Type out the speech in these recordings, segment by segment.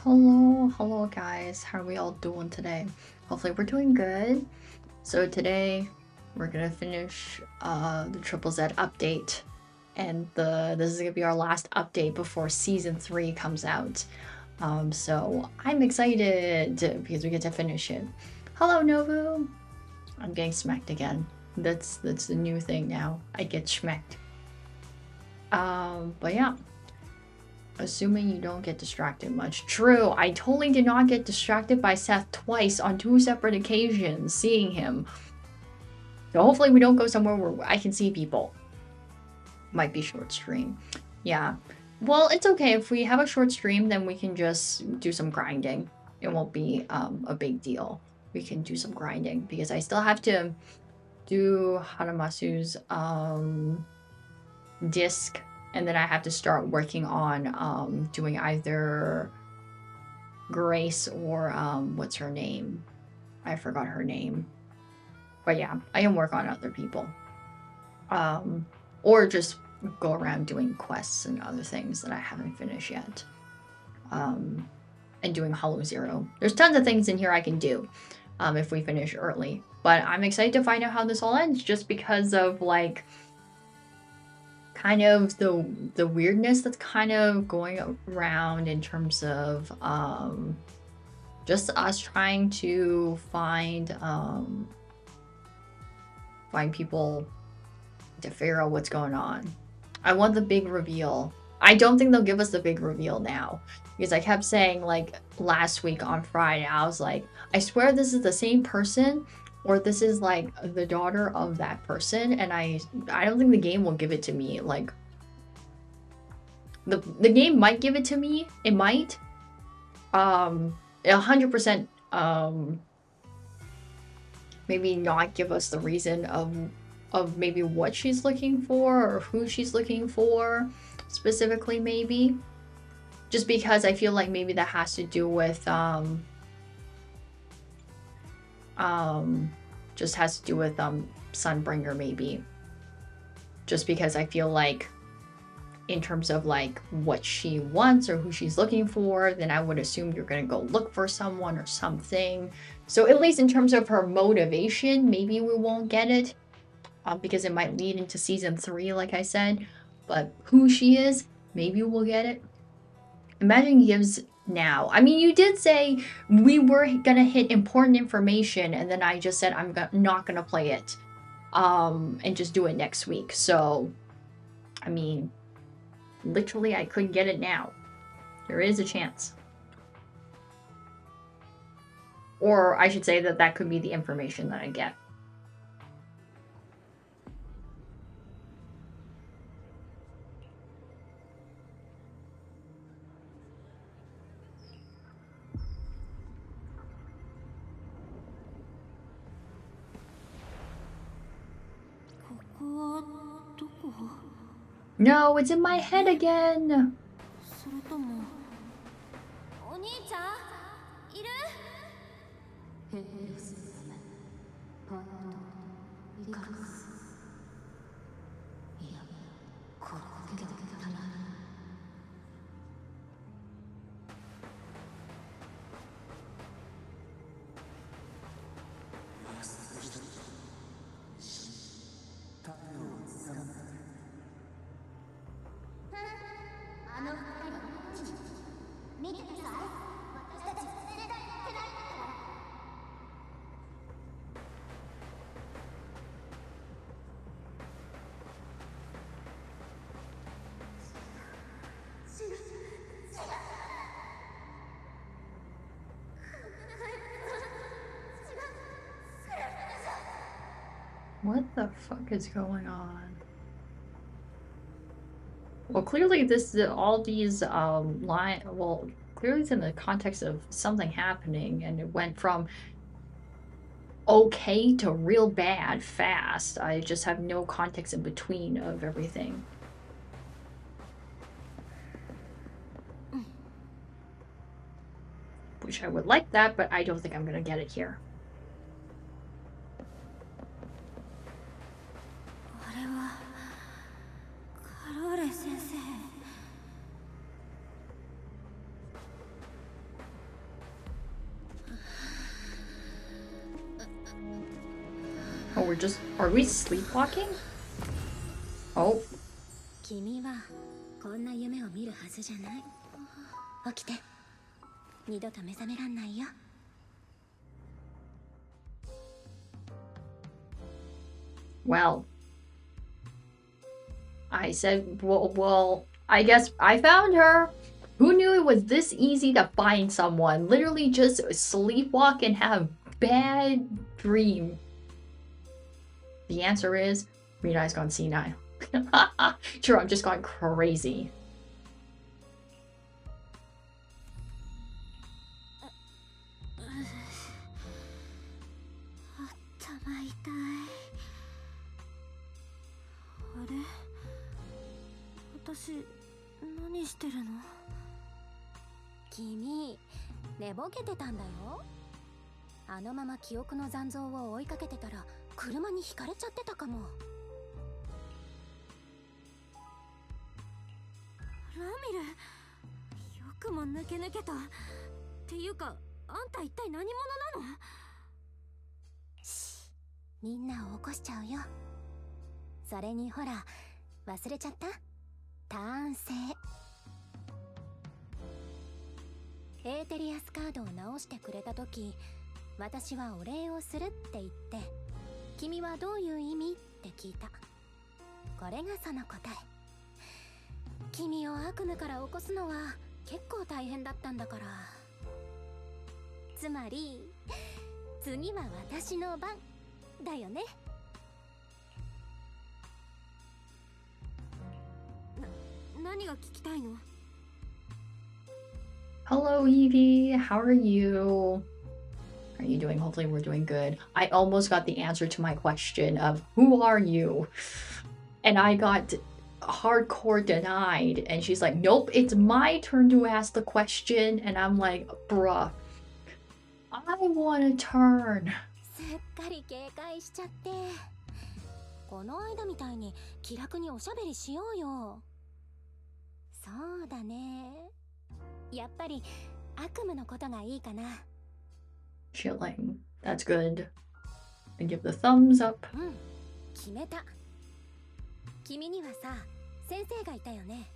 Hello guys, how are we all doing today? Hopefully we're doing good. So today we're gonna finish the Triple Z update, and this is gonna be our last update before season 3 comes out. So I'm excited because we get to finish it. Hello Nobu! I'm getting smacked again. That's the new thing now. I get smacked. But yeah. Assuming you don't get distracted much. True, I totally did not get distracted by Seth twice on 2 separate occasions, seeing him. So hopefully we don't go somewhere where I can see people. Might be short stream. Yeah. Well, it's okay. If we have a short stream, then we can just do some grinding. It won't be a big deal. We can do some grinding because I still have to do Hanamasu's disc. And then I have to start working on doing either Grace or what's her name? I forgot her name. But yeah, I can work on other people. Or just go around doing quests and other things that I haven't finished yet. And doing Hollow Zero. There's tons of things in here I can do if we finish early. But I'm excited to find out how this all ends just because of like kind of the weirdness that's kind of going around in terms of just us trying to find people to figure out what's going on. I want the big reveal. I don't think they'll give us the big reveal now because I kept saying like last week on Friday, I was like, I swear this is the same person or this is like the daughter of that person, and I don't think the game will give it to me. Like the game might give it to me. It might. 100% maybe not give us the reason of maybe what she's looking for or who she's looking for specifically, maybe. Just because I feel like maybe that has to do with just has to do with Sunbringer, maybe. Just because I feel like in terms of like what she wants or who she's looking for, then I would assume you're gonna go look for someone or something. So at least in terms of her motivation, maybe we won't get it because it might lead into season 3, like I said. But who she is, maybe we'll get it. Imagine gives now. I mean, you did say we were gonna hit important information, and then I just said I'm not gonna play it and just do it next week. So, I mean, literally I could get it now. There is a chance. Or I should say that could be the information that I get. No, it's in my head again. What the fuck is going on? Well, clearly this all these well, clearly it's in the context of something happening, and it went from okay to real bad fast. I just have no context in between of everything. Wish I would like that, but I don't think I'm gonna get it here. are we sleepwalking? Oh. 君はこんな夢を見るはずじゃない。起きて。二度と目覚めらんないよ。Well, I said, well, I guess I found her. Who knew it was this easy to find someone? Literally just sleepwalk and have bad dream. The answer is, Mirai's gone senile. Sure, I'm just going crazy. Kimi, 寝ぼけてたんだよ。あのまま記憶の残像を追いかけてたら車にひかれちゃってたかも。ラミル、よくも抜けっていうか、あんた一体何者なの？みんなを起こしちゃうよ。それにほら、忘れちゃった？ターン制。エーテリアスカードを直してくれた時、私はお礼をするって言って、君はどういう意味って聞いた。これがその答え。君を悪夢から起こすのは結構大変だったんだから。つまり次は私の番だよね。何が聞きたいの？ Hello, Evie. How are you? How are you doing? Hopefully we're doing good. I almost got the answer to my question of who are you? And I got hardcore denied. And she's like, nope, it's my turn to ask the question. And I'm like, bruh, I want a turn. すっかり警戒しちゃって。この間みたいに気楽におしゃべりしようよ。そうだね。やっぱり悪夢のことがいいかな。Chilling. That's good. And give the thumbs up. うん、決めた。君にはさ、先生がいたよね。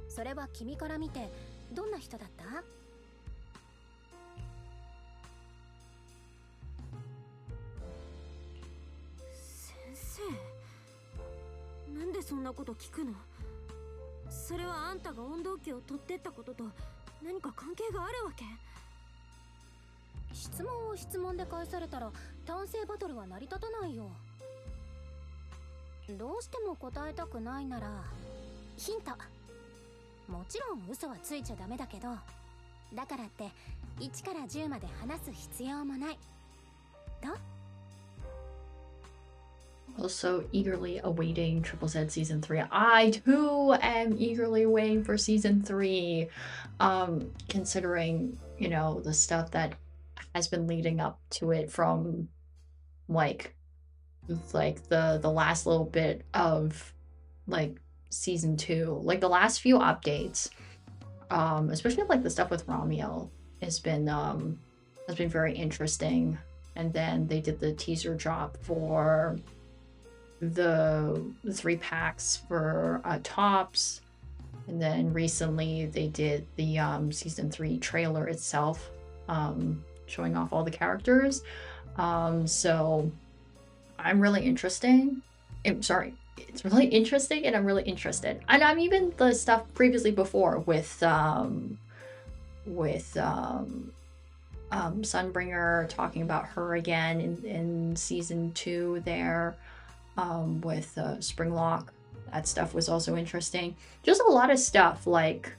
それは君から見てどんな人だった？先生？なんでそんなこと聞くの？それはあんたが温度計を取ってったことと何か関係があるわけ？質問を質問で返されたら単性バトルは成り立たないよ。どうしても答えたくないならヒント。もちろん嘘はついちゃダメだけど、だからって1から10まで話す必要もない。どう？Also eagerly awaiting Triple Z season 3. I too am eagerly waiting for season 3. Considering, you know, the stuff that has been leading up to it from like the last little bit of like season 2. Like the last few updates, especially like the stuff with Ramiel has been very interesting. And then they did the teaser drop for the 3 packs for Tops, and then recently they did the season 3 trailer itself, showing off all the characters. So I'm really interesting. It's really interesting, and I'm really interested. And I'm even the stuff previously before with Sunbringer, talking about her again in season 2 there. With Springlock, that stuff was also interesting. Just a lot of stuff like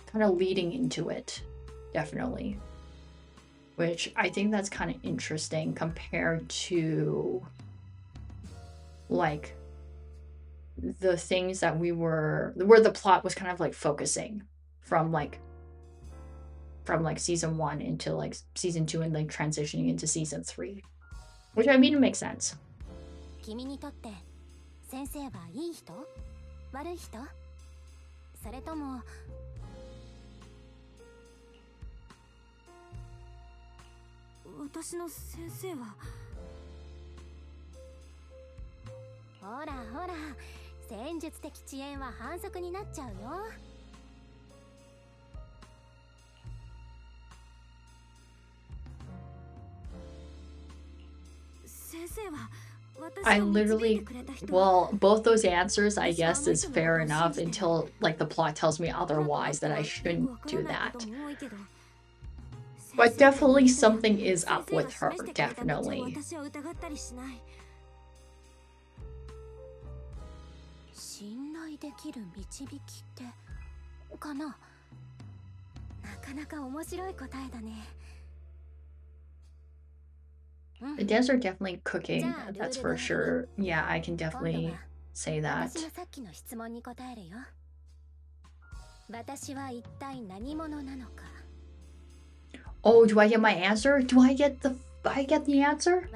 kind of leading into it, definitely, which I think that's kind of interesting compared to like the things that where the plot was kind of like focusing from season 1 into like season 2 and like transitioning into season 3, which I mean it makes sense. 君にとって先生はいい人？悪い人？それとも私の先生はほらほら、戦術的遅延は反則になっちゃうよ。先生は I literally, well, both those answers, I guess, is fair enough until, like, the plot tells me otherwise that I shouldn't do that. But definitely something is up with her, definitely. 信頼できる導きってかな。なかなか面白い答えだね。The devs are definitely cooking, that's for sure. Yeah, I can definitely say that. Oh, do I get my answer? Do I get the answer?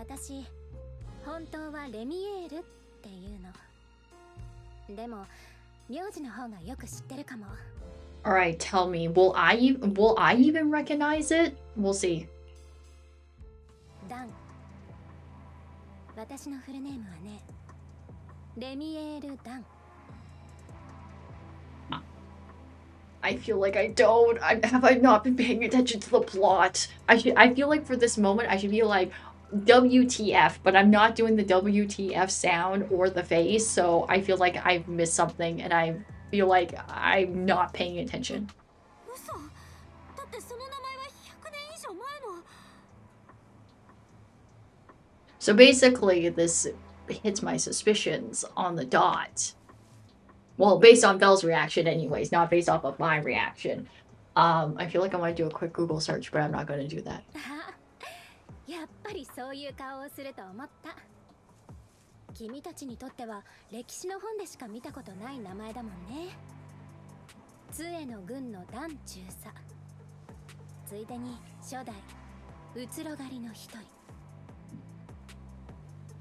Alright, tell me, will I even recognize it? We'll see. I feel like I don't. Have I not been paying attention to the plot? I feel like for this moment I should be like WTF, but I'm not doing the WTF sound or the face, so I feel like I've missed something and I feel like I'm not paying attention. So basically, this hits my suspicions on the dot. Well, based on Belle's reaction anyways, not based off of my reaction. I feel like I want to do a quick Google search, but I'm not going to do that. やっぱりそういう顔をすると思った。君たちにとっては歴史の本でしか見たことない名前だもんね。杖の軍の団中佐。ついでに初代うつろ狩りの一人。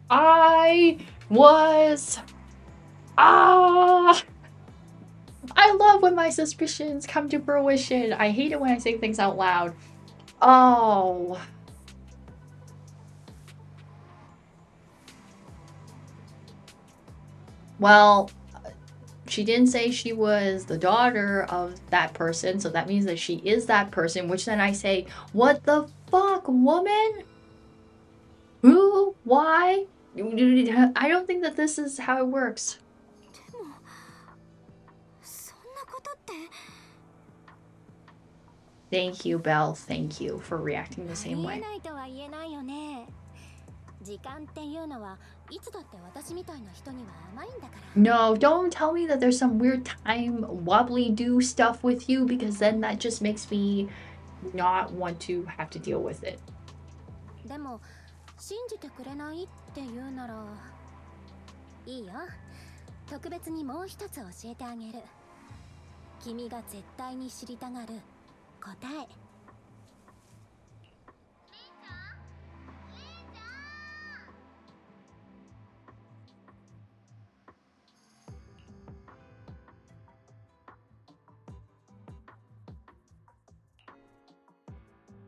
I love when my suspicions come to fruition. I hate it when I say things out loud. Oh. Well, she didn't say she was the daughter of that person, so that means that she is that person, which then I say, what the fuck, woman? Who? Why? I don't think that this is how it works. Thank you, Belle. Thank you for reacting the same way. No, don't tell me that there's some weird time wobbly do stuff with you, because then that just makes me not want to have to deal with it. 信じてくれないって言うならいいよ。特別にもう一つ教えてあげる。君が絶対に知りたがる答え。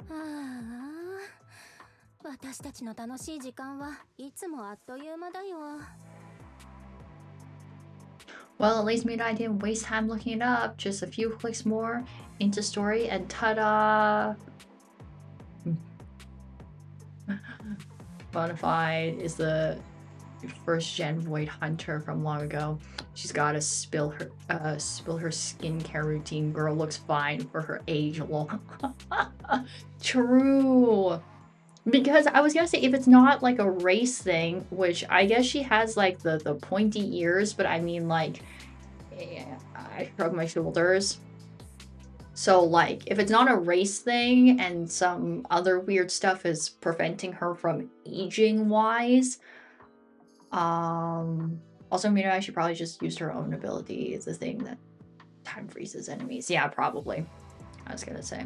ああ。私たちの楽しい時間はいつもあっという間だよ。 Well, at least Mirai didn't waste time looking it up. Just a few clicks more into story and ta-da! Bonafide is the first gen void hunter from long ago. She's gotta spill her skincare routine. Girl looks fine for her age. Lol. True. Because I was gonna say, if it's not like a race thing, which I guess she has like the pointy ears, but I mean like, I shrug my shoulders. So like, if it's not a race thing and some other weird stuff is preventing her from aging wise, also Mirai should probably just use her own ability. It's the thing that time freezes enemies. Yeah, probably. I was gonna say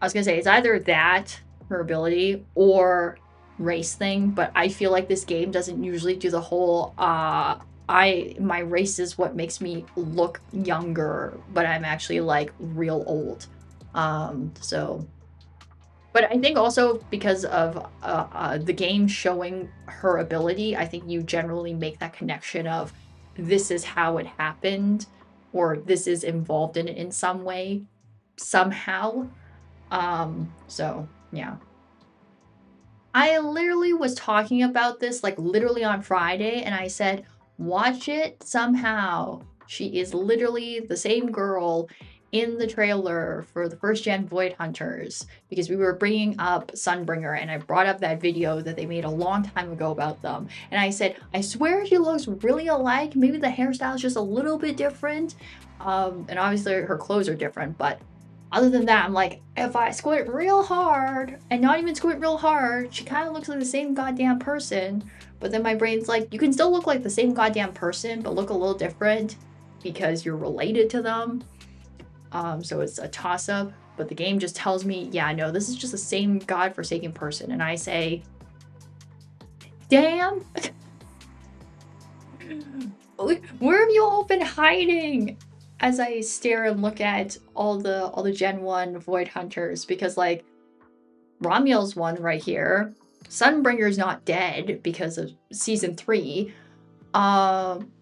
it's either that, her ability, or race thing, but I feel like this game doesn't usually do the whole my race is what makes me look younger, but I'm actually like real old. But But I think also because of the game showing her ability, I think you generally make that connection of this is how it happened, or this is involved in it in some way, somehow. So yeah. I literally was talking about this like literally on Friday, and I said, watch it somehow. She is literally the same girl in the trailer for the first gen Void Hunters, because we were bringing up Sunbringer, and I brought up that video that they made a long time ago about them. And I said, I swear she looks really alike. Maybe the hairstyle is just a little bit different. And obviously her clothes are different, but other than that, I'm like, if I squint real hard, and not even squint real hard, she kind of looks like the same goddamn person. But then my brain's like, you can still look like the same goddamn person, but look a little different because you're related to them. So it's a toss-up. But the game just tells me, yeah, no, this is just the same godforsaken person. And I say, damn. Where have you all been hiding? As I stare and look at all the Gen 1 Void Hunters, because like Ramiel's one right here. Sunbringer's not dead because of season 3.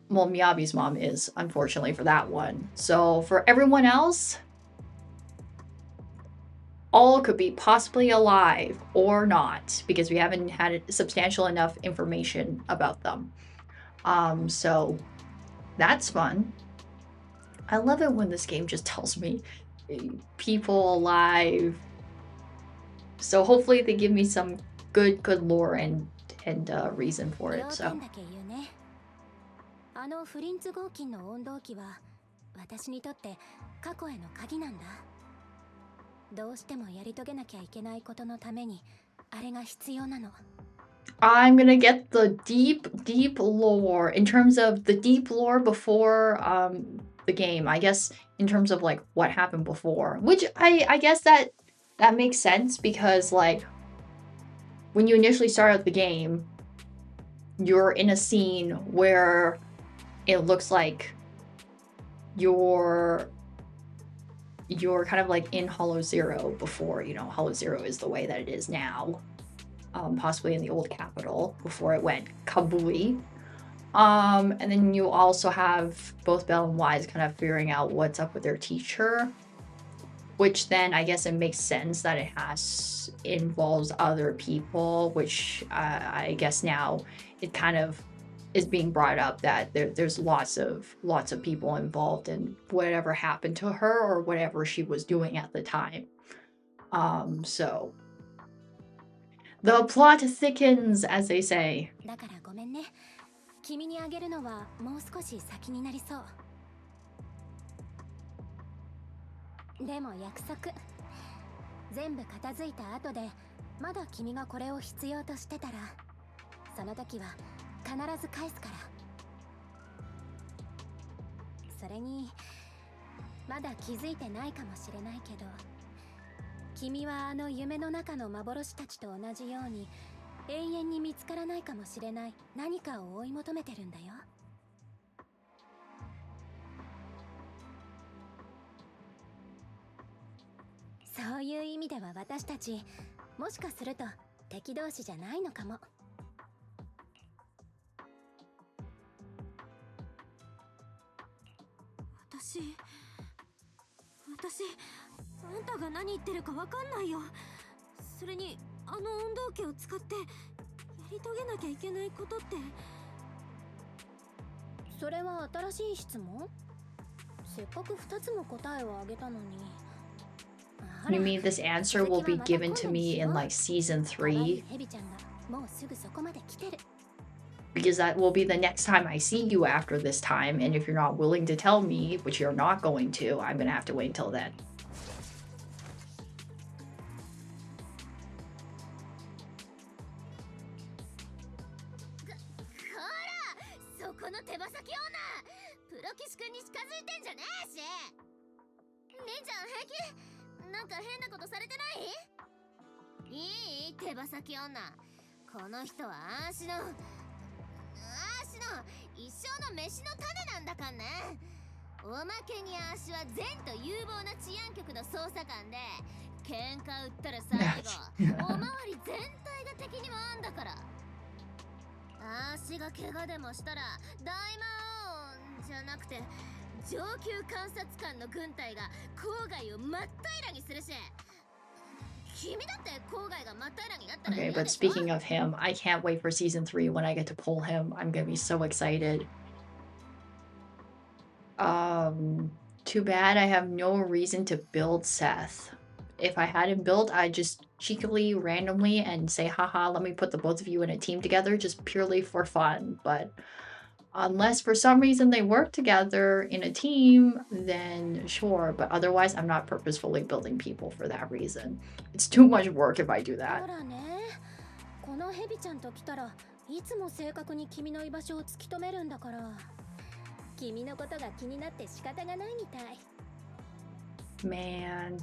Well, Miyabi's mom is, unfortunately, for that one. So for everyone else, all could be possibly alive or not, because we haven't had substantial enough information about them. So that's fun. I love it when this game just tells me people alive. So hopefully they give me some good lore and reason for it. So あのフリンツ合金の温動機は私にとって過去への鍵なんだ。どうしてもやり遂げなきゃいけないことのためにあれが必要なの。I'm gonna get the deep lore in terms of the deep lore before the game. I guess in terms of like what happened before, which I guess that makes sense, because like when you initially start out the game, you're in a scene where it looks like you're kind of like in Hollow Zero before, you know, Hollow Zero is the way that it is now. Possibly in the old capital before it went kabooey. And then you also have both Belle and Wise kind of figuring out what's up with their teacher, which then I guess it makes sense that it involves other people, which I guess now it kind of is being brought up that there's lots of people involved in whatever happened to her or whatever she was doing at the time. So the plot thickens, as they say. だからごめんね。君にあげるのはもう少し先になりそう。でも約束。全部片付いた後で、まだ君がこれを必要としてたら、その時は必ず返すから。それに、まだ気づいてないかもしれないけど。君はあの夢の中の幻たちと同じように永遠に見つからないかもしれない何かを追い求めてるんだよ。そういう意味では私たちもしかすると敵同士じゃないのかも。私あんたが何言ってるかわかんないよ。それにあの温動機を使ってやり遂げなきゃいけないことって。それは新しい質問？せっかく2つも答えをあげたのに。You mean this answer will be given to me in like season 3? Because that will be the next time I see you after this time, and if you're not willing to tell me, which you're not going to, I'm gonna have to wait until then. Okay, but speaking of him, I can't wait for season 3 when I get to pull him. I'm gonna be so excited. Too bad I have no reason to build Seth. If I had him built, I'd just cheekily, randomly, and say, haha, let me put the both of you in a team together just purely for fun. But unless for some reason they work together in a team, then sure. But otherwise, I'm not purposefully building people for that reason. It's too much work if I do that. Man,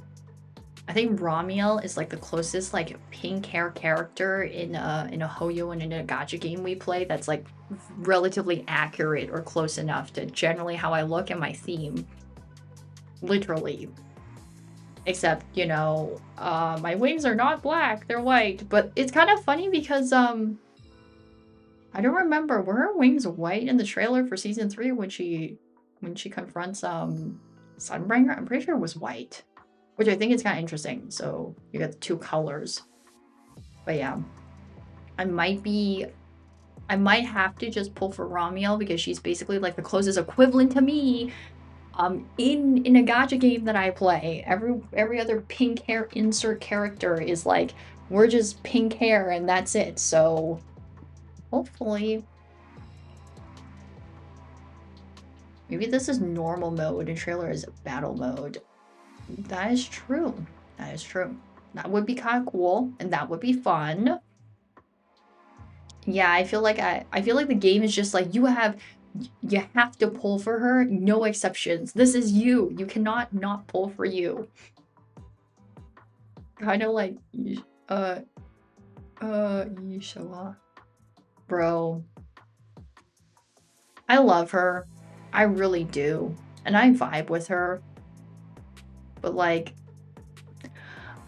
I think Ramiel is like the closest like pink hair character in a Hoyo and in a gacha game we play that's like relatively accurate or close enough to generally how I look and my theme. Literally. Except, you know, my wings are not black, they're white. But it's kind of funny because I don't remember, were her wings white in the trailer for season 3 when she confronts Sunbringer? I'm pretty sure it was white. Which I think is kind of interesting. So you got the two colors. But yeah. I might have to just pull for Ramiel because she's basically like the closest equivalent to me in a gacha game that I play. Every other pink hair insert character is like, we're just pink hair and that's it. So hopefully maybe this is normal mode and trailer is battle mode. That is true. That is true. That would be kind of cool and that would be fun. Yeah, I feel like the game is just like you have to pull for her, no exceptions. This is you. You cannot not pull for you. Kind of like Yishawa. Bro. I love her. I really do. And I vibe with her. But like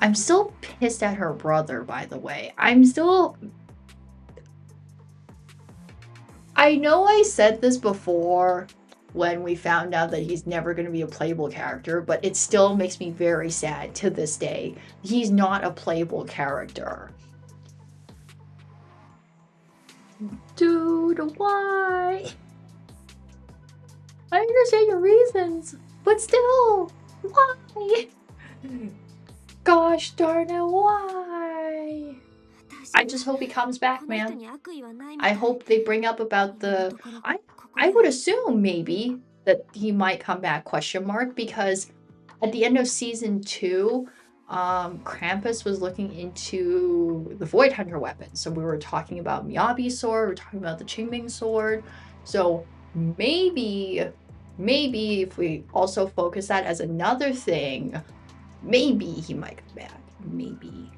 I'm still pissed at her brother, by the way. I know I said this before when we found out that he's never going to be a playable character, but it still makes me very sad to this day. He's not a playable character. Dude, why? I understand your reasons, but still, why? Gosh darn it, why? I just hope he comes back, man. I hope they bring up about the... I would assume maybe that he might come back, question mark, because at the end of season 2, Krampus was looking into the Void Hunter weapon. So we were talking about Miyabi's sword, we were talking about the Qingming sword. So maybe if we also focus that as another thing, maybe he might come back. Maybe.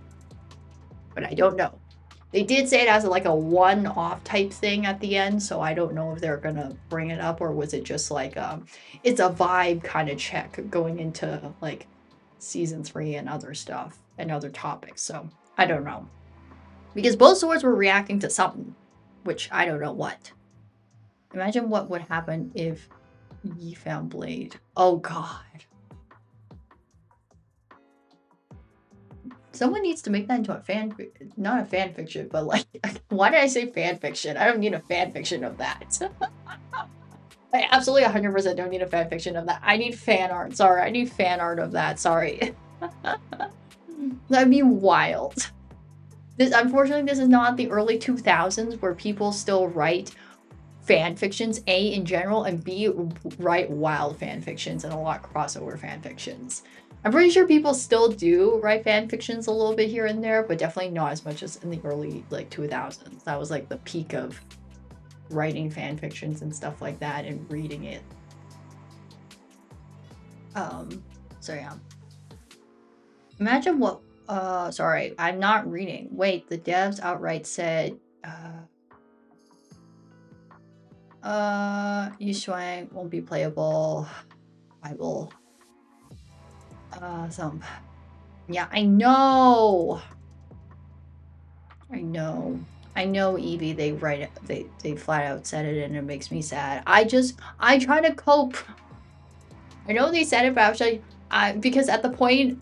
But I don't know. They did say it as like a one-off type thing at the end, so I don't know if they're gonna bring it up or was it just like it's a vibe kind of check going into like season 3 and other stuff and other topics. So I don't know, because both swords were reacting to something, which I don't know what. Imagine what would happen if Yi found Blade. Oh god. Someone needs to make that into a not a fan fiction, but like, why did I say fan fiction? I don't need a fan fiction of that. I absolutely 100% don't need a fan fiction of that. I need fan art. Sorry, I need fan art of that. Sorry. That'd be wild. Unfortunately, this is not the early 2000s where people still write fan fictions, A, in general, and B, write wild fan fictions and a lot of crossover fan fictions. I'm pretty sure people still do write fan fictions a little bit here and there, but definitely not as much as in the early like 2000s. That was like the peak of writing fan fictions and stuff like that and reading it. So yeah. Imagine what sorry, I'm not reading. Wait, the devs outright said Yishuang won't be playable. I will some Yeah, I know. I know. I know, Evie, they flat out said it and it makes me sad. I try to cope. I know they said it, but I was like, because at the point,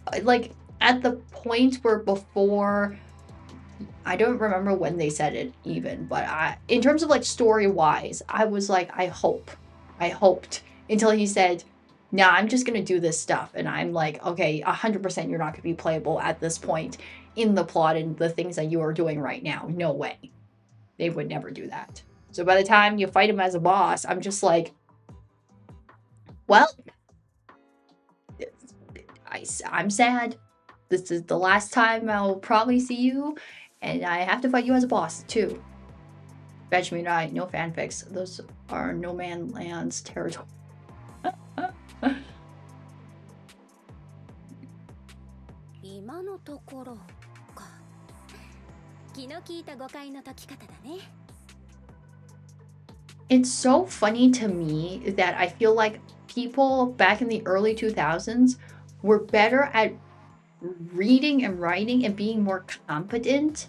where before, I don't remember when they said it even, but in terms of like story-wise, I was like, I hoped until he said, nah, I'm just gonna do this stuff. And I'm like, okay, 100% you're not gonna be playable at this point in the plot and the things that you are doing right now. No way. They would never do that. So by the time you fight him as a boss, I'm just like, well, I'm sad. This is the last time I'll probably see you, and I have to fight you as a boss, too. Benjamin and I, no fanfics. Those are no man lands territory. 今のところか。気の利いた誤解の解き方だね。It's so funny to me that I feel like people back in the early 2000s were better at reading and writing and being more competent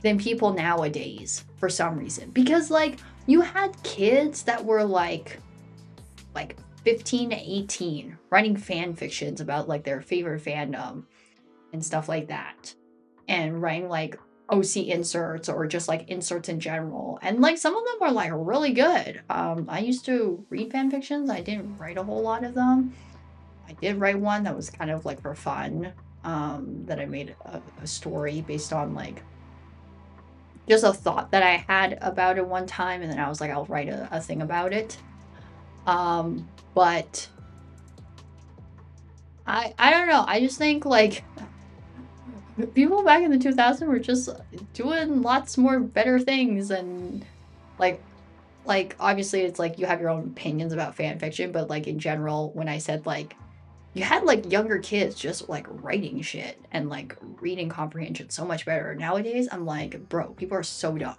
than people nowadays for some reason. Because like you had kids that were like 15 to 18 writing fan fictions about like their favorite fandom and stuff like that, and writing like OC inserts or just like inserts in general. And like some of them were like really good. I used to read fan fictions. I didn't write a whole lot of them. I did write one that was kind of like for fun, that I made a story based on like just a thought that I had about it one time, and then I was like, I'll write a thing about it. But I don't know. I just think like people back in the 2000s were just doing lots more better things, and like obviously it's like you have your own opinions about fan fiction, but like in general, when I said like you had like younger kids just like writing shit and like reading comprehension so much better. Nowadays, I'm like, bro, people are so dumb.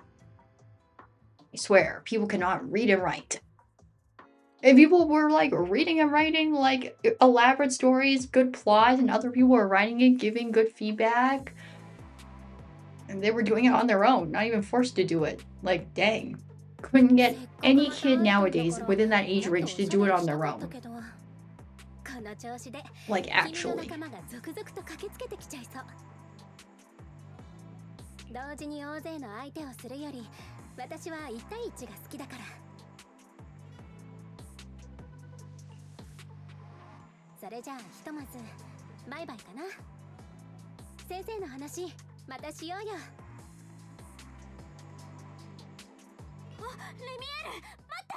I swear, people cannot read and write. And people were like reading and writing like elaborate stories, good plot, and other people were writing it, giving good feedback. And they were doing it on their own, not even forced to do it. Like, dang. Couldn't get any kid nowadays within that age range to do it on their own. Like, actually. 同時に大勢の相手をするより私は1対1が好きだからそれじゃあひとまずバイバイかな先生の話またしようよあ、レミエール待って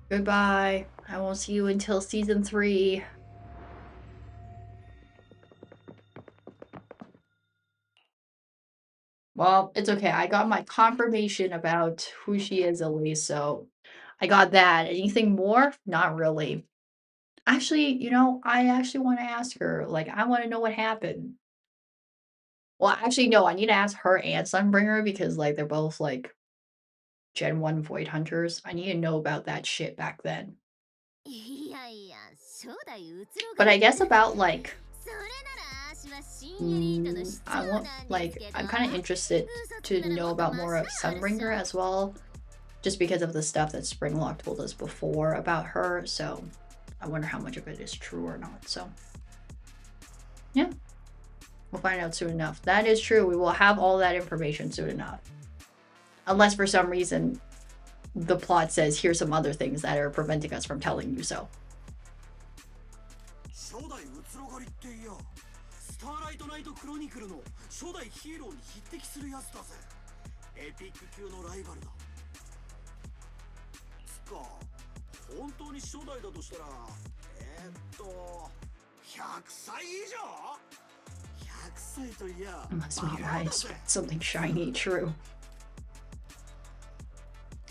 Goodbye. I won't see you until season 3. Well, it's okay. I got my confirmation about who she is, Elise, so I got that. Anything more? Not really. Actually, you know, I actually want to ask her. Like, I want to know what happened. Well, actually, no, I need to ask her and Sunbringer because, like, they're both, like, Gen 1 Void Hunters. I need to know about that shit back then. But I guess about, like, I want, like, I'm kind of interested to know about more of Sunbringer as well, just because of the stuff that Springlock told us before about her, so I wonder how much of it is true or not, so yeah. We'll find out soon enough. That is true. We will have all that information soon enough. Unless for some reason the plot says here's some other things that are preventing us from telling you so. 100 Must be Mirai. Something shiny, true.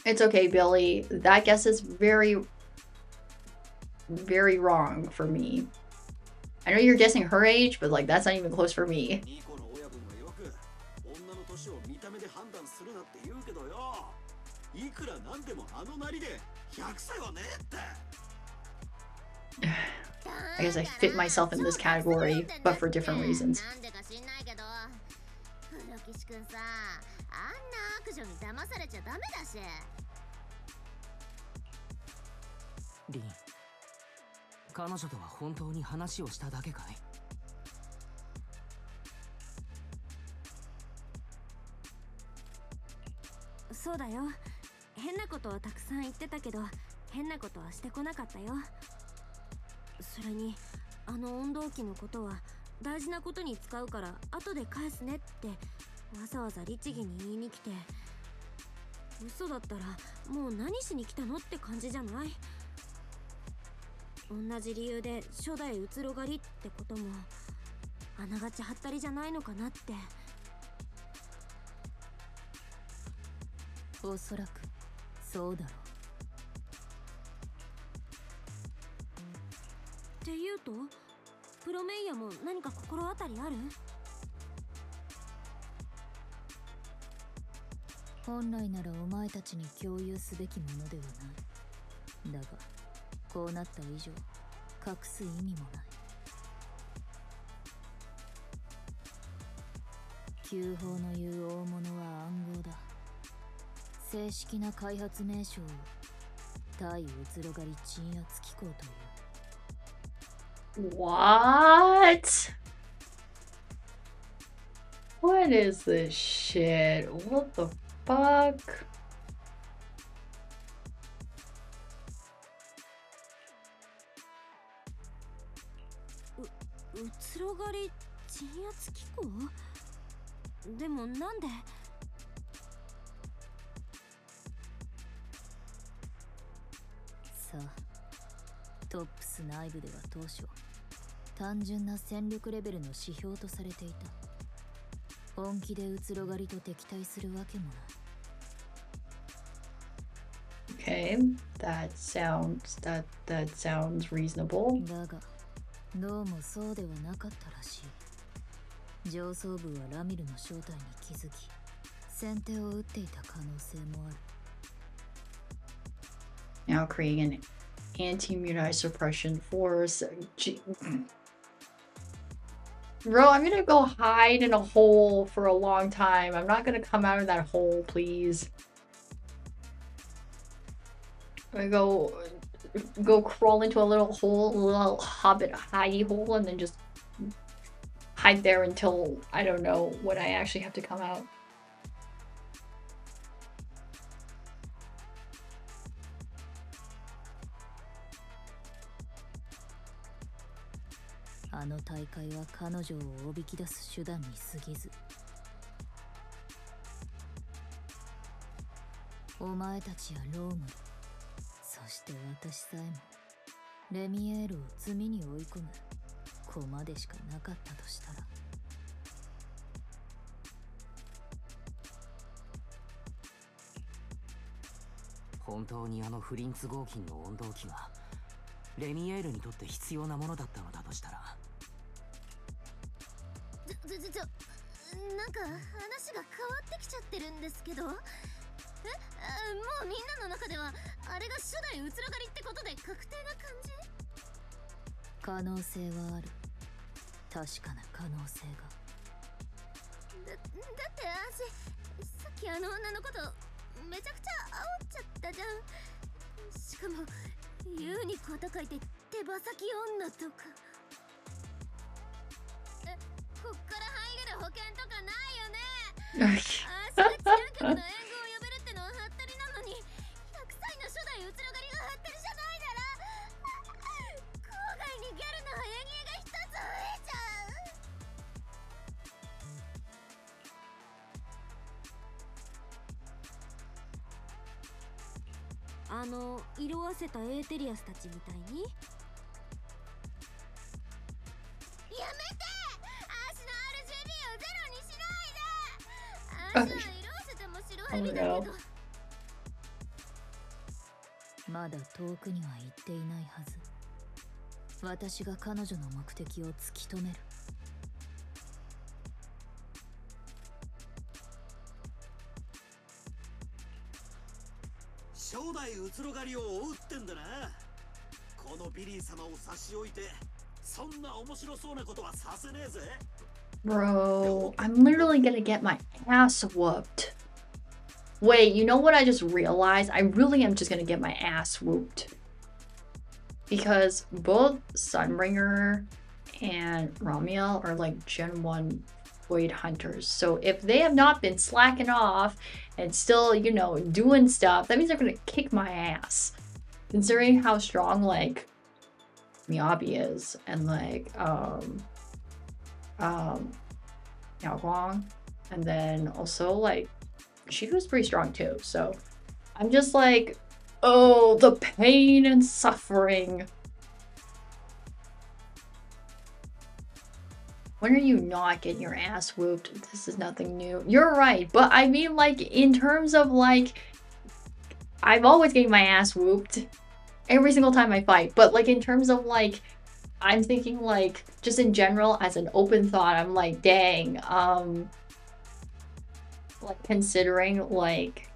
It's okay, Billy. That guess is very, very wrong for me. I know you're guessing her age, but like that's not even close for me. I guess I fit myself in this category, but for different reasons. リン、彼女とは本当に話をしただけかい？そうだよ。変なことはたくさん言ってたけど、変なことはしてこなかったよ。それにあの温動機のことは大事なことに使うから後で返すねってわざわざ律儀に言いに来て、嘘だったらもう何しに来たのって感じじゃない？同じ理由で初代うつろ狩りってこともあながちはったりじゃないのかなって。おそらくそうだろう。っていうと、プロメイヤも何か心当たりある？本来ならお前たちに共有すべきものではない。だがこうなった以上隠す意味もない。旧法の言う大物は暗号だ。正式な開発名称を対うつろ狩り鎮圧機構という。What? What is this shit? What the fuck? うつろ狩り鎮圧機構？でもなんで？さあ、トップス内部では当初単純な戦力レベルの指標とされていた。本気でうつろ狩りと敵対するわけもない。Okay, that sounds reasonable. だがどうもそうではなかったらしい。上層部はラミルの正体に気づき先手を打っていた可能性もある。Now creating an anti-mutai suppression force. Bro, I'm gonna go hide in a hole for a long time. I'm not gonna come out of that hole, please. I'm gonna go crawl into a little hole, a little hobbit hidey hole, and then just hide there until I don't know when I actually have to come out. あの大会は彼女をおびき出す手段に過ぎず、お前たちやローム、そして私さえもレミエールを罪に追い込む駒でしかなかったとしたら。本当にあのフリンツ合金の温動機がレミエールにとって必要なものだったのだとしたら。なんか話が変わってきちゃってるんですけど。もうみんなの中ではあれが初代うつろ狩りってことで確定な感じ？可能性はある。確かな可能性が。だってさっきあの女のことめちゃくちゃ煽っちゃったじゃん。しかも優に小高いて手羽先女とか。こっから入れる保険とかないよね。それ治安局の援護を呼べるってのはハッタリなのに、100歳の初代うつろ狩りがハッタリじゃないなら郊外にギャルの早消えが一つ増えちゃう。色あせたエーテリアスたちみたいに。やめて！足の RGB をゼロにしないで！足は色あせても白蛇だけど。まだ遠くには行っていないはず。私が彼女の目的を突き止める。初代うつろ狩りを追うってんだな。このビリー様を差し置いてそんな面白そうなことはさせねえぜ。 Bro, I'm literally gonna get my ass whooped. Wait, you know what I just realized? I really am just gonna get my ass whooped. Because both Sunbringer and Ramiel are like Gen 1 Void Hunters. So if they have not been slacking off and still, you know, doing stuff, that means they're gonna kick my ass. Considering how strong, like, Miyabi is, and like, Yaoguang, and then also like Shifu's pretty strong too, so I'm just like, oh, the pain and suffering. When are you not getting your ass whooped? This is nothing new. You're right, but I mean, like, in terms of like, I'm always getting my ass whooped every single time I fight, but like in terms of like, I'm thinking like, just in general, as an open thought, I'm like, dang, like considering like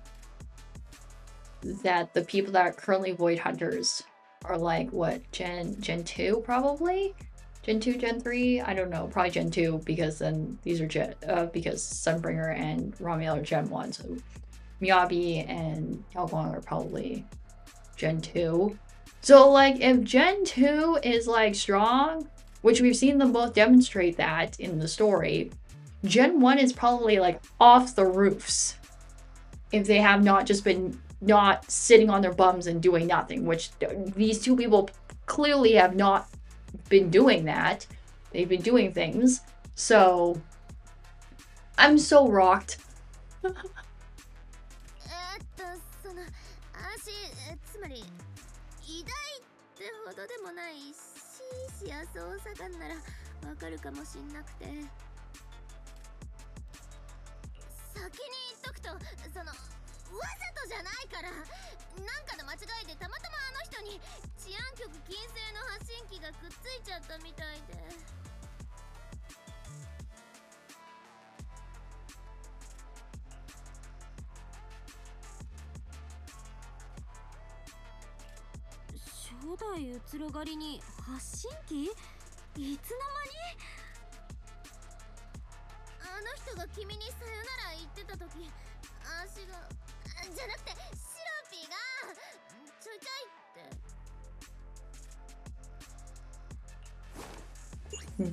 that the people that are currently Void Hunters are like, what, Gen 2 probably? Gen 2, Gen 3? I don't know, probably Gen 2, because then these are because Sunbringer and Ramiel are Gen 1, so Miyabi and Yaoguang are probably Gen 2. So like if Gen 2 is like strong, which we've seen them both demonstrate that in the story, Gen 1 is probably like off the roofs if they have not just been not sitting on their bums and doing nothing, which these two people clearly have not been doing that. They've been doing things. So I'm so rocked.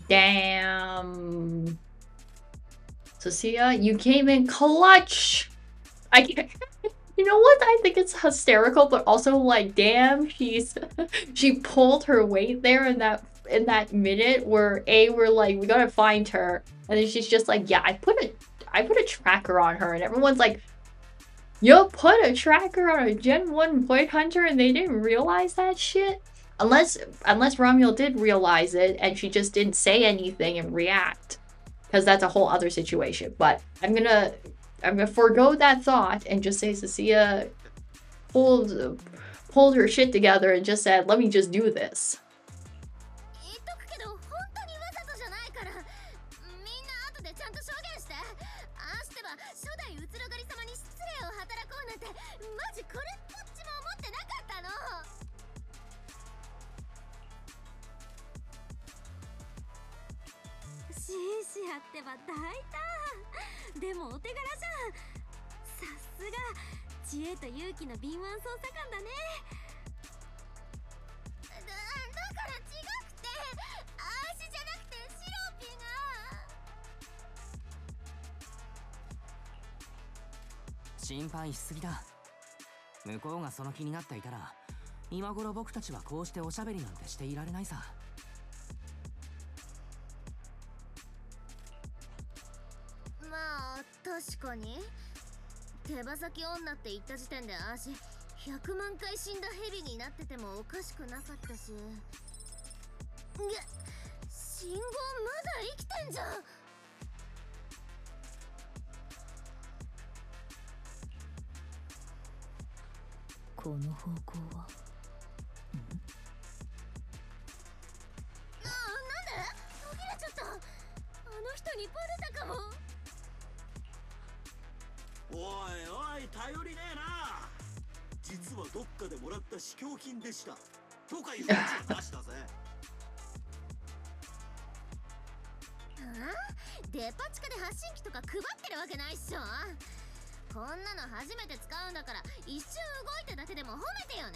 Damn. Sophia, you came in clutch. I can't. You know what? I think it's hysterical, but also like, damn, she pulled her weight there in that minute where we're like, we gotta find her, and then she's just like, yeah, I put a tracker on her, and everyone's like, you put a tracker on a Gen 1 Void Hunter and they didn't realize that shit? Unless Ramiel did realize it and she just didn't say anything and react, because that's a whole other situation. But I'm gonna forego that thought and just say Cecilia pulled her shit together and just said, let me just do this.心配しすぎだ。向こうがその気になっていたら、今頃僕たちはこうしておしゃべりなんてしていられないさ。まあ確かに手羽先女って言った時点で足100万回死んだヘビになっててもおかしくなかったし、信号まだ生きてんじゃん。この方向はなんで途切れちゃった。あの人にバレたかも。おいおい、頼りねえな。実はどっかでもらった試供品でした。許可一応なしだぜ。デパ地下で発信機とか配ってるわけないっしょ。こんなの初めて使うんだから一瞬動いただけでも褒めてよね。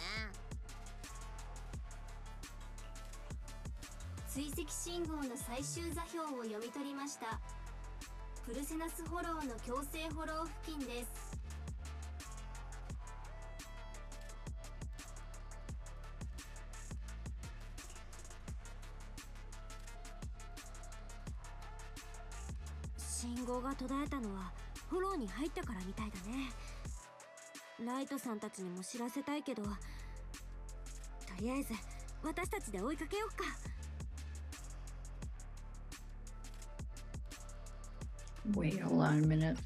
追跡信号の最終座標を読み取りました。プルセナスフォローの強制フォロー付近です。信号が途絶えたのはフォローに入ったからみたいだね。ライトさんたちにも知らせたいけど、とりあえず私たちで追いかけよっか。Wait, hold on a minute.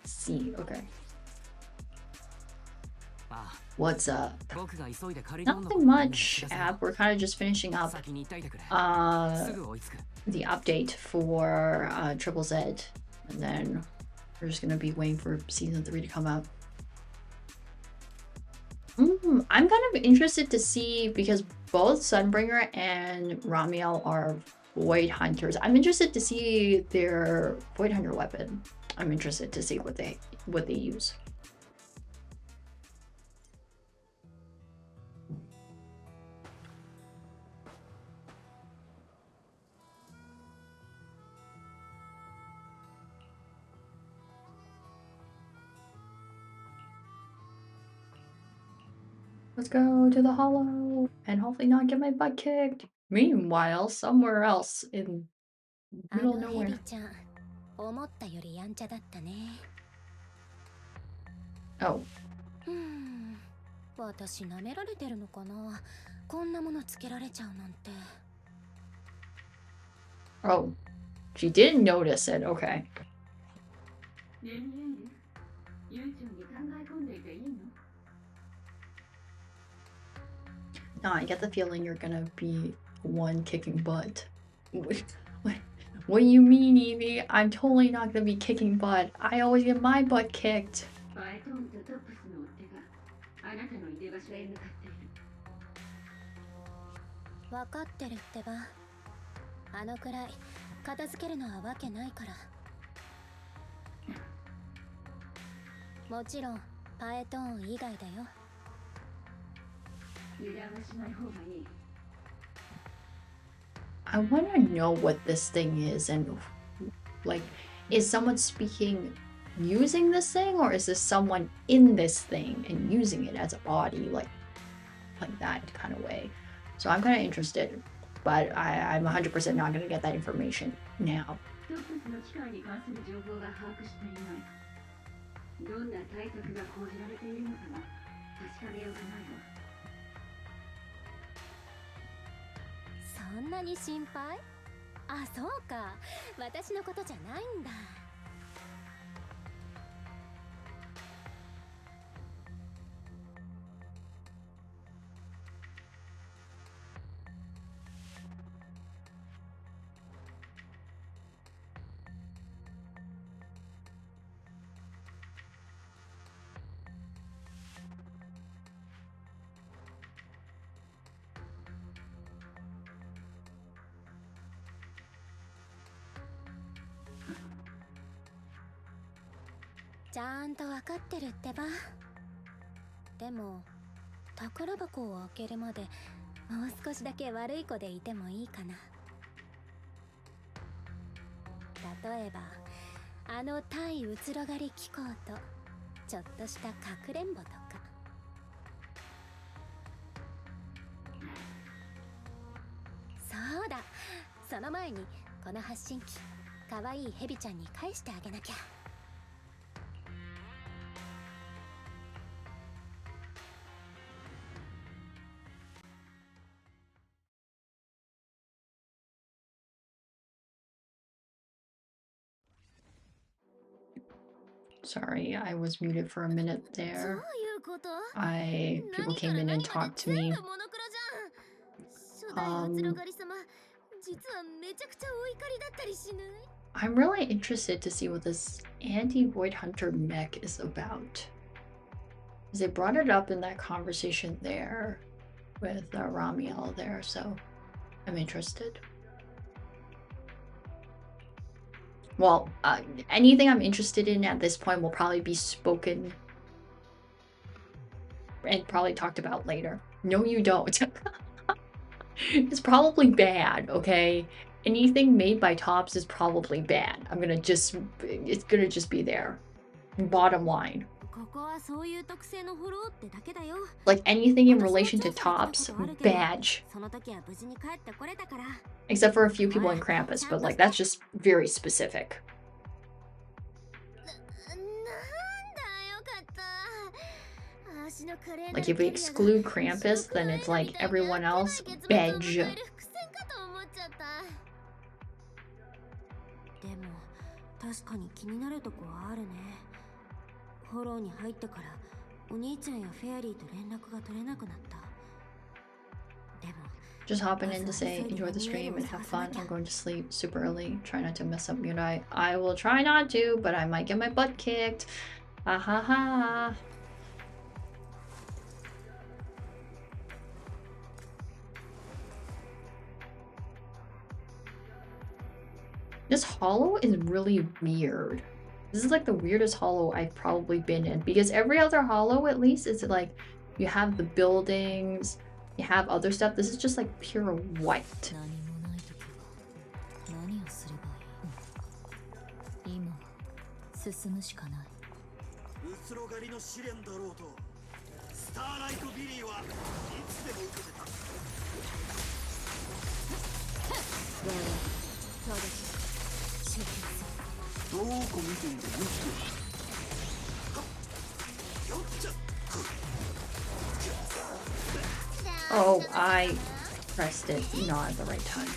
See, okay. What's up? Nothing much, App. We're kind of just finishing up the update for Triple Z, and then we're just gonna be waiting for season 3 to come out. I'm kind of interested to see, because both Sunbringer and Ramiel are Void Hunters. I'm interested to see their Void Hunter weapon. I'm interested to see what they use. Let's go to the hollow and hopefully not get my butt kicked. Meanwhile, somewhere else in middle of nowhere. Oh. 私舐められてるのかな。こんなものつけられちゃうなんて。Oh, she didn't notice it. Okay. No, I get the feeling you're gonna be one kicking butt. What do you mean, Evie? I'm totally not gonna be kicking butt. I always get my butt kicked. 分かってるってば。あのくらい片付けるのはわけないから。もちろんパエトーン以外だよ。I want to know what this thing is, and like, is someone speaking using this thing, or is this someone in this thing and using it as a body, like that kind of way? So I'm kind of interested, but I'm 100% not going to get that information now. Ah, そうか。私のことじゃないんだ。ちゃんと分かってるってば。でも宝箱を開けるまでもう少しだけ悪い子でいてもいいかな。例えばあの対うつろがり機構とちょっとしたかくれんぼとか。そうだ、その前にこの発信機かわいいヘビちゃんに返してあげなきゃ。Sorry, I was muted for a minute there. People came in and talked to me. I'm really interested to see what this anti-void hunter mech is about. Because they brought it up in that conversation there with Ramiel there, so I'm interested. Well, anything I'm interested in at this point will probably be spoken and probably talked about later. No, you don't. It's probably bad, okay? Anything made by Tops is probably bad. It's gonna just be there. Bottom line. Like anything in relation to Tops, badge. Except for a few people in Krampus, but like that's just very specific. Like if we exclude Krampus, then it's like everyone else, badge. 確かに気になるとこはあるね。フォローに入ってからお兄ちゃんやフェアリーと連絡が取れなくなった。でも Just hopping in to say enjoy the stream and have fun. I'm going to sleep super early. Try not to mess up Mirai. I will try not to, but I might get my butt kicked. Ha ha ha. This hollow is really weird. This is like the weirdest hollow I've probably been in, because every other hollow at least is like you have the buildings, you have other stuff. This is just like pure white. Oh, I pressed it not at the right time.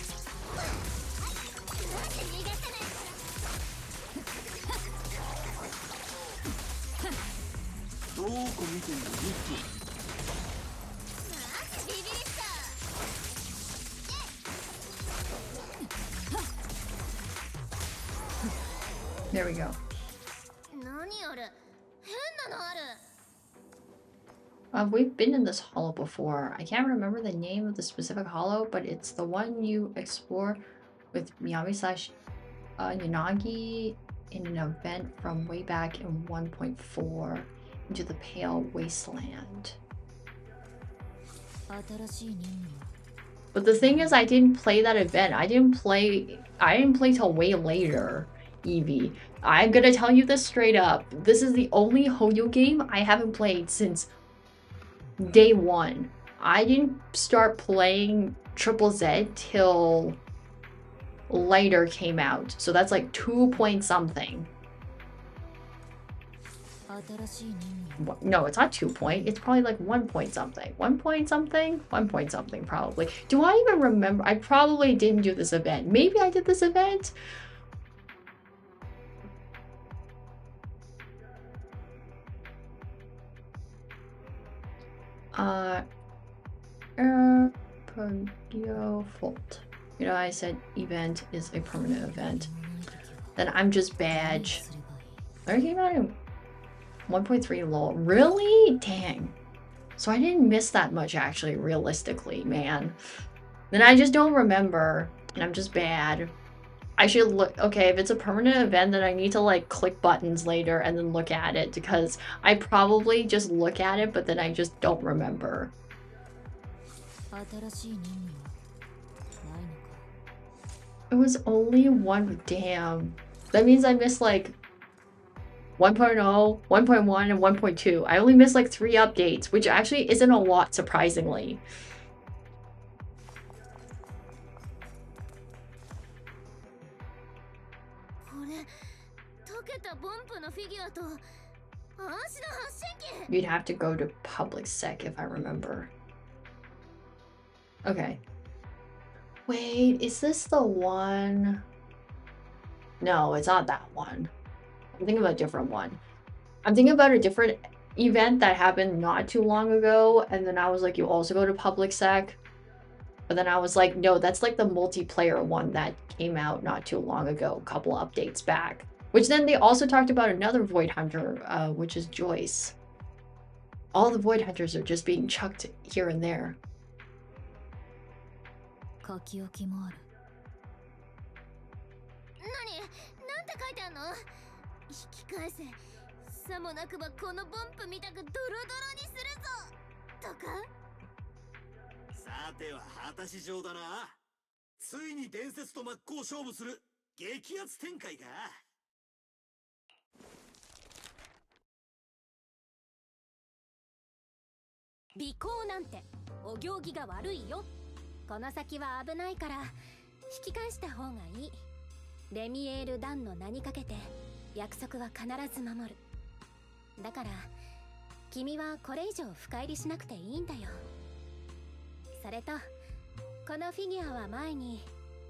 There we go. We've been in this hollow before. I can't remember the name of the specific hollow, but it's the one you explore with Miyami/Yanagi in an event from way back in 1.4 into the Pale Wasteland. But the thing is, I didn't play that event. I didn't play till way later, Evie. I'm gonna tell you this straight up. This is the only Hoyo game I haven't played since day one. I didn't start playing Triple Z till later came out. So that's like 2 point something. No, it's not 2 point. It's probably like 1 point something. 1 point something? 1 point something probably. Do I even remember? I probably didn't do this event. Maybe I did this event? Fault. You know, I said event is a permanent event. Then I'm just badge. There came out in 1.3 lol. Really? Dang. So I didn't miss that much actually, realistically, man. Then I just don't remember, and I'm just bad. I should look. Okay, if it's a permanent event, then I need to like click buttons later and then look at it, because I probably just look at it, but then I just don't remember. It was only one. Damn. That means I missed like 1.0, 1.1, and 1.2. I only missed like 3 updates, which actually isn't a lot, surprisingly. You'd have to go to public sec if I remember. Okay. Wait, is this the one? No, it's not that one. I'm thinking about a different one. I'm thinking about a different event that happened not too long ago, and then I was like, you also go to public sec. But then I was like, no, that's like the multiplayer one that came out not too long ago, a couple updates back. Which then they also talked about another Void Hunter, which is Joyce. All the Void Hunters are just being chucked here and there. 書き置きもある。何？なんて書いてあんの？引き返せ。さもなくばこのボンプみたくドロドロにするぞ。とか？さては果たし状だな。ついに伝説と真っ向勝負する激アツ展開か。尾行なんてお行儀が悪いよ。この先は危ないから引き返した方がいい。レミエール・ダンの名にかけて約束は必ず守る。だから君はこれ以上深入りしなくていいんだよ。それとこのフィギュアは前に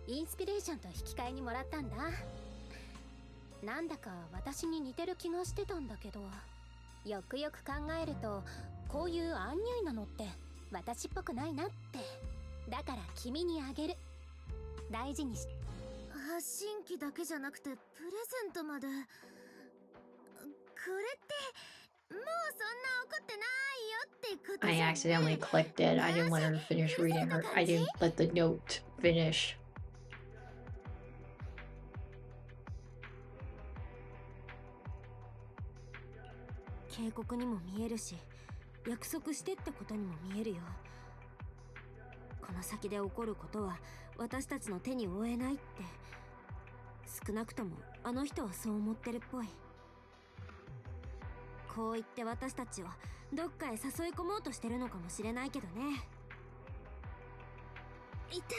インスピレーションと引き換えにもらったんだ。なんだか私に似てる気がしてたんだけど、よくよく考えるとこういうアンニュイなのって私っぽくないなって。だから君にあげる。大事にし。発信機だけじゃなくてプレゼントまで。これってもうそんな怒ってないよってことじゃ I ん。accidentally clicked it. I didn't let her finish reading her. I didn't let the note finish. 警告にも見えるし、約束してってことにも見えるよ。この先で起こることは私たちの手に負えないって。少なくともあの人はそう思ってるっぽい。こう言って私たちをどっかへ誘い込もうとしてるのかもしれないけどね。いた。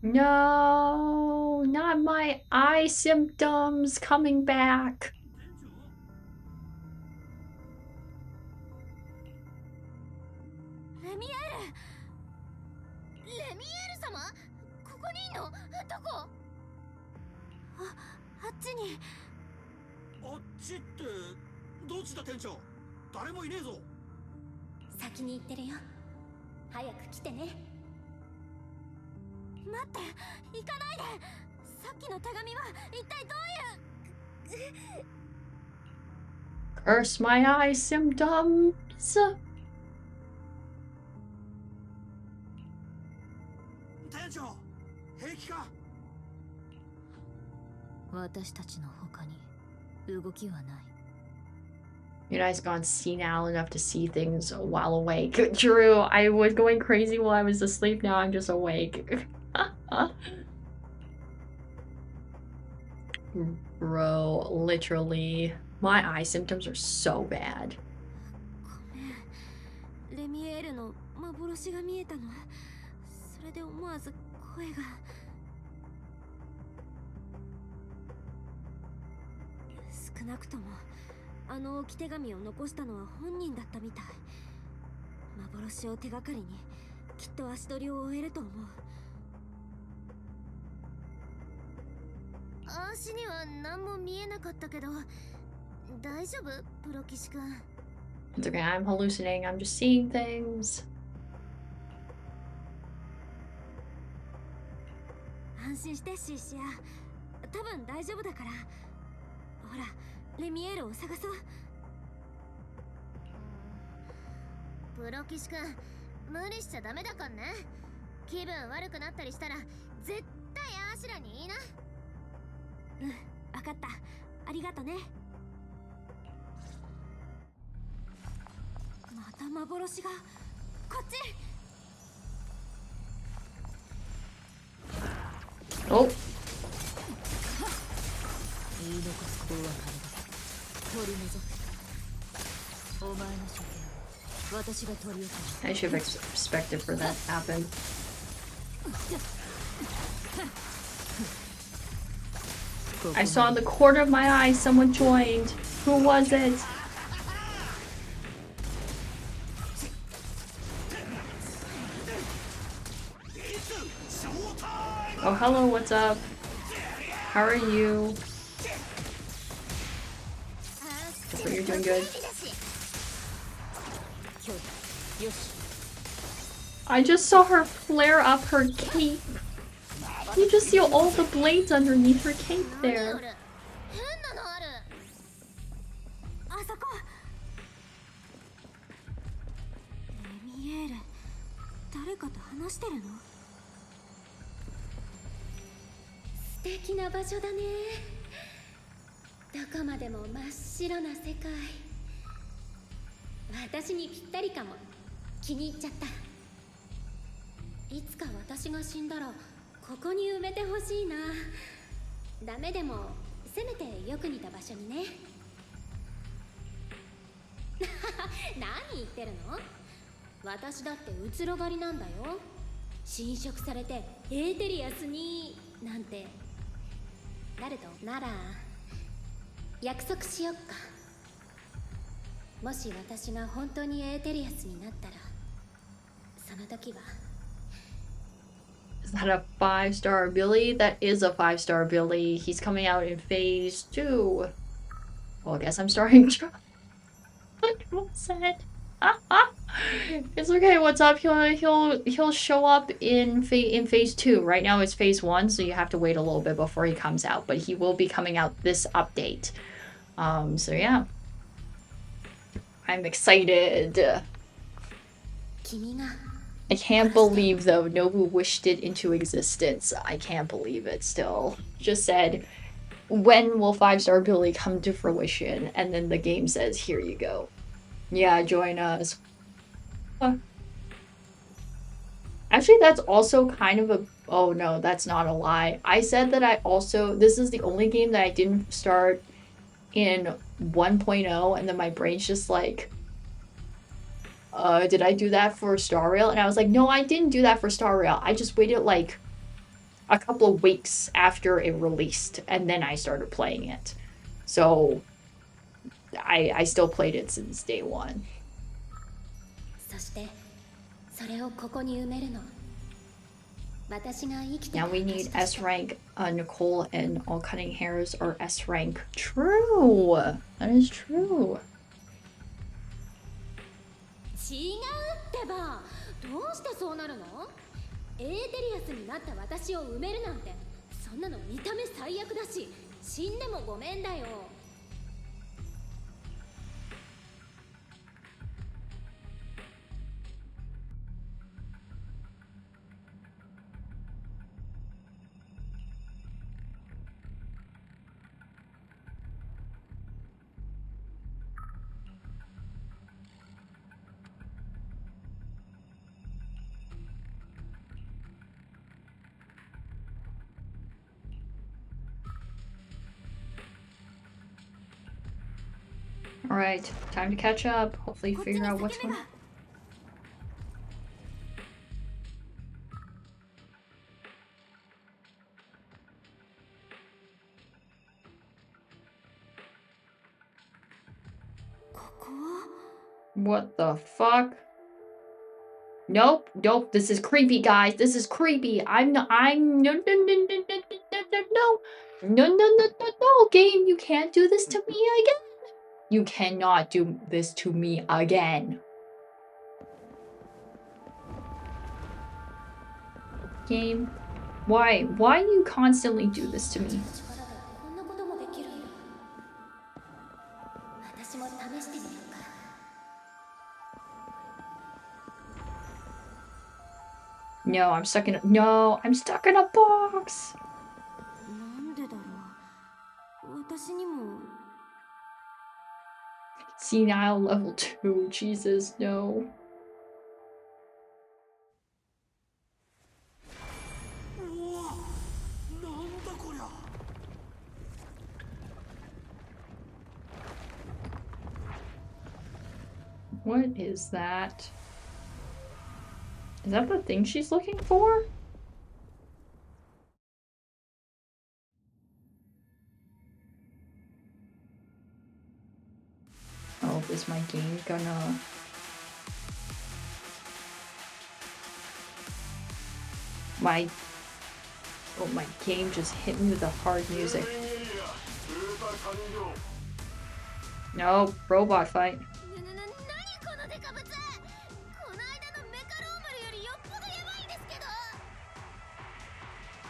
No, not my eye symptoms coming back. レミエール様、ここにいんの？どこ？あっちに。あっちってどっちだ店長？誰もいねえぞ。先に行ってるよ。早く来てね。待って、行かないで。さっきの手紙は一体どういう。Curse my eye symptoms. 店長、平気か？私たちの他に動きはない。Mirai's gone senile enough to see things while awake. True, I was going crazy while I was asleep. Now I'm just awake. Bro, literally, my eye symptoms are so bad. ごめん、レミエールの幻が見えたの。それで思わず声が。少なくともあの置き手紙を残したのは本人だったみたい。幻を手がかりにきっと足取りを終えると思う。足には何も見えなかったけど大丈夫？プロ騎士君。 It's okay, I'm hallucinating. I'm just seeing things. 安心してシーシア。多分大丈夫だから。ほら、レミエールを探そう。プロ騎士君、無理しちゃダメだかんね。気分悪くなったりしたら絶対アシュラにいいな。うん、わかった。ありがとね。また幻が。こっち。Oh. 言い残すことは取り除く。お前の処刑を私が取り行う。 I should have expected for that to happen. I saw in the corner of my eye someone joined. Who was it? Oh, hello, what's up? How are you? Hopefully you're doing good. I just saw her flare up her cape. You just see all the blades underneath her cape there. あそこ。レミエール、誰かと話してるの？素敵な場所だね。どこまでも真っ白な世界。私にぴったりかも。気に入っちゃった。いつか私が死んだらここに埋めてほしいな。ダメでもせめてよく似た場所にね。何言ってるの？私だってうつろ狩りなんだよ。侵食されてエーテリアスになんて。誰となら約束しよっか。もし私が本当にエーテリアスになったらその時は。Is that a 5-star Billy? That is a 5-star Billy. He's coming out in phase 2. Well, I guess I'm starting to... It's okay. What's up? He'll show up in phase 2. Right now it's phase 1, so you have to wait a little bit before he comes out. But he will be coming out this update. So yeah, I'm excited. I can't believe though Nobu wished it into existence. I can't believe it still. Just said, when will 5-star Billy come to fruition? And then the game says, here you go. Yeah, join us. Actually, that's also kind of a... Oh no, that's not a lie. I said that I also... This is the only game that I didn't start in 1.0, and then my brain's just like... did I do that for Star Rail? And I was like, no, I didn't do that for Star Rail. I just waited like a couple of weeks after it released, and then I started playing it. So I still played it since day one. Now we need S rank. Nicole and all cutting hairs are S rank. True. That is true. 違うってば。どうしてそうなるの？エーテリアスになった私を埋めるなんて、そんなの見た目最悪だし、死んでもごめんだよ。Alright, time to catch up. Hopefully figure out what's going on. What the fuck? Nope, nope, this is creepy, guys. This is creepy. No, game, you can't do this to me again. You cannot do this to me again. Game, why do you constantly do this to me? No, I'm stuck in a box. Senile level 2. Jesus, no. What is that? Is that the thing she's looking for? Oh, is my game gonna... My game just hit me with the hard music. No, robot fight.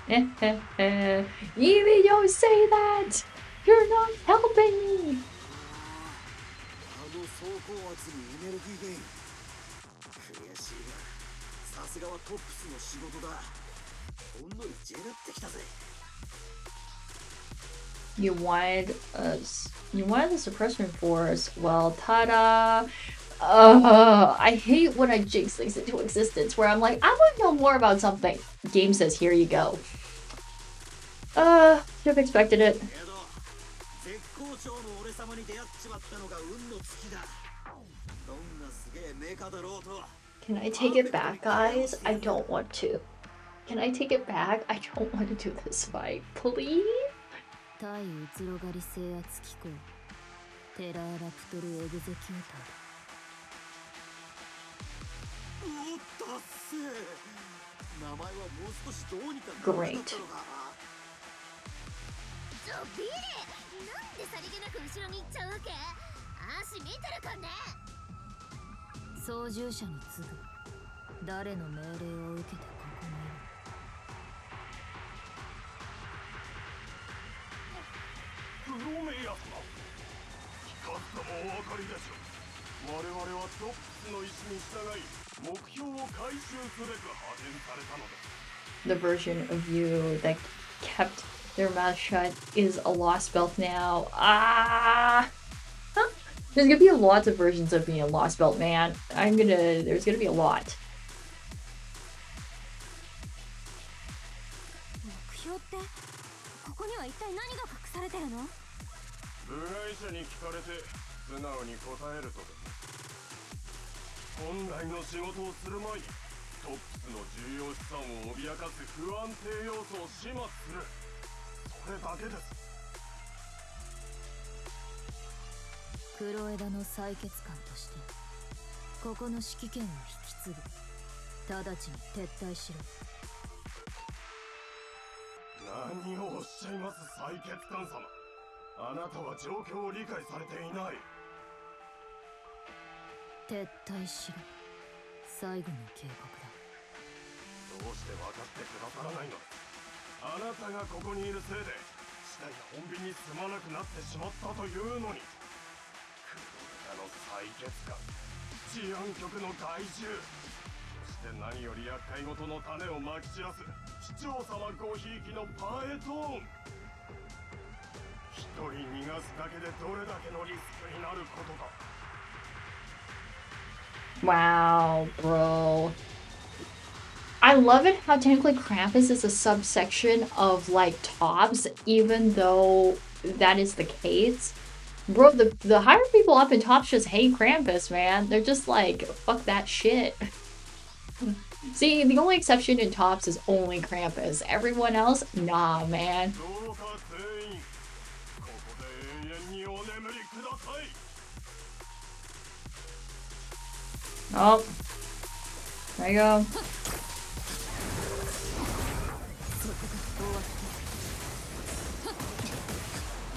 Evie, don't say that! You're not helping me! あの走行圧にエネルギーゲイン。悔しいが、さすがはトップスの仕事だ。ほんのりジェラってきたぜ。You wanted the suppression force. Well, ta-da! I hate when I jinx things into existence where I'm like, I want to know more about something. Game says, here you go. Should have expected it. Can I take it back, guys? I don't want to. Can I take it back? I don't want to do this fight. Please? 対うつろがり制圧機構テラーラプトルエグゼキューター。Great. ちょビリなんでさりげなく後ろに行っちゃうわけ？足見てるかね？操縦者に次ぐ誰の命令を受けてここにいる？プロメイヤスだ。聞かずともお分かりでしょう。我々はトップスの意志に従い目標を回収すべく派遣されたのです。 The version of you that kept their mouth shut is a lost belt now. There's gonna be lots of versions of being a lost belt, man. There's gonna be a lot. 目標ってここには一体何が隠されてるの？部外者に聞かれて素直に答えるとです。本来の仕事をする前にトップスの重要資産を脅かす不安定要素を始末する。それだけです。黒枝の採血官としてここの指揮権を引き継ぐ。直ちに撤退しろ。何をおっしゃいます、採血官様。あなたは状況を理解されていない。撤退しろ。最後の警告だ。どうして分かってくださらないのです。あなたがここにいるせいで死体が穏便に済まなくなってしまったというのに。黒田の採血官、治安局の害獣、そして何より厄介事の種をまき散らす市長様ごひいきのパエトーン。一人逃がすだけでどれだけのリスクになることか。Wow, bro. I love it how technically Krampus is a subsection of like tops, even though that is the case. Bro, the higher people up in tops just hate Krampus, man. They're just like, fuck that shit. See, the only exception in tops is only Krampus. Everyone else, nah, man. Oh, there you go.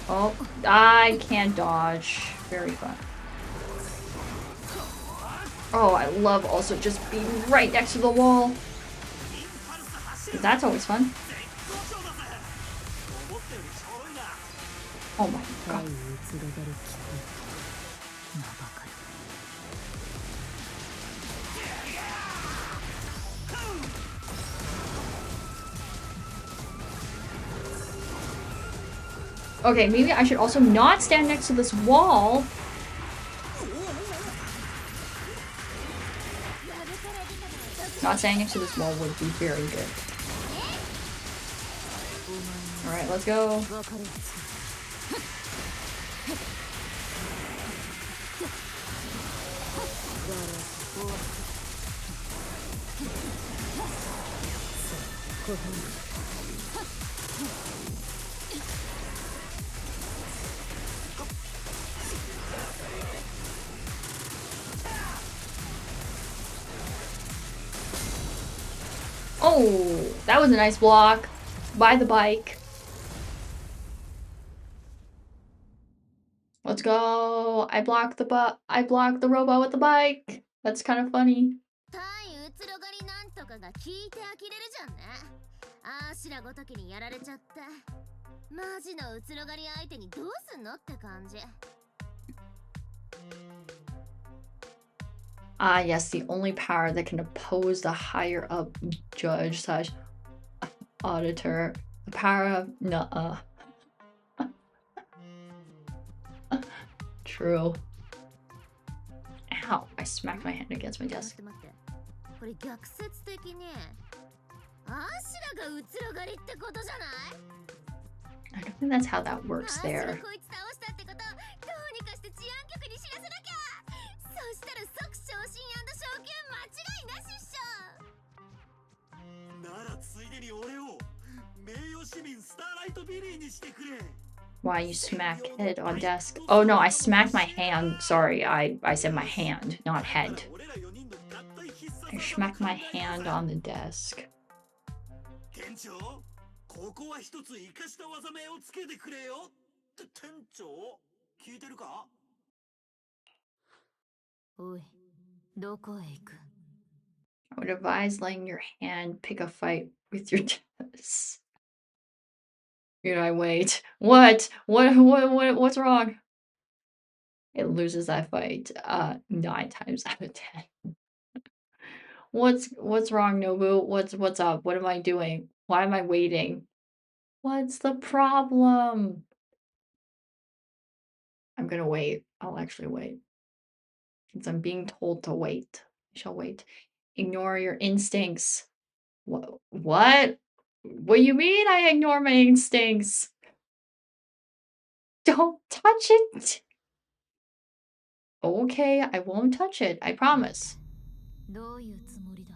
Oh, I can't dodge. Very fun. Oh, I love also just being right next to the wall. That's always fun. Oh my god. Okay, maybe I should also not stand next to this wall. Not standing next to this wall would be very good. Alright, let's go. Oh, that was a nice block by the bike. Let's go. I blocked the robot with the bike. That's kind of funny. かが聞いて呆れるじゃんね。あしらごときにやられちゃって。マジのうつろがり相手にどうすんのって感じ。Ah, yes, the only power that can oppose the higher up judge slash auditor. The power of nuh-uh. True. Ow, I smacked my hand against my desk. これ逆説的にあしらがうつろがりってことじゃない？ I don't think that's how that works there. こいつ倒したってことどうにかして治安局に知らせなきゃ。そしたら即昇進&昇級間違いなしっしょ。ならついでに俺を名誉市民スターライトビリーにしてくれ。 Why you smack head on desk? Oh no, I smacked my hand. Sorry, I said my hand, not head. I smacked my hand on the desk. 店長、ここは一つ生かした技名をつけてくれよ。って店長、聞いてるか？おい、どこへ行く？ I would advise letting your hand pick a fight with your desk. You know, I wait. What's wrong? It loses that fight 9 times out of 10. What's wrong, Nobu? What's up? What am I doing? Why am I waiting? What's the problem? I'm gonna wait. I'll actually wait. Since I'm being told to wait. I shall wait. Ignore your instincts. What? What do you mean I ignore my instincts? Don't touch it. Okay, I won't touch it. I promise. どういうつもりだ?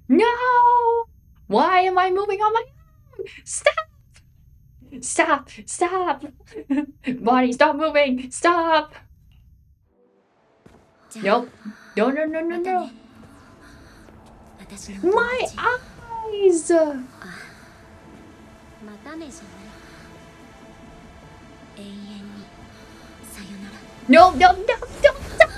No! Why am I moving on my own? Stop! Stop! Stop! Body, stop moving! Stop! Nope. No, no, no, no, no. My eyes! またねじゃない。永遠にさよなら。 No, no, no, no, stop!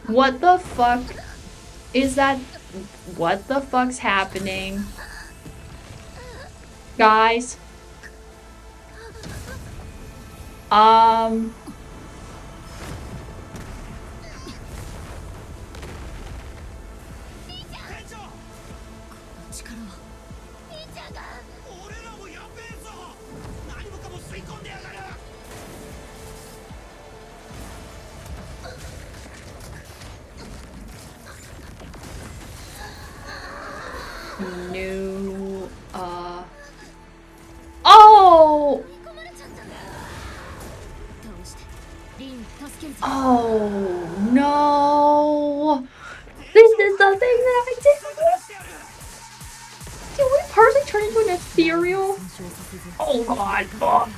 What the fuck is that? What the fuck's happening? Guys? New, oh! Oh, no! This is the thing that I did! Did we personally turn into an ethereal? Oh god, fuck!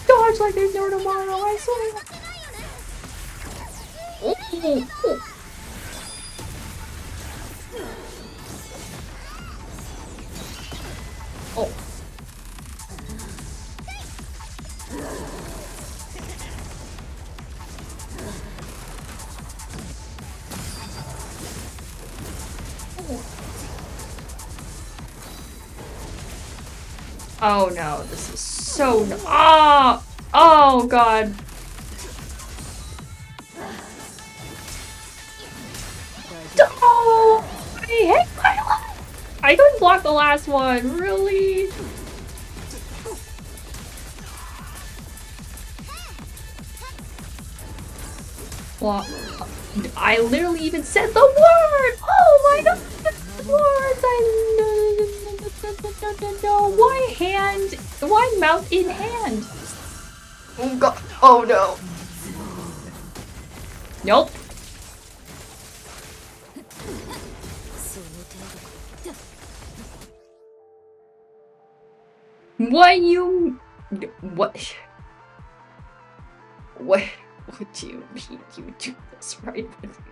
Dodge like there's no tomorrow, I swear! Oh, oh. Oh. Oh no, this is so no. Oh! Oh god. Oh! I hate my life! I couldn't block the last one, really? Well, I literally even said the word! Oh my god! Words! No. Why hand? Why mouth in hand? Oh god. Oh no. Nope. What you... What? What do you mean you do this right with me?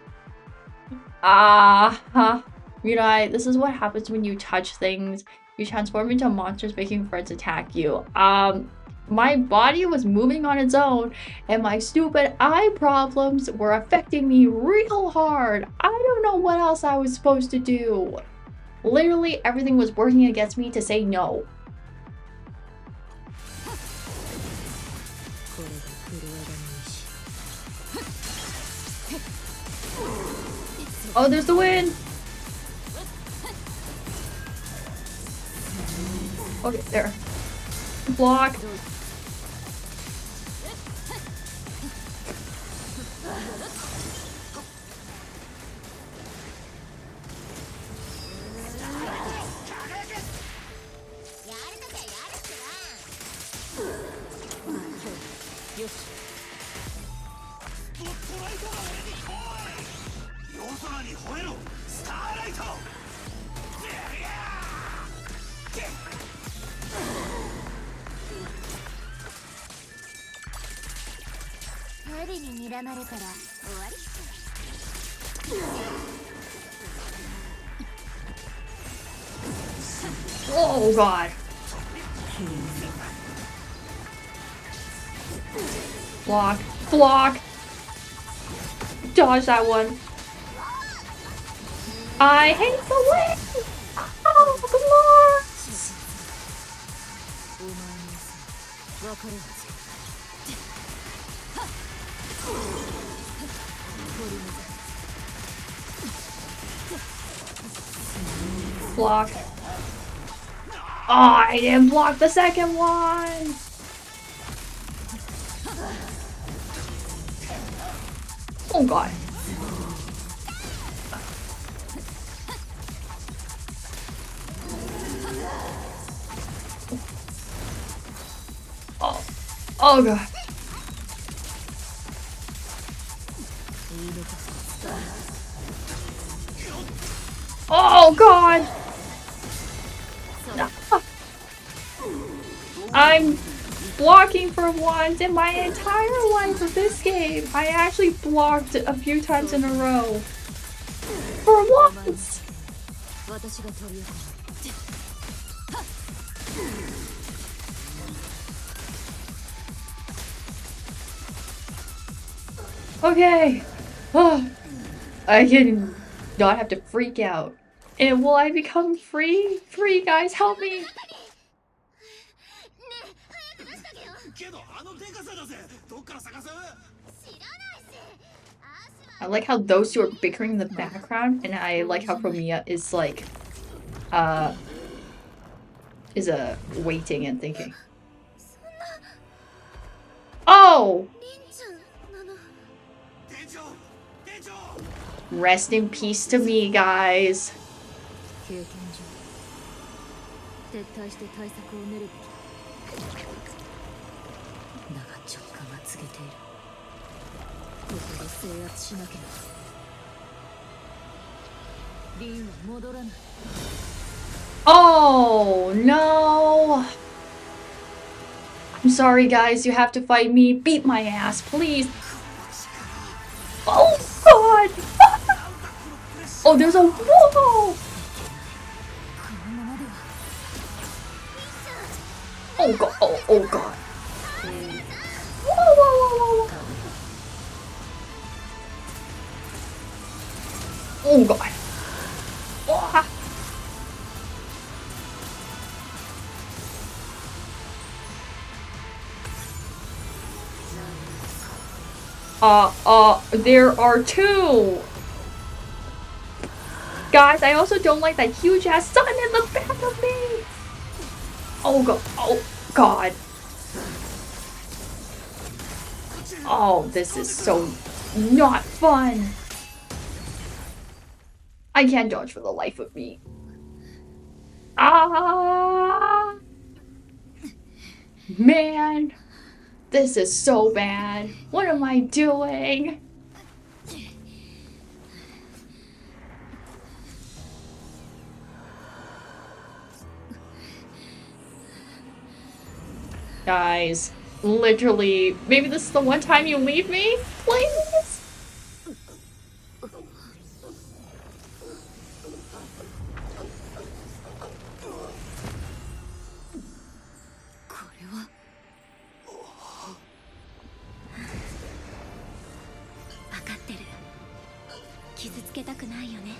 Mirai, this is what happens when you touch things. You transform into monsters, making friends attack you. My body was moving on its own, and my stupid eye problems were affecting me real hard. I don't know what else I was supposed to do. Literally, everything was working against me to say no. Oh, there's the win! Okay, there. Block. Oh god. Block. Block. Dodge that one. I hate the wind. Oh, come on. Block. Oh, I didn't block the second one. Oh god. Oh. Oh god. Oh god. I'm blocking for once in my entire life of this game. I actually blocked a few times in a row. For once! Okay. Oh, I can not have to freak out. And will I become free? Free, guys, help me! I like how those two are bickering in the background, and I like how Promiya is like, waiting and thinking. Oh! Rest in peace to me, guys. Oh no! I'm sorry, guys. You have to fight me. Beat my ass, please. Oh god! Oh, there's a wall! Oh god! Oh god! Whoa, whoa, whoa, whoa. Oh god! There are two! Guys, I also don't like that huge ass sun in the back of me! Oh god, oh god. Oh, this is so not fun! I can't dodge for the life of me. Ah! Man! This is so bad. What am I doing? Guys, literally, maybe this is the one time you leave me? Please? ないよね。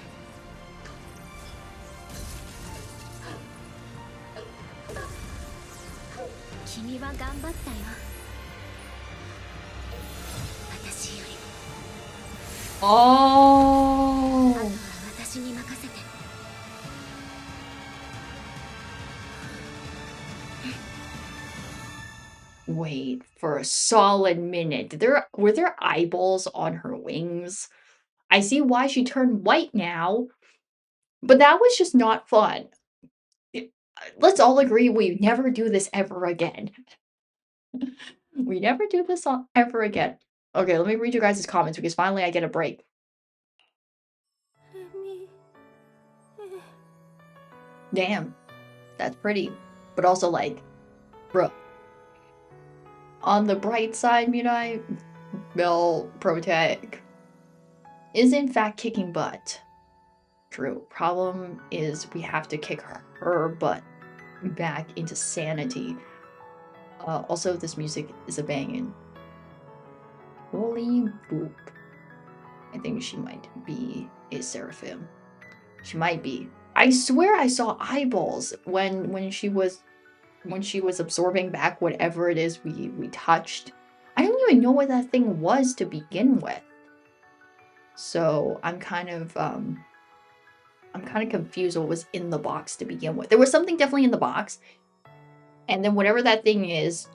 君は頑張ったよ。私より。あとは私に任せて。Wait for a solid minute. Were there eyeballs on her wings? I see why she turned white now, but that was just not fun. Let's all agree we never do this ever again. We never do this ever again. Okay, let me read you guys' comments because finally I get a break. Damn, that's pretty. But also like, bro. On the bright side, Mirai, Bell Protec is in fact kicking butt. True. Problem is we have to kick her butt back into sanity. Also, this music is a banging. Holy boop. I think she might be a seraphim. She might be. I swear I saw eyeballs when she was absorbing back whatever it is we touched. I don't even know what that thing was to begin with. So I'm kind of confused what was in the box to begin with. There was something definitely in the box. And then whatever that thing is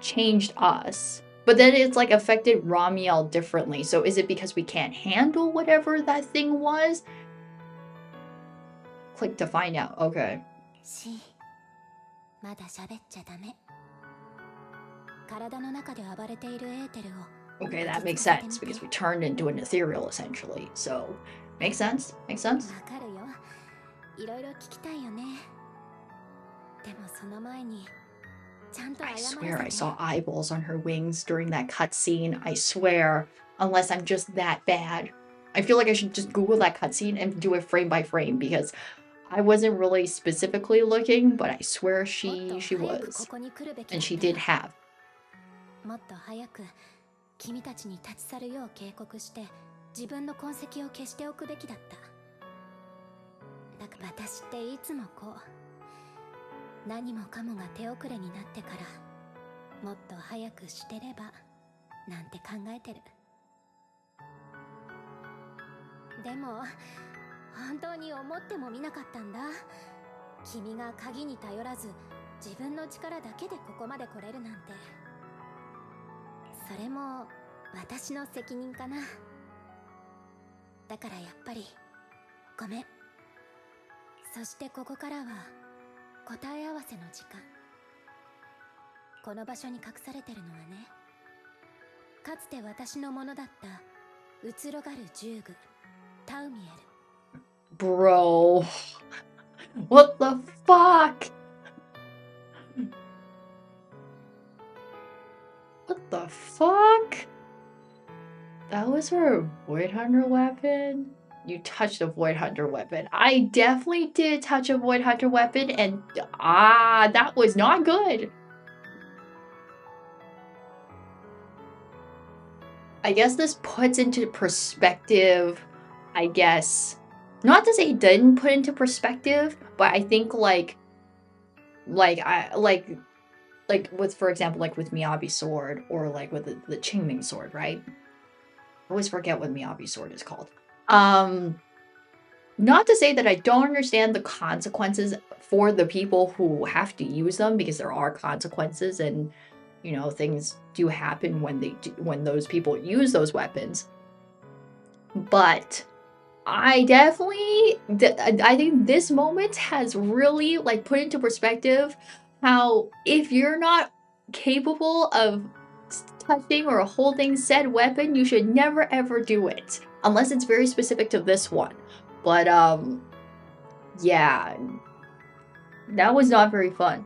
changed us. But then it's like affected Ramiel differently. So is it because we can't handle whatever that thing was? Click to find out. Okay. Okay, that makes sense because we turned into an ethereal essentially. So, makes sense? Makes sense? I swear I saw eyeballs on her wings during that cutscene. I swear. Unless I'm just that bad. I feel like I should just Google that cutscene and do it frame by frame because I wasn't really specifically looking, but I swear she was. And she did have. もっと早く君たちに立ち去るよう警告して自分の痕跡を消しておくべきだった。だから私っていつもこう何もかもが手遅れになってからもっと早くしてればなんて考えてる。でも本当に思ってもみなかったんだ。君が鍵に頼らず自分の力だけでここまで来れるなんて。それも私の責任かな。だからやっぱりごめん。そしてここからは答え合わせの時間。この場所に隠されてるのはね、かつて私のものだった移ろがる銃具タウミエル。Bro, what the fuck? What the fuck? That was her Void Hunter weapon? You touched a Void Hunter weapon. I definitely did touch a Void Hunter weapon and that was not good. I guess this puts into perspective, I guess. Not to say it didn't put into perspective, but I think like with, for example, like with Miyabi's sword or like with the Qingming sword, right? I always forget what Miyabi's sword is called. Not to say that I don't understand the consequences for the people who have to use them, because there are consequences and, you know, things do happen when those people use those weapons. But I think this moment has really like put into perspective how if you're not capable of touching or holding said weapon, you should never ever do it. Unless it's very specific to this one. But, yeah. That was not very fun.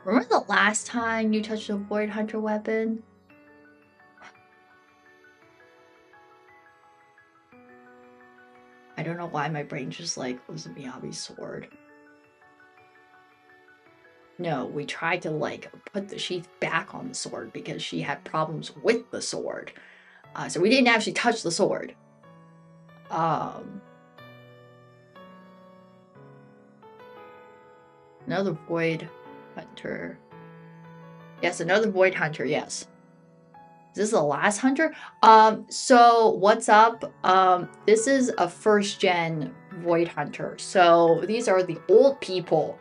Remember the last time you touched a Void Hunter weapon? I don't know why my brain just like was a Miyabi's sword. No, we tried to like put the sheath back on the sword because she had problems with the sword. So we didn't actually touch the sword. Um, another void hunter. Yes, another void hunter. Yes. Is this the last hunter? So what's up? This is a first gen void hunter. So these are the old people.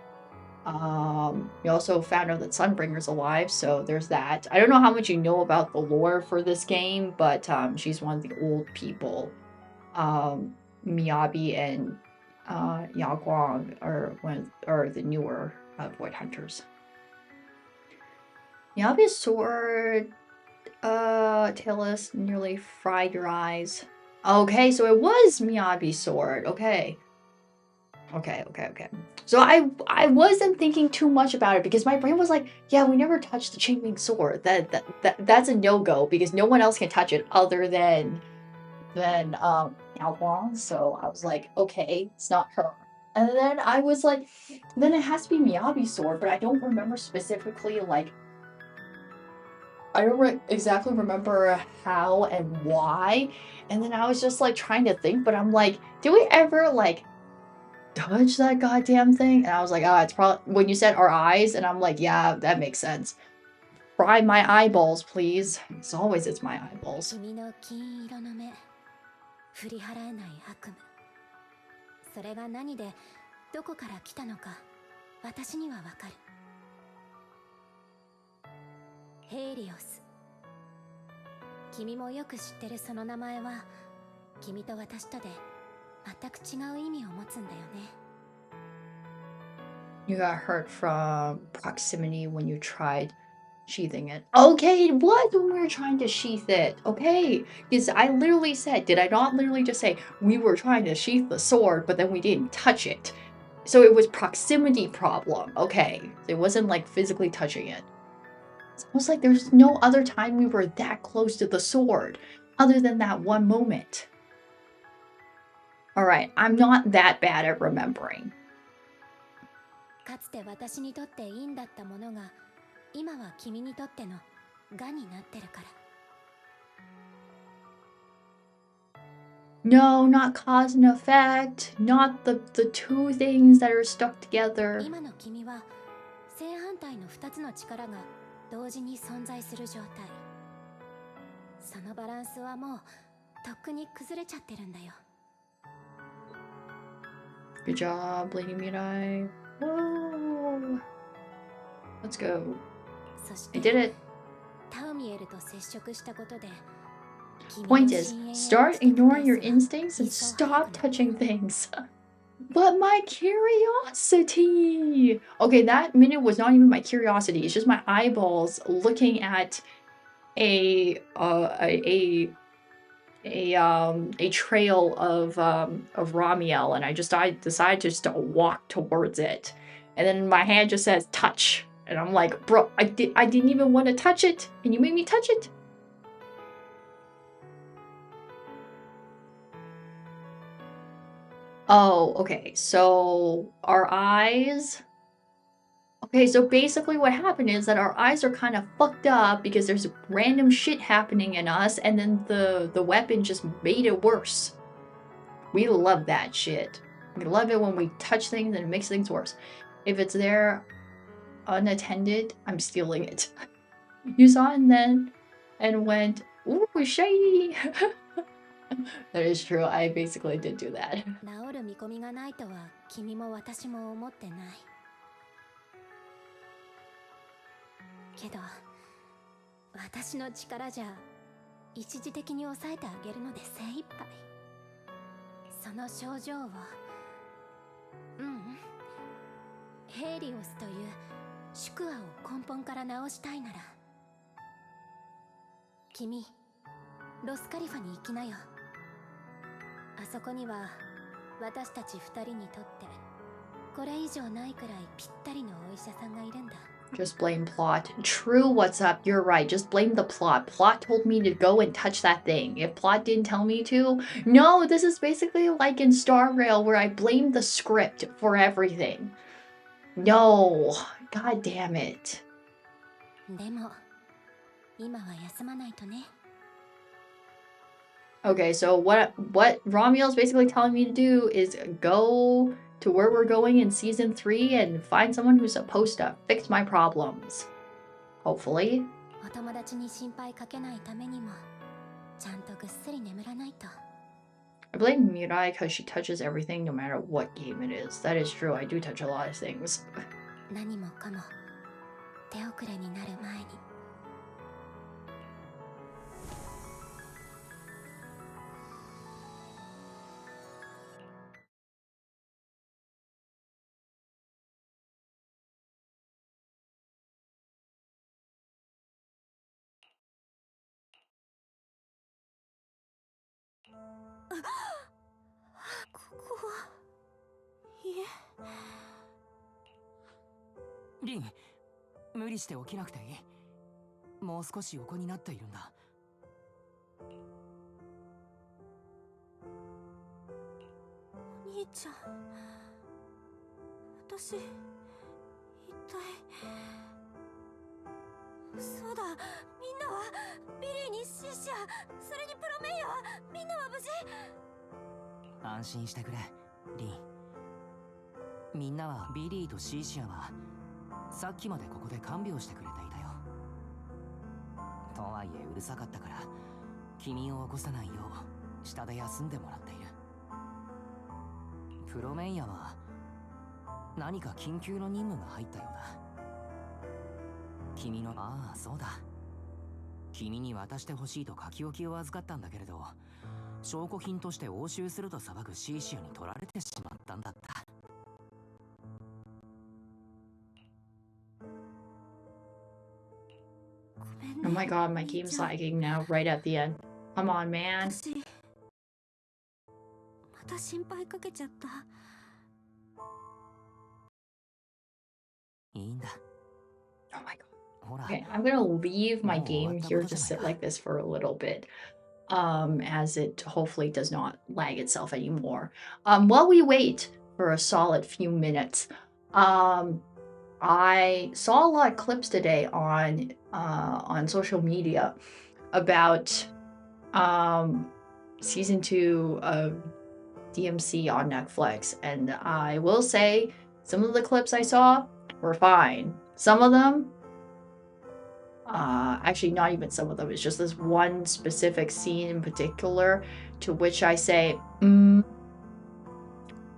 We also found out that Sunbringer's alive, so there's that. I don't know how much you know about the lore for this game, but she's one of the old people. Miyabi and Yaguang are the newer void hunters. Miyabi's sword Tailless nearly fried your eyes. Okay, so it was Miyabi's sword. Okay. Okay. So I wasn't thinking too much about it because my brain was like, yeah, we never touched the Qingming sword. That's a no-go because no one else can touch it other than Yao Guang. So I was like, okay, it's not her. And then I was like, then it has to be Miyabi's sword, but I don't remember specifically like I don't exactly remember how and why. And then I was just like trying to think, but I'm like, did we ever like touch that goddamn thing? And I was like, oh, it's probably when you said our eyes, and I'm like, yeah, that makes sense. Fry my eyeballs, please. As always, it's my eyeballs. 君の金色の目、振り払えない悪夢。それが何でどこから来たのか、私にはわかる。ヘイリオス。君もよく知ってるその名前は、君と私とで全く違う意味を持つんだよね。You got hurt from proximity when you tried sheathing it. Okay, it was when we were trying to sheath it. Okay, because I literally said, did I not literally just say we were trying to sheath the sword, but then we didn't touch it? So it was proximity problem. Okay, it wasn't like physically touching it. It's almost like there's no other time we were that close to the sword, other than that one moment. Alright, I'm not that bad at remembering. かつて私にとって因だったものが、今は君にとっての害になってるから。No, not cause and effect. Not the two things that are stuck together. 今の君は正反対の2つの力が同時に存在する状態。そのバランスはもうとっくに崩れちゃってるんだよ。Good job, Lady Mirai. Whoa. Let's go. そし I て did it. タウミエルと接触したことで、君の Point is, 深淵へ start 落ちてく ignoring your ペースが instincts and 一層速 stop くなった touching things. But my curiosity. Okay, that minute was not even my curiosity. It's just my eyeballs looking at a trail of Ramiel, and I decided to just walk towards it, and then my hand just says touch, and I'm like, bro, I didn't even want to touch it, and you made me touch it. Oh, okay, so our eyes. Okay, so basically what happened is that our eyes are kind of fucked up because there's random shit happening in us, and then the weapon just made it worse. We love that shit. We love it when we touch things and it makes things worse. If it's there unattended, I'm stealing it. You saw it then and went, ooh, shiny! That is true, I basically did do that. 治る見込みがないとは君も私も思ってない。けど私の力じゃ一時的に抑えてあげるので精一杯。その症状をヘイリオスという宿話を根本から治したいなら、君ロスカリファに行きなよ。あそこには私たち二人にとってこれ以上ないくらいぴったりのお医者さんがいるんだ。Just blame plot. True, what's up? You're right. Just blame the plot. Plot told me to go and touch that thing. If plot didn't tell me to, no, this is basically like in Star Rail where I blame the script for everything. No, god damn it. でも今は休まないとね。Okay, so what Ramiel's basically telling me to do is go to where we're going in season 3 and find someone who's supposed to fix my problems. Hopefully. お友達に心配かけないためにもちゃんとぐっすり眠らないと。 I blame Mirai because she touches everything no matter what game it is. That is true, I do touch a lot of things. 何もかも手遅れになる前に。 ここは家。リン、無理して起きなくていい。もう少し横になっているんだ。お兄ちゃん、私一体。そうだ、みんなはビリーにシーシア、それにプロメイヤー、みんなは無事。安心してくれ、リン。みんなはビリーとシーシアはさっきまでここで看病してくれていたよ。とはいえうるさかったから君を起こさないよう下で休んでもらっている。プロメイヤは何か緊急の任務が入ったようだ。君のそうだ、君に渡してほしいと書き置きを預かったんだけれど、証拠品として押収すると騒ぐシーシアに取られてしまったんだった。Oh my god, my game's lagging now right at the end. Come on, man. また心配かけちゃった。いいんだ。 Oh my god. Okay, I'm gonna leave my game here to sit like this for a little bit. As it hopefully does not lag itself anymore. While we wait for a solid few minutes, I saw a lot of clips today on social media about season 2 of DMC on Netflix, and I will say some of the clips I saw were fine. Some of them, actually not even some of them, it's just this one specific scene in particular to which I say,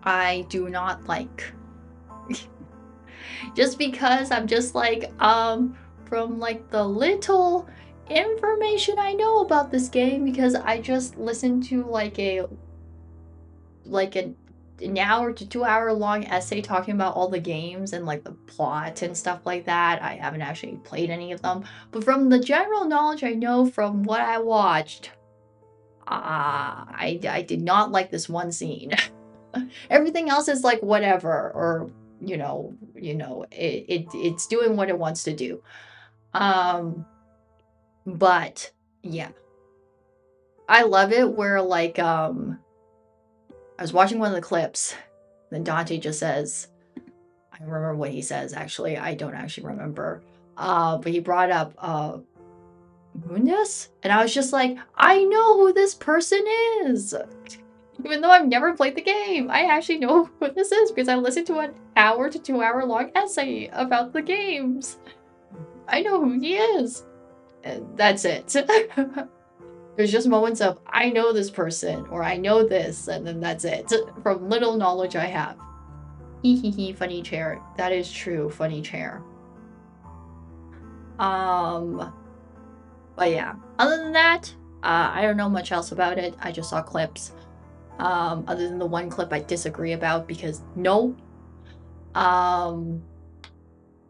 I do not like. Just because I'm just like, from like the little information I know about this game, because I just listened to like an hour to 2 hour long essay talking about all the games and like the plot and stuff like that. I haven't actually played any of them, but from the general knowledge I know from what I watched, I did not like this one scene. Everything else is like whatever, or you know, it's doing what it wants to do. But yeah, I love it where like I was watching one of the clips, then Dante just says, I don't remember what he says actually, I don't actually remember, but he brought up Mundas, and I was just like, I know who this person is. Even though I've never played the game, I actually know who this is because I listened to an hour to 2 hour long essay about the games. I know who he is. And that's it. There's just moments of, I know this person, or I know this, and then that's it. From little knowledge I have. Hee hee hee, funny chair. That is true, funny chair. But yeah, other than that, I don't know much else about it. I just saw clips. Other than the one clip I disagree about because no.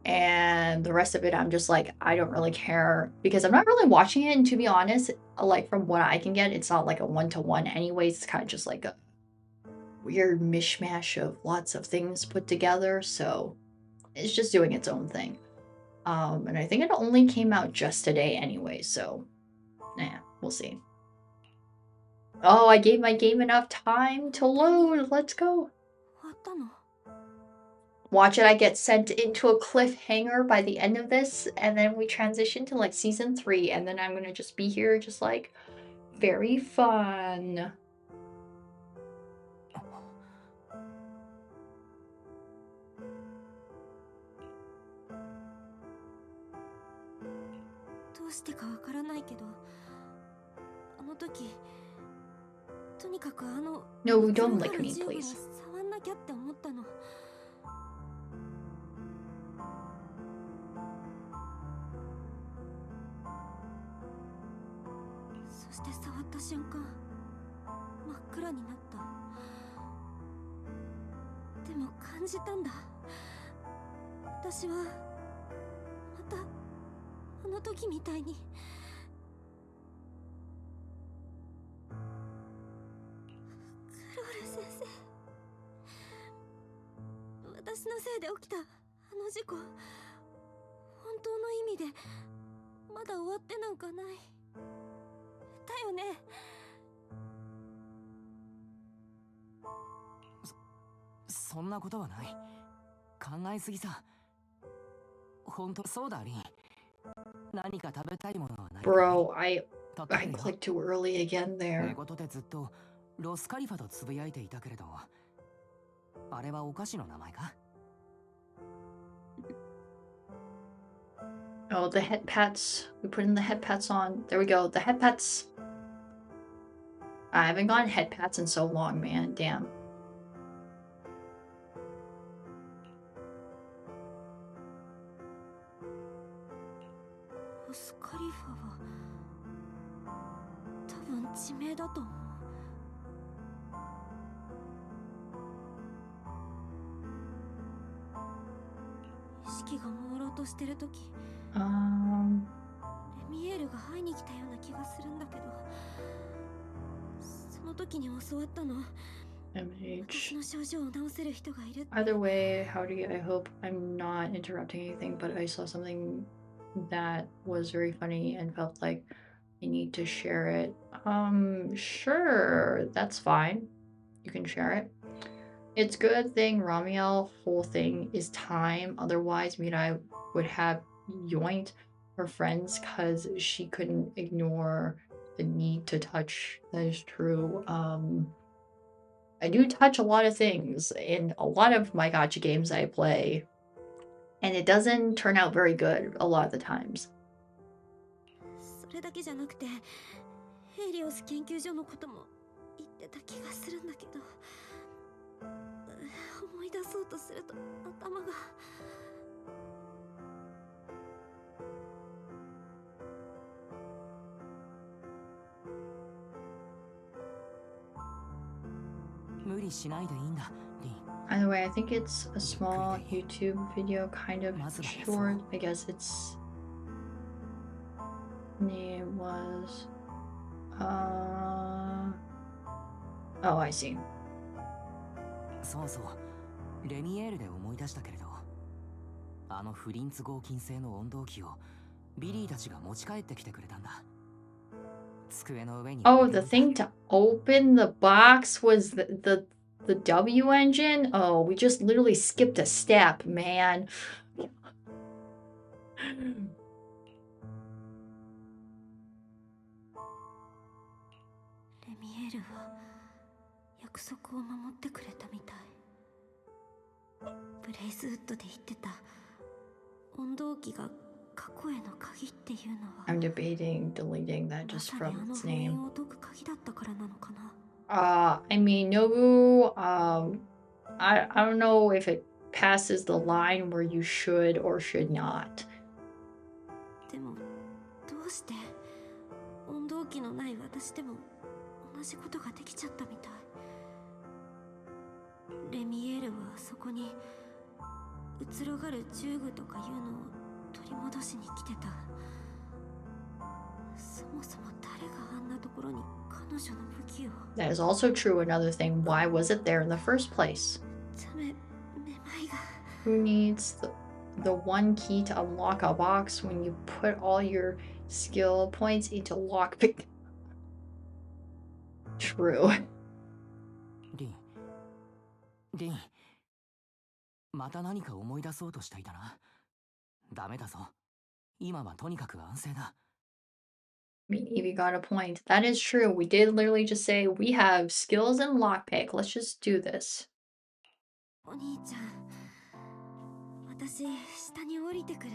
And the rest of it, I'm just like, I don't really care because I'm not really watching it. And to be honest, like from what I can get, it's not like a one-to-one anyways. It's kind of just like a weird mishmash of lots of things put together. So it's just doing its own thing. And I think it only came out just today anyway. So yeah, we'll see. Oh, I gave my game enough time to load. Let's go. Watch it, I get sent into a cliffhanger by the end of this, and then we transition to like season 3, and then I'm gonna just be here just like, very fun. どうしてかわからないけど、あの時とにかくNo, don't lick me, please. 触んなきゃって思ったの。そして触った瞬間、真っ暗になった。でも感じたんだ。私はまたあの時みたいに。クロール先生、私のせいで起きたあの事故、本当の意味でまだ終わってなんかないだよね。そんなことはない。考えすぎさ。本当そうだ、リン。何か食べたいものはないかい？ Bro, I 取ってくるよ。 clicked too early again 寝 there. 言でずっとロスカリファとつぶやいていたけれど、あれはお菓子の名前か？ Oh, the head pats. We put in the head pats on. There we go. The head pats. I haven't gotten head pats in so long, man. Damn. ロスカリファは多分地名だと思う。意識が朦朧としてる時、レミエールが会いに来たような気がするんだけど、その時に教わったの。私 MH. の症状を治せる人がいるって。 Either way, howdy, I hope I'm not interrupting anything, but I saw something that was very funny and felt like I need to share it. Sure, that's fine. You can share it. It's good thing Ramiel whole thing is time, otherwise Mirai would have yoinked her friends because she couldn't ignore the need to touch. That is true. I do touch a lot of things in a lot of my gacha games I play, and it doesn't turn out very good a lot of the times. それだけじゃなくて、ヘイリオス研究所のことも言ってた気がするんだけど、思い出そうとすると頭が。無理しないでいいんだ、リン。 By the way, I think it's a small YouTube video, kind of short. I guess its name was oh, I see. そうそう、レミエールで思い出したけれど、あのフリンツ合金製の温動機をビリーたちが持ち帰ってきてくれたんだ。机の上に。 Oh, the thing to open the box was the W engine? Oh, we just literally skipped a step, man. レミエールは約束を守ってくれたみたい。ブレイズウッドで言ってた温動機が過去への鍵っていうのは、 I'm debating deleting that just まさに from あの its 封印 name. を解く鍵だったからなのかな。 I mean, Nobu, I don't know if it passes the line where you should or should not. でもどうして温動機のない私でも同じことができちゃったみたい。レミエールはそこに移ろがる銃具とかいうのを取り戻しに来てた。そもそも誰があんなところに彼女の武器を。 That is also true. Another thing, why was it there in the first place? めまいが。 Who needs the one key to unlock a box when you put all your skill points into lockpick? True. リン、また何か思い出そうとしていたな。ダメだぞ。今はとにかく安静だ。mean, Evie got a point. That is true. We did literally just say we have skills in lockpick. Let's just do this. お兄ちゃん、私下に降りてくる。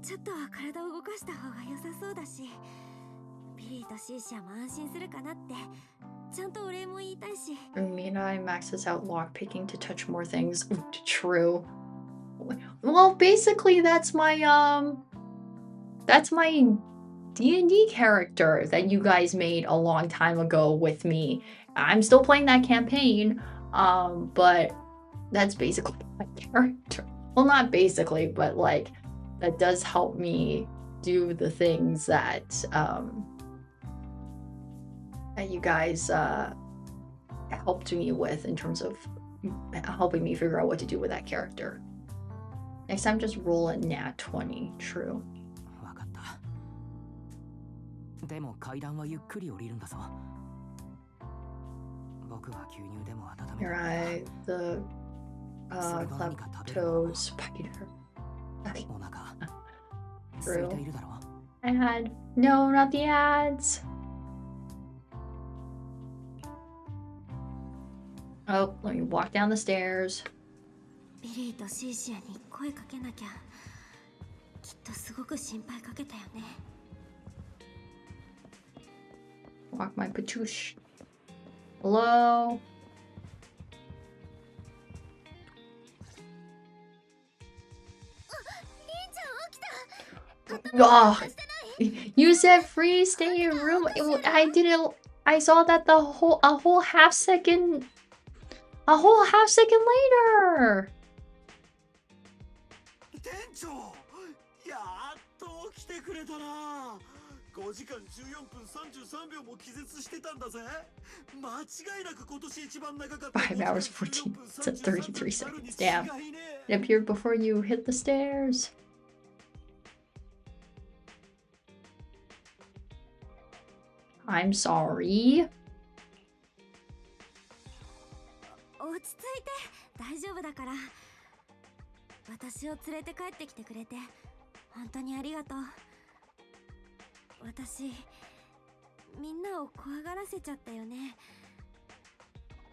ちょっとは体を動かした方が良さそうだし、ビリーとシーシアも安心するかなって。ちゃんとお礼も言いたいし。Mirai maxes out lockpicking to touch more things. True. Well, basically that's my D&D character that you guys made a long time ago with me. I'm still playing that campaign, but that's basically my character. Well, not basically, but like that does help me do the things that that you guys helped me with in terms of helping me figure out what to do with that character. Next time, just roll a nat 20. True. わかった。でも階段はゆっくり降りるんだぞ。僕は牛乳でも温める。Mirai, the klepto spider. Okay. お腹空いているだろ。I had no, not the ads. Oh, let me walk down the stairs. ビリーとシーシアに声かけなきゃ。きっとすごく心配かけたよね。Walk my patoosh. Hello? Oh, you said free stay in your room. I didn't. I saw that a whole half second later. 店長、やっと起きてくれたな。5時間14分33秒も気絶してたんだぜ。間違いなく今年一番長かった。5 hours 14 33 seconds. Damn. It appeared before you hit the stairs. I'm sorry. 落ち着いて、大丈夫だから。私を連れて帰ってきてくれて本当にありがとう。私みんなを怖がらせちゃったよね。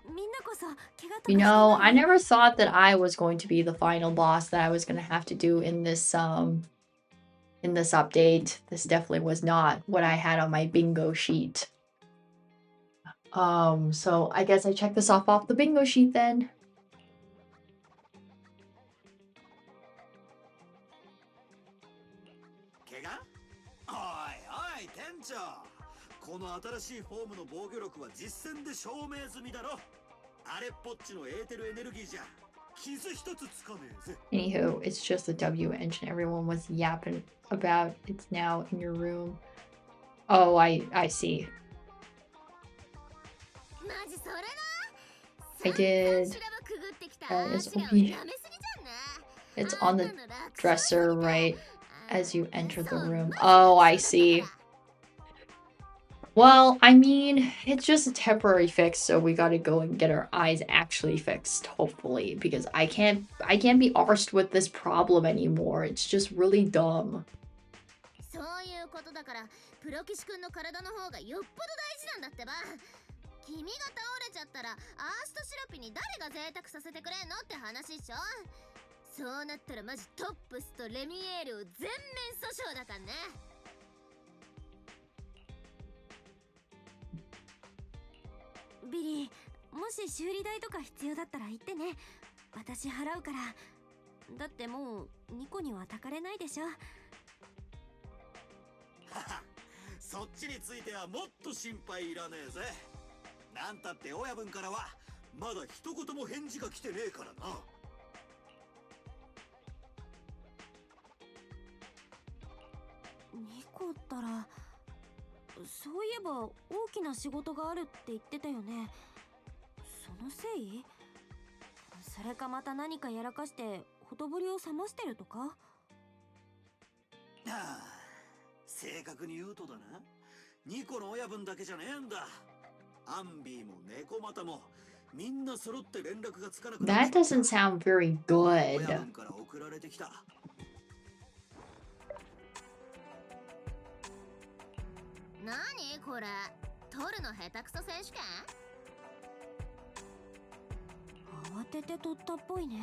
みんなこそ怪我とか。You know, I never thought that I was going to be the final boss that I was going to have to do in this update. This definitely was not what I had on my bingo sheet. So I guess I check this off the bingo sheet then. この新しいフォームの防御力は実戦で証明済みだろ。あれっぽっちのエーテルエネルギーじゃ傷一つつかねえぜ。 Anywho, it's just the W engine everyone was yapping about. It's now in your room. Oh, I see. I did. It's on the dresser right as you enter the room. Oh, I see. Well, I mean, it's just a temporary fix, so we gotta go and get our eyes actually fixed, hopefully, because I can't be arsed with this problem anymore. It's just really dumb. そういうことだから、プロ騎士くんの体の方がよっぽど大事なんだってば。君が倒れちゃったら、アーストシロピに誰が贅沢させてくれんのって話っしょ。そうなったらマジトップスとレミエールを全面訴訟だからね。ビリー、もし修理代とか必要だったら言ってね。私払うから。だってもうニコにはたかれないでしょ。そっちについてはもっと心配いらねえぜ。なんたって親分からはまだ一言も返事が来てねえからな。ニコったら、そういえば大きな仕事があるって言ってたよね。そのせい？それかまた何かやらかしてほとぼりを冷ましてるとか？ああ、正確に言うとだな、ニコの親分だけじゃねえんだ。アンビーもネコマタもみんな揃って連絡がつかなくなっ That doesn't sound very good. 親分から送られてきた。何これ、取るの下手くそ選手権？慌てて取ったっぽいね。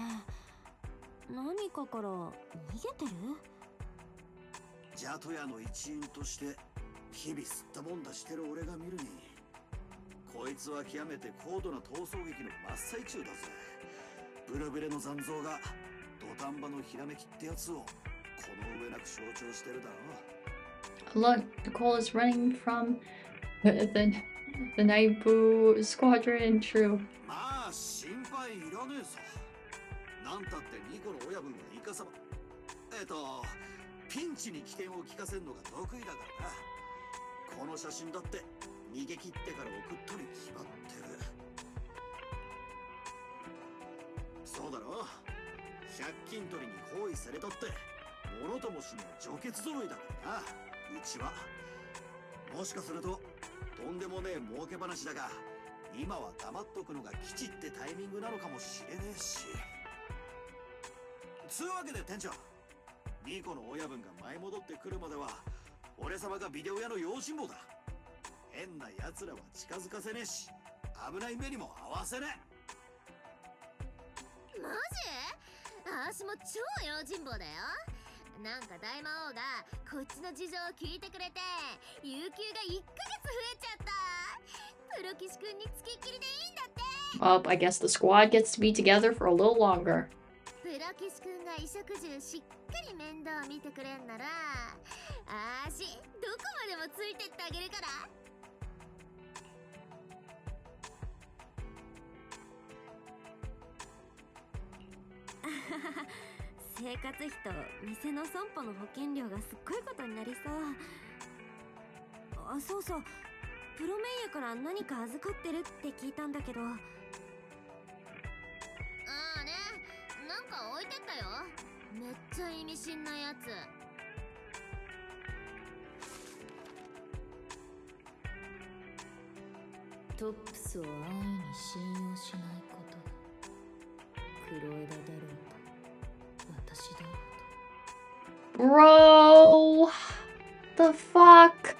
何かから逃げてる？ジャトヤの一員として日々吸ったもんだしてる俺が見るに、こいつは極めて高度な逃走劇の真っ最中だぜ。ブルベレの残像が土壇場のひらめきってやつをこの上なく象徴してるだろう。 Look, Nicole is running from the Naibu squadron. True. まあ心配いらねえさ。なんたってニコの親分がイカサマピンチに危険を聞かせるのが得意だからな。この写真だって逃げ切ってから送ったに決まってる。そうだろ、借金取りに包囲されとってものともしねえ女傑揃いだからな、うちは。もしかするととんでもねえ儲け話だが、今は黙っとくのが吉ってタイミングなのかもしれねえし。つうわけで店長、ニコの親分が舞い戻ってくるまでは俺様がビデオ屋の用心棒だ。変な奴らは近づかせねえし、危ない目にも合わせねえ。マジ？私も超用心棒だよ。なんか大魔王がこっちの事情を聞いてくれて有給が1ヶ月増えちゃった。プロ騎士くんにつきっきりでいいんだって。 Well, I guess the squad gets to be together for a little longer. プロ騎士くんが衣食住しっかり面倒見てくれんなら、あーしどこまでもついてってあげるから。生活費と店の損保の保険料がすっごいことになりそう。あ、そうそう、プロメイヤから何か預かってるって聞いたんだけど。ああね、なんか置いてったよ。めっちゃ意味深なやつ。トップスを安易に信用しないことだ。黒枝だろうと私だろうと。 Bro, the fuck?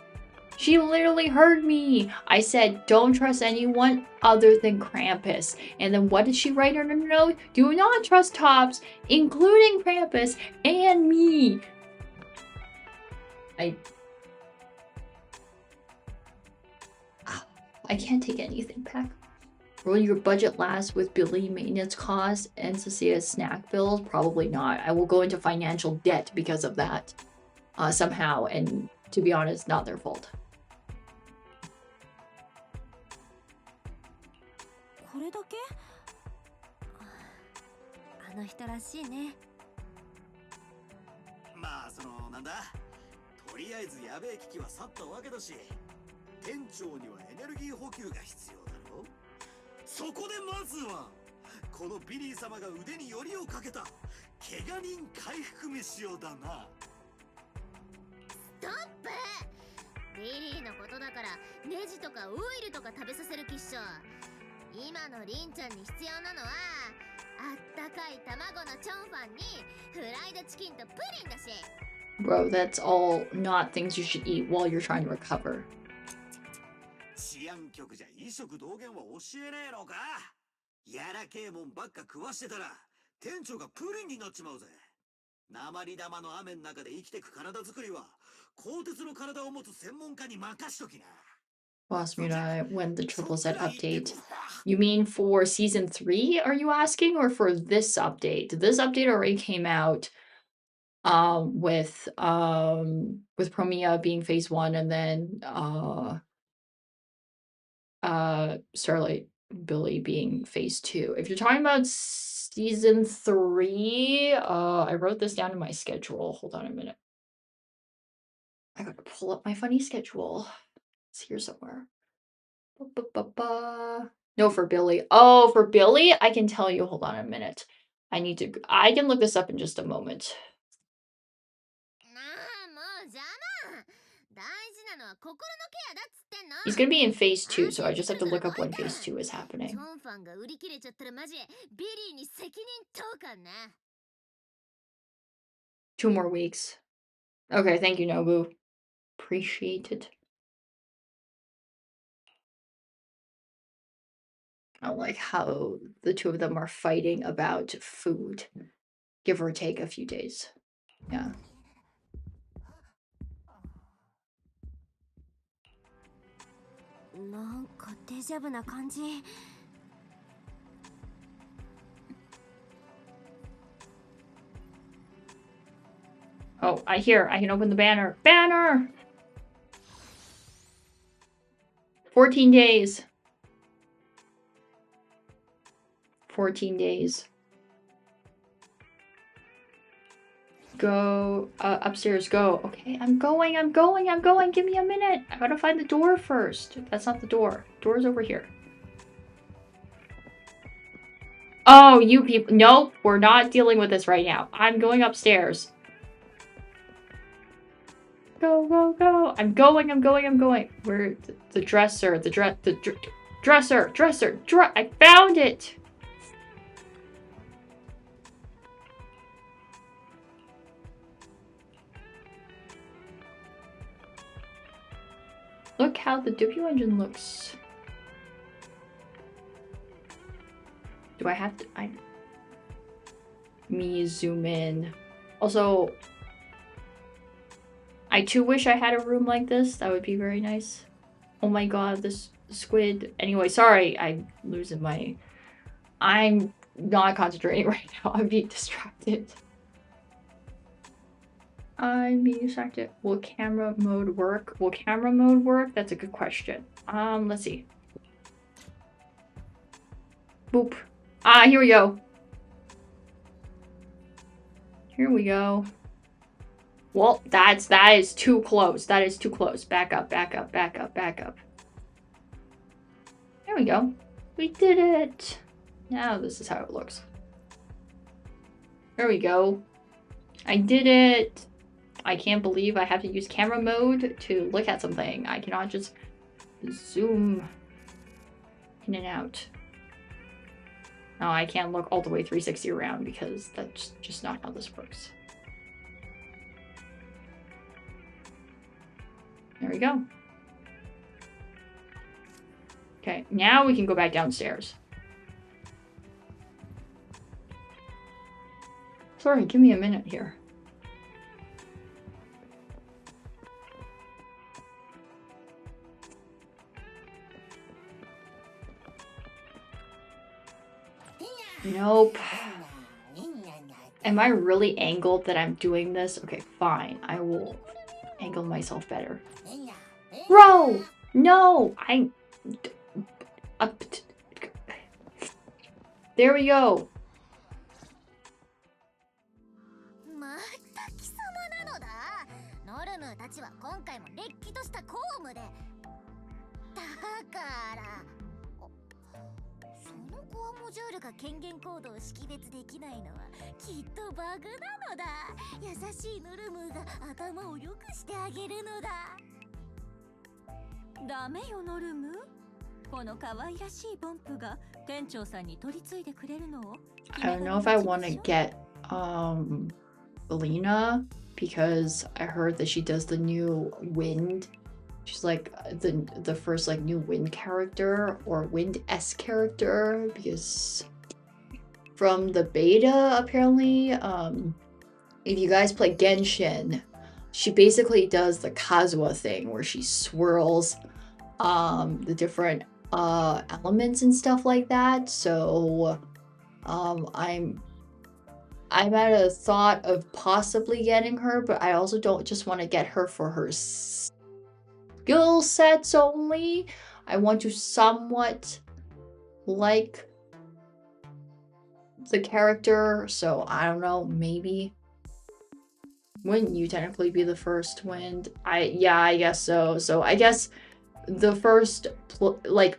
She literally heard me. I said, don't trust anyone other than Krampus. And then what did she write on her note? Do not trust tops, including Krampus and me. I can't take anything back. Will your budget last with Billy maintenance costs and Cecilia snack bills? Probably not. I will go into financial debt because of that. Somehow, and to be honest, not their fault. これだけ？あの人らしいね。まあなんだ、とりあえずやべえ危機は去ったわけだし、店長にはエネルギー補給が必要だろ。そこでまずはこのビリー様が腕によりをかけた怪我人回復飯をだな。ストップ！ビリーのことだからネジとかオイルとか食べさせる気っしょ。今のリンちゃんに必要なのはあったかい卵のチョンファンにフライドチキンとプリンだし。 Bro, that's all not things you should eat while you're trying to recover. 治安局じゃ衣食同源は教えねえのか。やらけえもんばっか食わしてたら店長がプリンになっちまうぜ。鉛玉の雨の中で生きてく体作りは鋼鉄の体を持つ専門家に任しときな。 Boss Mirai, when the triple set update? You mean for season 3, are you asking, or for this update? This update already came out with Promia being phase 1 and then Starlight Billy being phase 2. If you're talking about season 3, I wrote this down in my schedule. Hold on a minute. I gotta pull up my funny schedule. It's here somewhere. No, for Billy. Oh, for Billy, I can tell you. Hold on a minute. I can look this up in just a moment. He's gonna be in phase 2, so I just have to look up when phase 2 is happening. 2 more weeks. Okay, thank you, Nobu. Appreciate it. I like how the two of them are fighting about food, give or take a few days. Yeah. Oh, I can open the banner. Banner! 14 days. 14 days. Go upstairs, go. Okay, I'm going. Give me a minute. I gotta find the door first. That's not the door. Door's over here. Oh, you people. Nope, we're not dealing with this right now. I'm going upstairs. Go, go, go. I'm going. Where the dresser, I found it. Look how the W engine looks. Do I have to? Me zoom in. Also, I too wish I had a room like this. That would be very nice. Oh my god, this squid. Anyway, sorry, I'm losing my... I'm not concentrating right now. I'm being distracted. Will camera mode work? That's a good question. Let's see. Boop. Here we go. Well, that is too close. Back up. There we go. We did it. Now this is how it looks. There we go. I did it. I can't believe I have to use camera mode to look at something. I cannot just zoom in and out. No, I can't look all the way 360 around because that's just not how this works. There we go. Okay, now we can go back downstairs. Sorry, give me a minute here. Nope. Am I really angled that I'm doing this? Okay, fine. I will angle myself better. Bro! No! There we go. I don't know if I want to get Belina because I heard that she does the new wind. She's like the first like new wind character or wind-esque character because from the beta apparently, if you guys play Genshin, she basically does the Kazuha thing where she swirls the different elements and stuff like that. So I'm at a thought of possibly getting her, but I also don't just want to get her for her skill sets only. I want to somewhat like the character, so I don't know, maybe. Wouldn't you technically be the first wind? Yeah, I guess so. So I guess the first like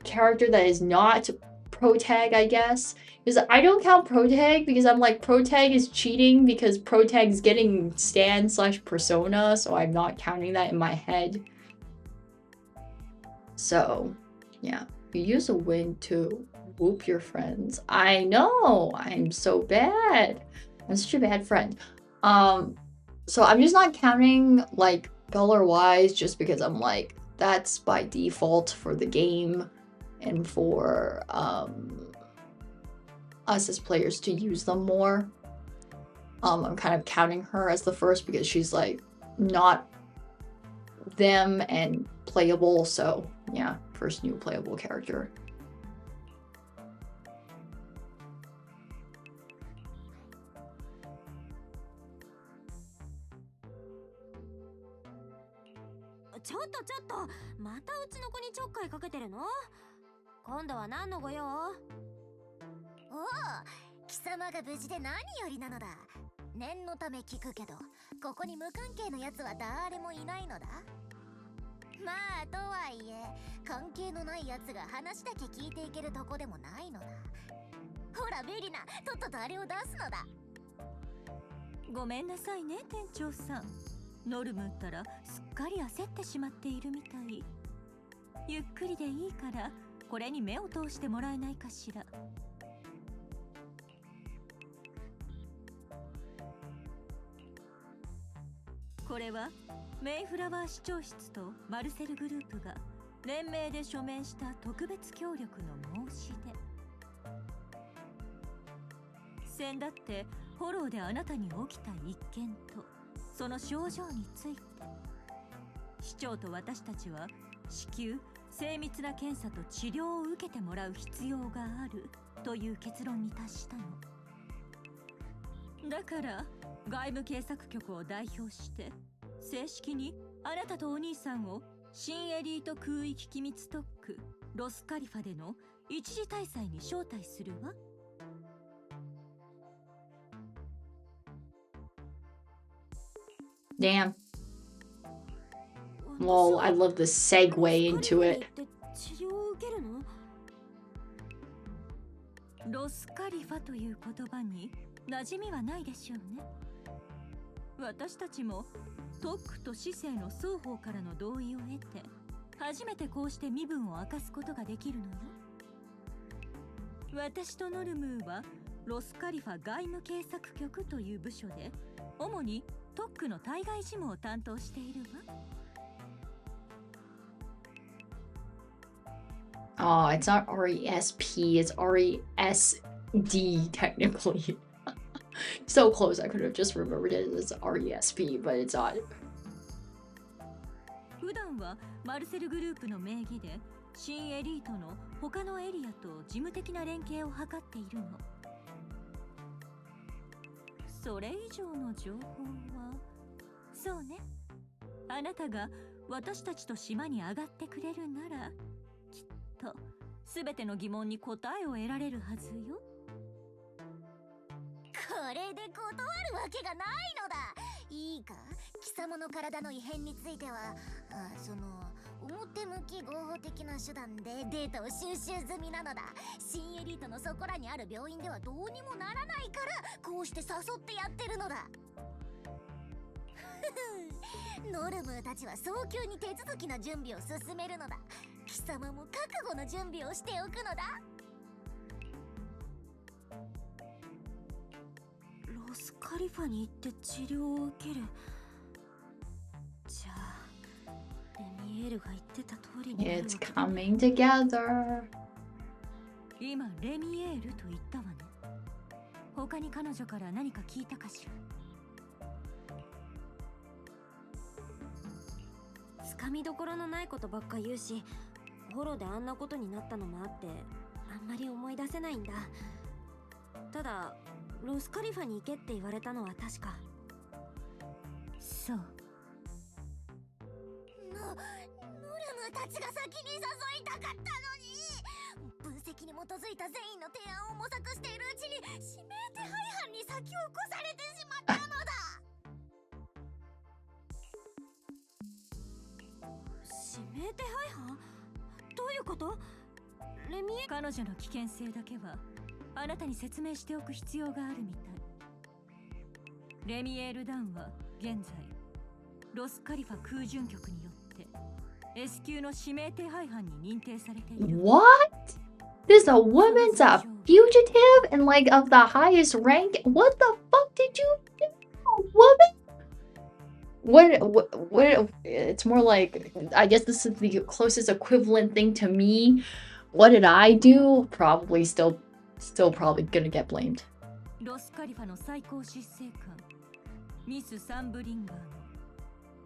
character that is not protag, I guess, because I don't count protag because I'm like protag is cheating because protag is getting stan/persona, so I'm not counting that in my head. So yeah, you use a wind to whoop your friends. I know, I'm so bad. I'm such a bad friend. So I'm just not counting like color wise just because I'm like that's by default for the game. and for us as players to use them more. I'm kind of counting her as the first because she's like not them and playable, so yeah, first new playable character.ちょっとまたうちの子にちょっかいかけてるの？今度は何のご用？おお、貴様が無事で何よりなのだ。念のため聞くけど、ここに無関係のやつは誰もいないのだ。まあとはいえ関係のないやつが話だけ聞いていけるとこでもないのだ。ほらベリナ、とっととあれを出すのだ。ごめんなさいね店長さん。ノルムったらすっかり焦ってしまっているみたい。ゆっくりでいいからこれに目を通してもらえないかしら。これはメイフラワー市長室とマルセルグループが連名で署名した特別協力の申し出。先だってフォローであなたに起きた一件とその症状について、市長と私たちは至急精密な検査と治療を受けてもらう必要があるという結論に達したの。だから外務警察局を代表して正式にあなたとお兄さんを新エリート空域機密特区ロスカリファでの一時大祭に招待するわ。Damn. Well, I love the segue into it. 治療を受けるの？ロスカリファという言葉に馴染みはないでしょうね。私たちも特区と市政の双方からの同意を得て初めてこうして身分を明かすことができるのよ。私とノルムーはロスカリファ外務警察局という部署で主に特区の対外事務を担当しているわ。Oh, it's not RESP, it's RESD technically. So close, I could have just remembered it as RESP, but it's not. 普段はマルセルグループの名義で新エリートの他のエリアと事務的な連携を図っているの。それ以上の情報は、そうね、あなたが私たちと島に上がってくれるならきっと全ての疑問に答えを得られるはずよ。これで断るわけがないのだ。いいか、貴様の体の異変については表向き合法的な手段でデータを収集済みなのだ。新エリートのそこらにある病院ではどうにもならないからこうして誘ってやってるのだ。ノルムーたちは早急に手続きの準備を進めるのだ。貴様も覚悟の準備をしておくのだ。ロスカリファに行って治療を受ける。じゃあレミエールが言ってた通りになるわ It's けだ。 coming together. 今レミエールと言ったわね。他に彼女から何か聞いたかしら。つかみどころのないことばっか言うし、フォローであんなことになったのもあってあんまり思い出せないんだ。ただロスカリファに行けって言われたのは確か。そう。ノルムたちが先に誘いたかったのに。分析に基づいた善意の提案を模索しているうちに指名手配犯に先を越されてしまったのだ。指名手配犯？どういうこと？レミエ。彼女の危険性だけはあなたに説明しておく必要があるみたい。レミエール・ダンは現在ロスカリファ空準局によって S 級の指名手配犯に認定されている。 What? This a woman's a fugitive and like of the highest rank? What the fuck did you do, woman? What? It's more like, I guess this is the closest equivalent thing to me what did I do? Probably still probably gonna get blamed. ロスカリファの最高執政官ミス・サンブリンガー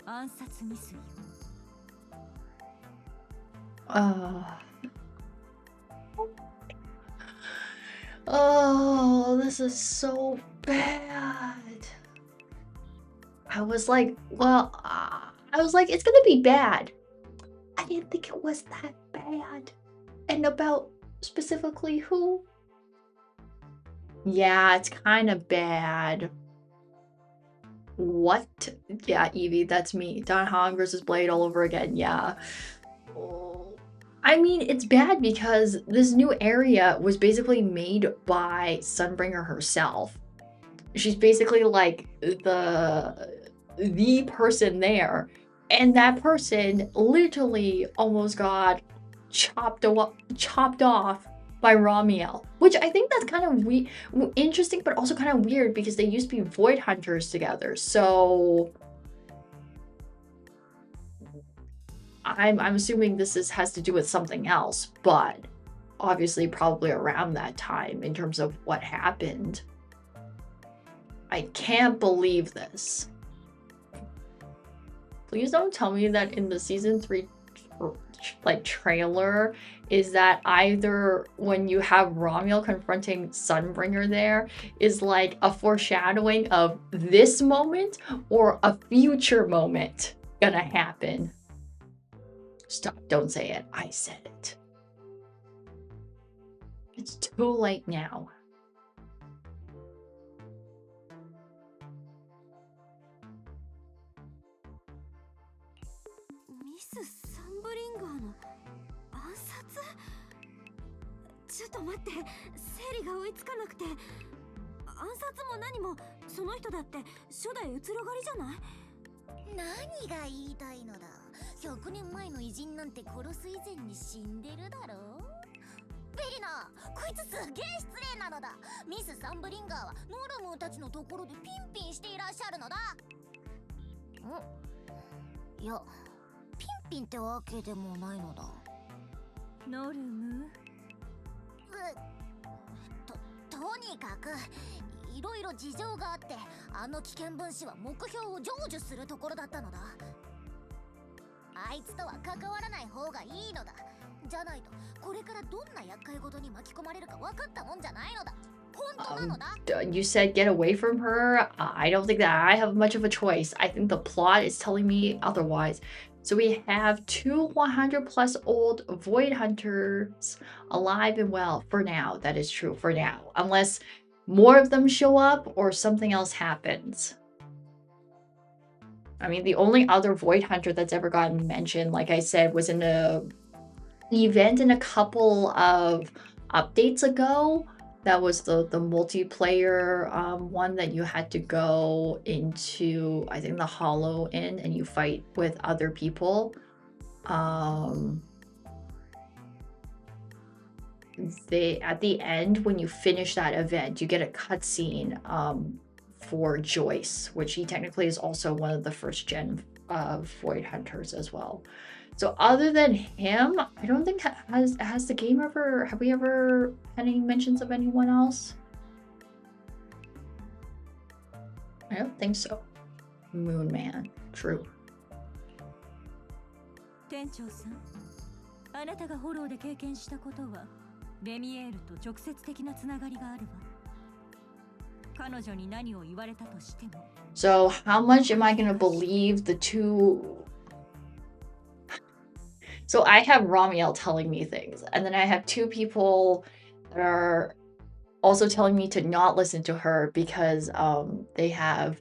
の暗殺未遂よ。Oh, this is so bad. I was like, well, I was like, it's gonna be bad. I didn't think it was that bad. And about specifically who? Yeah, it's kind of bad. What? Yeah, Evie, that's me. Don Hong versus Blade all over again. Yeah. Oh. I mean, it's bad because this new area was basically made by Sunbringer herself. She's basically like the person there, and that person literally almost got chopped off by Ramiel, which I think that's kind of interesting, but also kind of weird because they used to be Void Hunters together. So I'm assuming this has to do with something else, but obviously probably around that time in terms of what happened. I can't believe this. Please don't tell me that in the season 3 like trailer is that either when you have Ramiel confronting Sunbringer there is like a foreshadowing of this moment or a future moment gonna happen. Stop, don't say it. I said it. It's too late now. Miss Sunbringer の暗殺？ちょっと待って、整理が追いつかなくて。暗殺も何も、その人だって初代うつろ狩りじゃない？何が言いたいのだ。100年前の偉人なんて殺す以前に死んでるだろう。ベリナ、こいつすげえ失礼なのだ。ミス・サンブリンガーはノルムーたちのところでピンピンしていらっしゃるのだ。いや、ピンピンってわけでもないのだ。ノルム？とにかくいろいろ事情があって、あの危険分子は目標を成就するところだったのだ。あいつとは関わらない方がいいのだ。じゃないとこれからどんな厄介事に巻き込まれるか分かったもんじゃないのだ。本当なのだ。You said get away from her. I don't think that I have much of a choice. I think the plot is telling me otherwise. So we have 2 100+ old Void Hunters alive and well for now. That is true for now. Unless more of them show up or something else happens. I mean, the only other Void Hunter that's ever gotten mentioned, like I said, was in a event in a couple of updates ago. That was the multiplayer one that you had to go into, I think, the Hollow Inn and you fight with other people. At the end, when you finish that event, you get a cutscene for Joyce, which he technically is also one of the first gen Void Hunters as well. So other than him, I don't think has the game ever, have we ever had any mentions of anyone else? I don't think so. Moon Man, true. 店長さん、あなたがフォローで経験したことはレミエールと直接的なつながりがあるわ。彼女に何を言われたとしても。So how much am I gonna believe the two? So I have Ramiel telling me things, and then I have 2 people that are also telling me to not listen to her because they have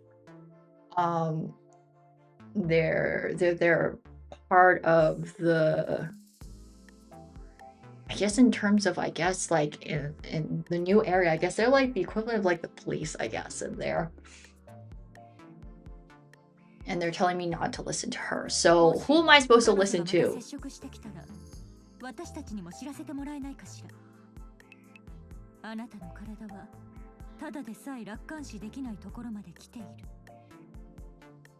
they're part of the, I guess in terms of, I guess like in the new area, I guess they're like the equivalent of like the police, I guess, in there. And they're telling me not to listen to her. So who am I supposed to listen to? 私たちにも知らせてもらえないかしら。あなたの体はただでさえ楽観視できないところまで来ている。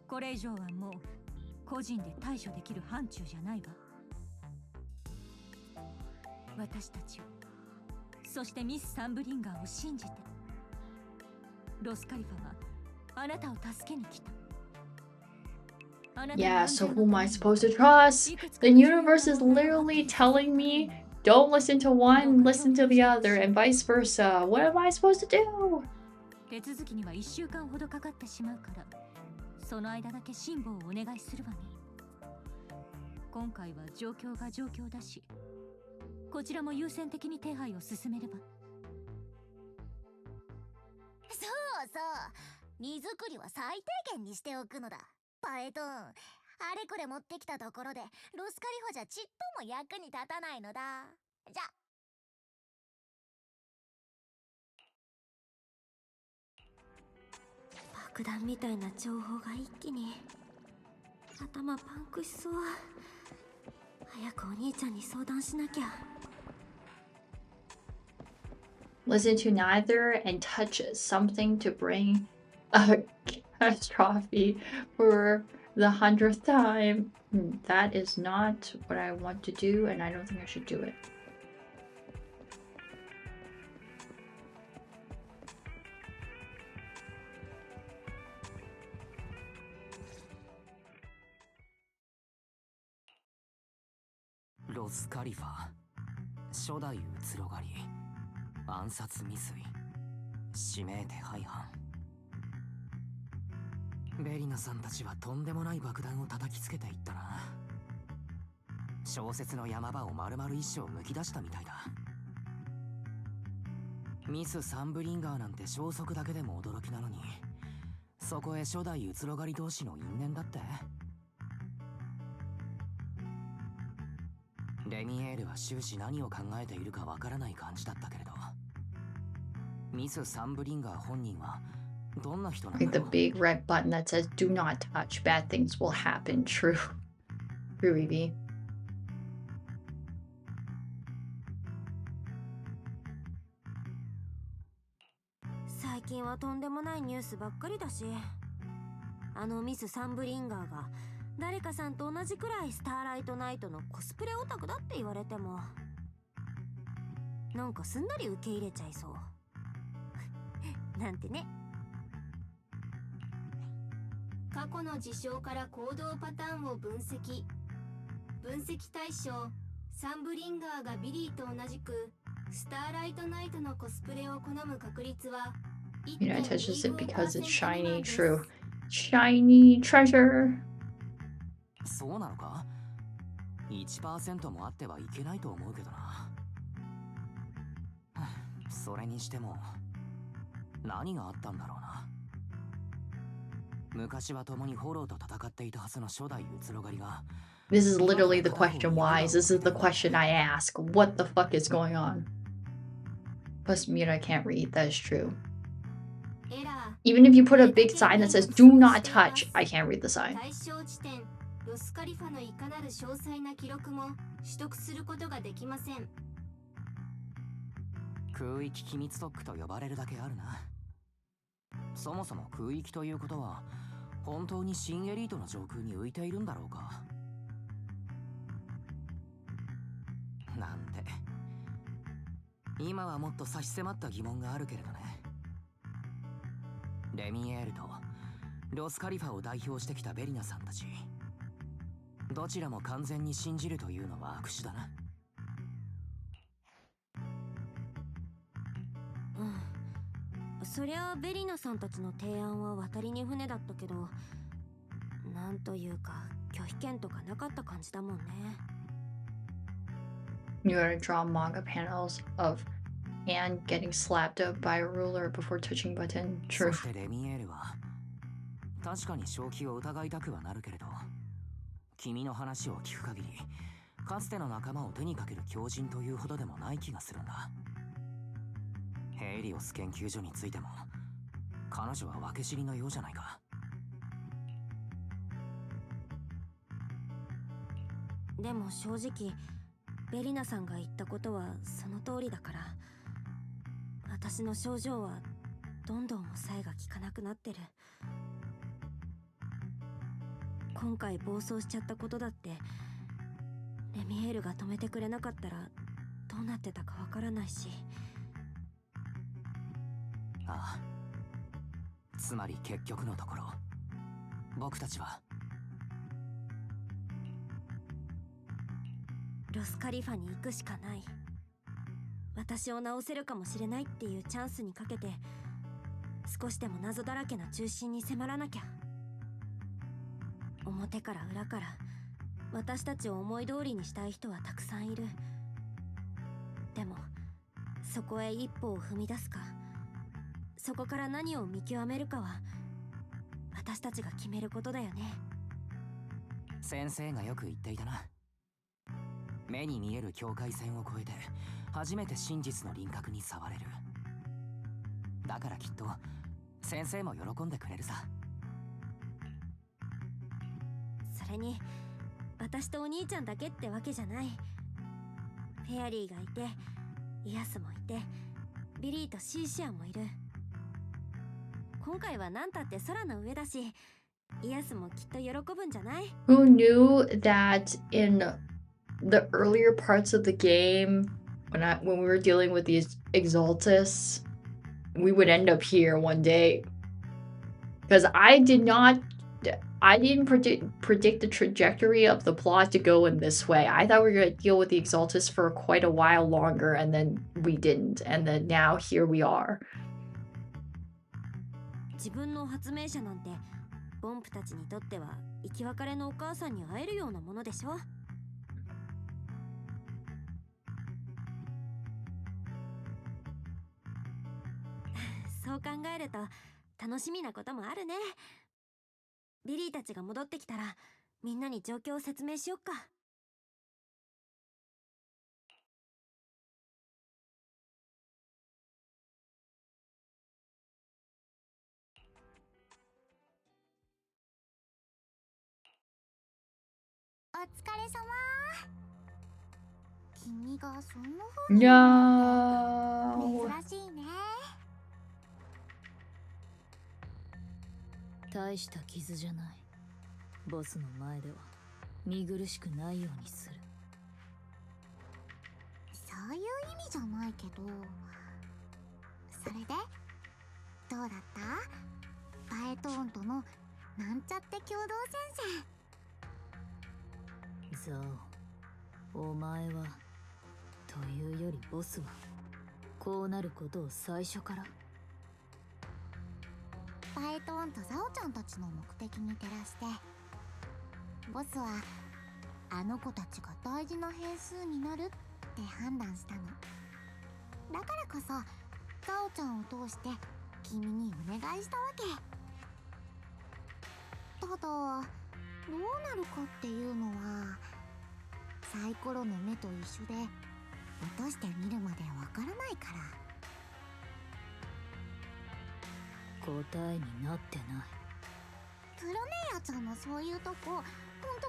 これ以上はもう個人で対処できる範疇じゃないわ。私たちを、そしてミス・サンブリンガーを信じて。ロスカリファはあなたを助けに来た。Yeah, so who am I supposed to trust? The universe is literally telling me don't listen to one, listen to the other, and vice versa. What am I supposed to do? 手続きには1週間ほどかかってしまうから、その間だけ辛抱をお願いするわね。今回は状況が状況だし、こちらも優先的に手配を進めれば。そうそう、荷造りは最低限にしておくのだ。パエトン、あれこれ持ってきたところでロスカリファじゃちっとも役に立たないのだ。じゃ。爆弾みたいな情報が一気に。頭パンクしそう。早くお兄ちゃんに相談しなきゃ。Listen to neither and touch something to bring a catastrophe for the 100th time. That is not what I want to do, and I don't think I should do it. Los Khalifa 初代移ろ狩り、暗殺未遂、指名手配犯。ベリナさんたちはとんでもない爆弾を叩きつけていったな。小説の山場を丸々一生抜き出したみたいだ。ミス・サンブリンガーなんて消息だけでも驚きなのに、そこへ初代移ろ狩り同士の因縁だって。レミエールは終始何を考えているかわからない感じだったけれど、ミス・サンブリンガー本人はどんな人なんだろう。 Like the big red button that says do not touch, bad things will happen. True. True, Evie. 最近はとんでもないニュースばっかりだし、あのミス・サンブリンガーが誰かさんと同じくらいスターライトナイトのコスプレオタクだって言われても、なんかすんなり受け入れちゃいそうなんてね。過去の事象から行動パターンを分析対象サンブリンガーがビリーと同じくスターライトナイトのコスプレを好む確率は Mirai touches it because it's shiny. True. Shiny treasure. そうなのか？ 1% もあってはいけないと思うけどな。それにしても何があったんだろうな。昔は共にフォローと戦っていたはずの初代移ろ狩りが。 This is literally the question why. This is the question I ask. What the fuck is going on? Plus, Mirai can't read. That is true. Even if you put a big sign that says do not touch, I can't read the sign. 対象地点ロスカリファのいかなる詳細な記録も取得することができません。空域機密特区と呼ばれるだけあるな。そもそも空域ということは本当に新エリートの上空に浮いているんだろうか。なんて今はもっと差し迫った疑問があるけれどね。レミエールとロスカリファを代表してきたベリナさんたち、どちらも完全に信じるというのは悪手だな。そりゃベリナさんたちの提案は渡りに船だったけど、なんというか拒否権とかなかった感じだもんね。You gotta draw manga panels of hand getting slapped up by a ruler before touching button. True. そしてレミエールは確かに正気を疑いたくはなるけれど、君の話を聞く限りかつての仲間を手にかける強靭というほどでもない気がするんだ。ヘイリオス研究所についても彼女は分け知りのようじゃないか。でも正直ベリナさんが言ったことはその通りだから、私の症状はどんどん抑えが効かなくなってる。今回暴走しちゃったことだってレミエールが止めてくれなかったらどうなってたかわからないし。ああ、つまり結局のところ僕たちはロスカリファに行くしかない。私を治せるかもしれないっていうチャンスにかけて、少しでも謎だらけな中心に迫らなきゃ。表から裏から私たちを思い通りにしたい人はたくさんいる。でもそこへ一歩を踏み出すか、そこから何を見極めるかは私たちが決めることだよね。先生がよく言っていたな。目に見える境界線を越えて初めて真実の輪郭に触れる。だからきっと先生も喜んでくれるさ。それに私とお兄ちゃんだけってわけじゃない。フェアリーがいて、イアスもいて、ビリーとシーシアもいる。今回は何たって空の上だし、イアスもきっと喜ぶんじゃない？ Who knew that in the earlier parts of the game, when we were dealing with these Exaltus, we would end up here one day. Because I didn't predict the trajectory of the plot to go in this way. I thought we were going to deal with the Exaltus for quite a while longer, and then we didn't. And then now here we are. 自分の発明者なんてボンプたちにとっては生き別れのお母さんに会えるようなものでしょ。そう考えると楽しみなこともあるね。ビリーたちが戻ってきたらみんなに状況を説明しよっか。お疲れ様。君がそんな風に No. 珍しいね。大した傷じゃない。ボスの前では見苦しくないようにする。そういう意味じゃないけど。それでどうだった？パエトーンとのなんちゃって共同戦線。ザオ、お前はというよりボスはこうなることを最初から。パエトーンとザオちゃんたちの目的に照らして、ボスはあの子たちが大事な変数になるって判断したの。だからこそザオちゃんを通して君にお願いしたわけ。ただどうなるかっていうのはサイコロの目と一緒で落としてみるまでわからないから。答えになってない。プロネイヤちゃんのそういうとこほんと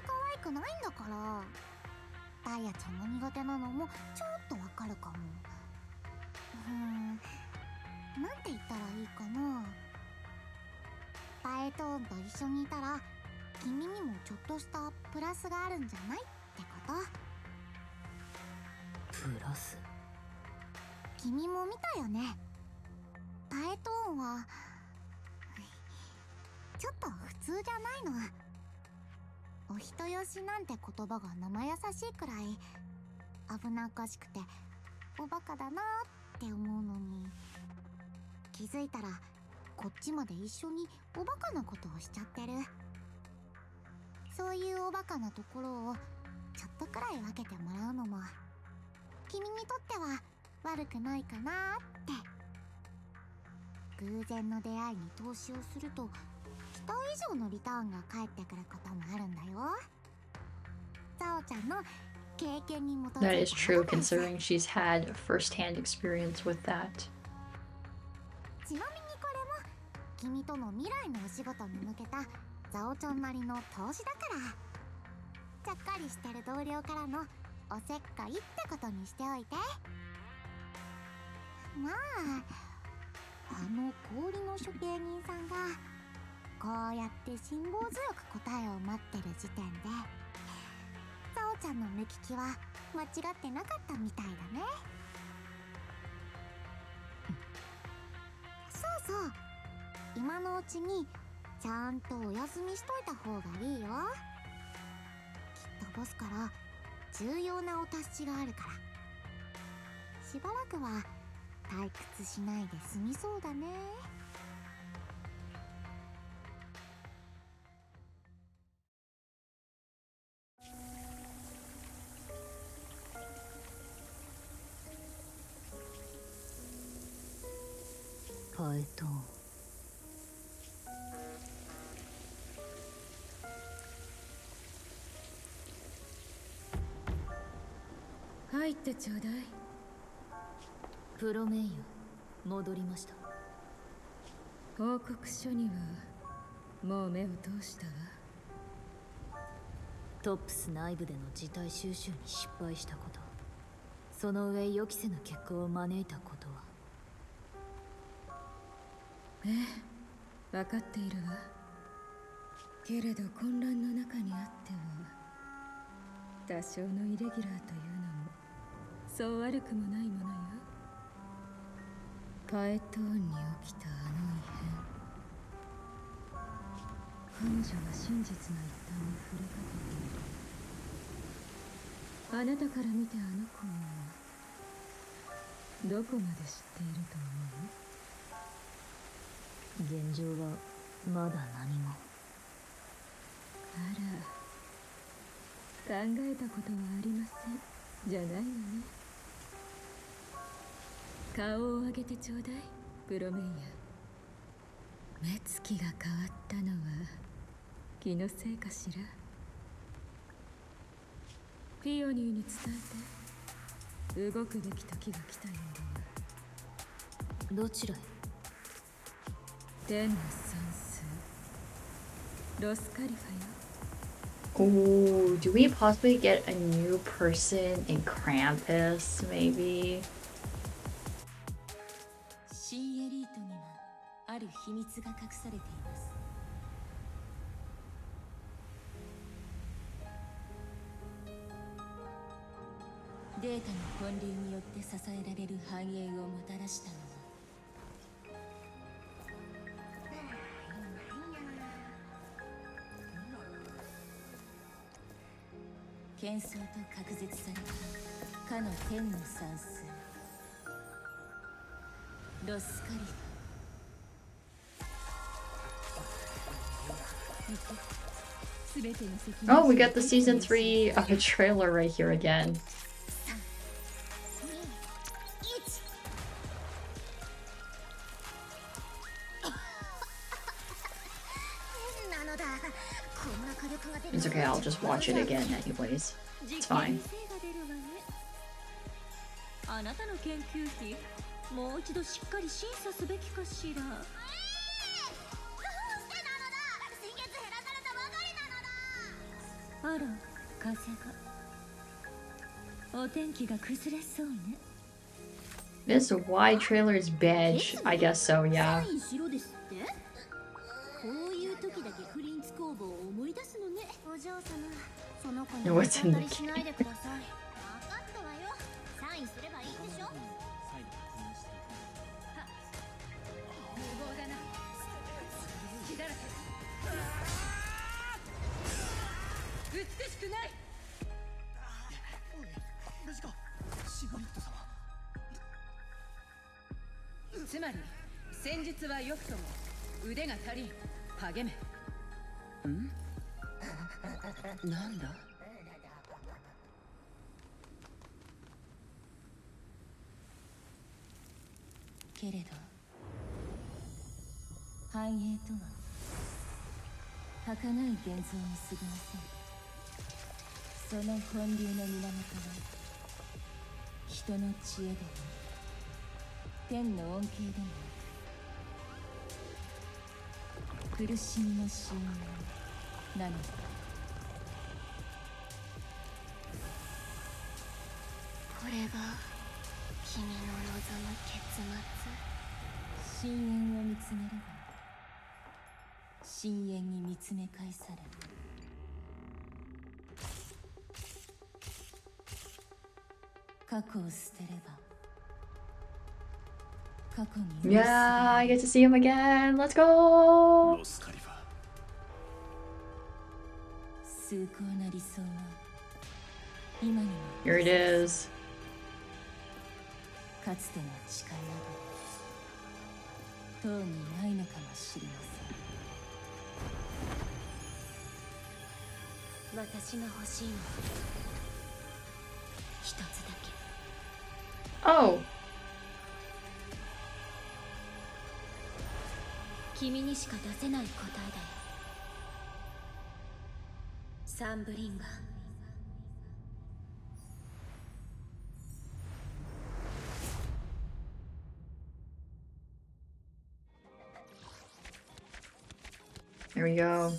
可愛くないんだから。ダイヤちゃんの苦手なのもちょっとわかるかも。なんて言ったらいいかな。パエトーンと一緒にいたら君にもちょっとしたプラスがあるんじゃないってこと。プラス？君も見たよね。パエトーンはちょっと普通じゃないの。お人よしなんて言葉が生優しいくらい危なっかしくておバカだなって思うのに、気づいたらこっちまで一緒におバカなことをしちゃってる。そういうおバカなところをちょっとくらい分けてもらうのも君にとっては悪くないかなって。偶然の出会いに投資をすると期待以上のリターンが返ってくることもあるんだよ。ザオちゃんの経験に基づいて。 That is true, considering she's had first-hand experience with that. ちなみにこれも君との未来のお仕事に向けたザオちゃんなりの投資だから、ちゃっかりしてる同僚からのおせっかいってことにしておいて。まああの氷の処刑人さんがこうやって辛抱強く答えを待ってる時点で、ザオちちゃんの目利きは間違ってなかったみたいだね。そうそう、今のうちにちゃんとお休みしといた方がいいよ。きっとボスから重要なお達しがあるから、しばらくは退屈しないで済みそうだね。パエトン。入ってちょうだい。プロメイヤ戻りました。報告書にはもう目を通したわ。トップス内部での事態収集に失敗したこと、その上予期せぬ結果を招いたことは。ええ、分かっているわ。けれど混乱の中にあっては多少のイレギュラーというのもそう悪くもないものよ。パエトーンに起きたあの異変、彼女は真実の一端に触れかけている。あなたから見てあの子はどこまで知っていると思う？現状はまだ何も。あら、考えたことはありませんじゃないわね。顔を上げてちょうだい、プロメイヤ。目つきが変わったのは気のせいかしら。ピオニーに伝えて、動くべき時が来たようだわ。どちらへ？天の算数、ロスカリファよ。Oh, do we possibly get a new person in Krampus, maybe? シーエリートにはある秘密が隠されています。データの本流によって支えられる繁栄をもたらしたのは、喧騒と隔絶されたかの天の算数、ロスカリファ。 Oh, we got the season 3 trailer right here again. It's okay, I'll just watch it again anyways. It's fine. あなたの研究費、もう一度しっかり審査すべきかしら。あら、風が。お天気が崩れそうね。This wide trailer is beige. I guess so, yeah. こういう時だけフリンツ工房を思い出すのね。お嬢様、その子に What's in the しないでください。分かったわよ。サインすればいいでしょ。無謀だな。気だらけ。美しくない。無事か、シグリッド様。つまり戦術は良くとも腕が足りん。励め。ん？なんだ？けれど繁栄とは儚い現像に過ぎません。その本流の源は人の知恵でも天の恩恵でも苦しみの深淵なのだ。これが君の望む結末。深淵を見つめれば深淵に見つめ返され、Yeah, I get to see him again. Let's go. Here it is. かつての誓いなどとうにないのかもしれません。私が欲しいの一つだけ。 Oh. 君にしか出せない答えだよ。サンブリンガー。There we go.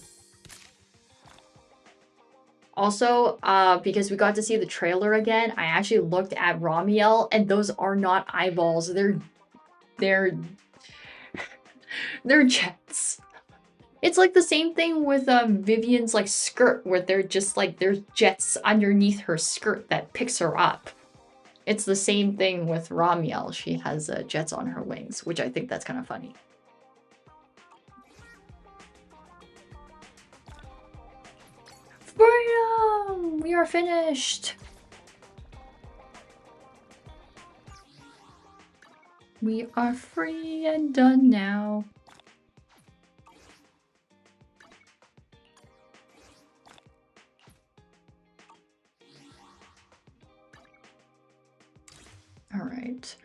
Also, because we got to see the trailer again, I actually looked at Ramiel, and those are not eyeballs. They're jets. It's like the same thing with Vivian's like skirt, where they're just like there's jets underneath her skirt that picks her up. It's the same thing with Ramiel. She has jets on her wings, which I think that's kind of funny. Freedom! We are finished. We are free and done now. All right.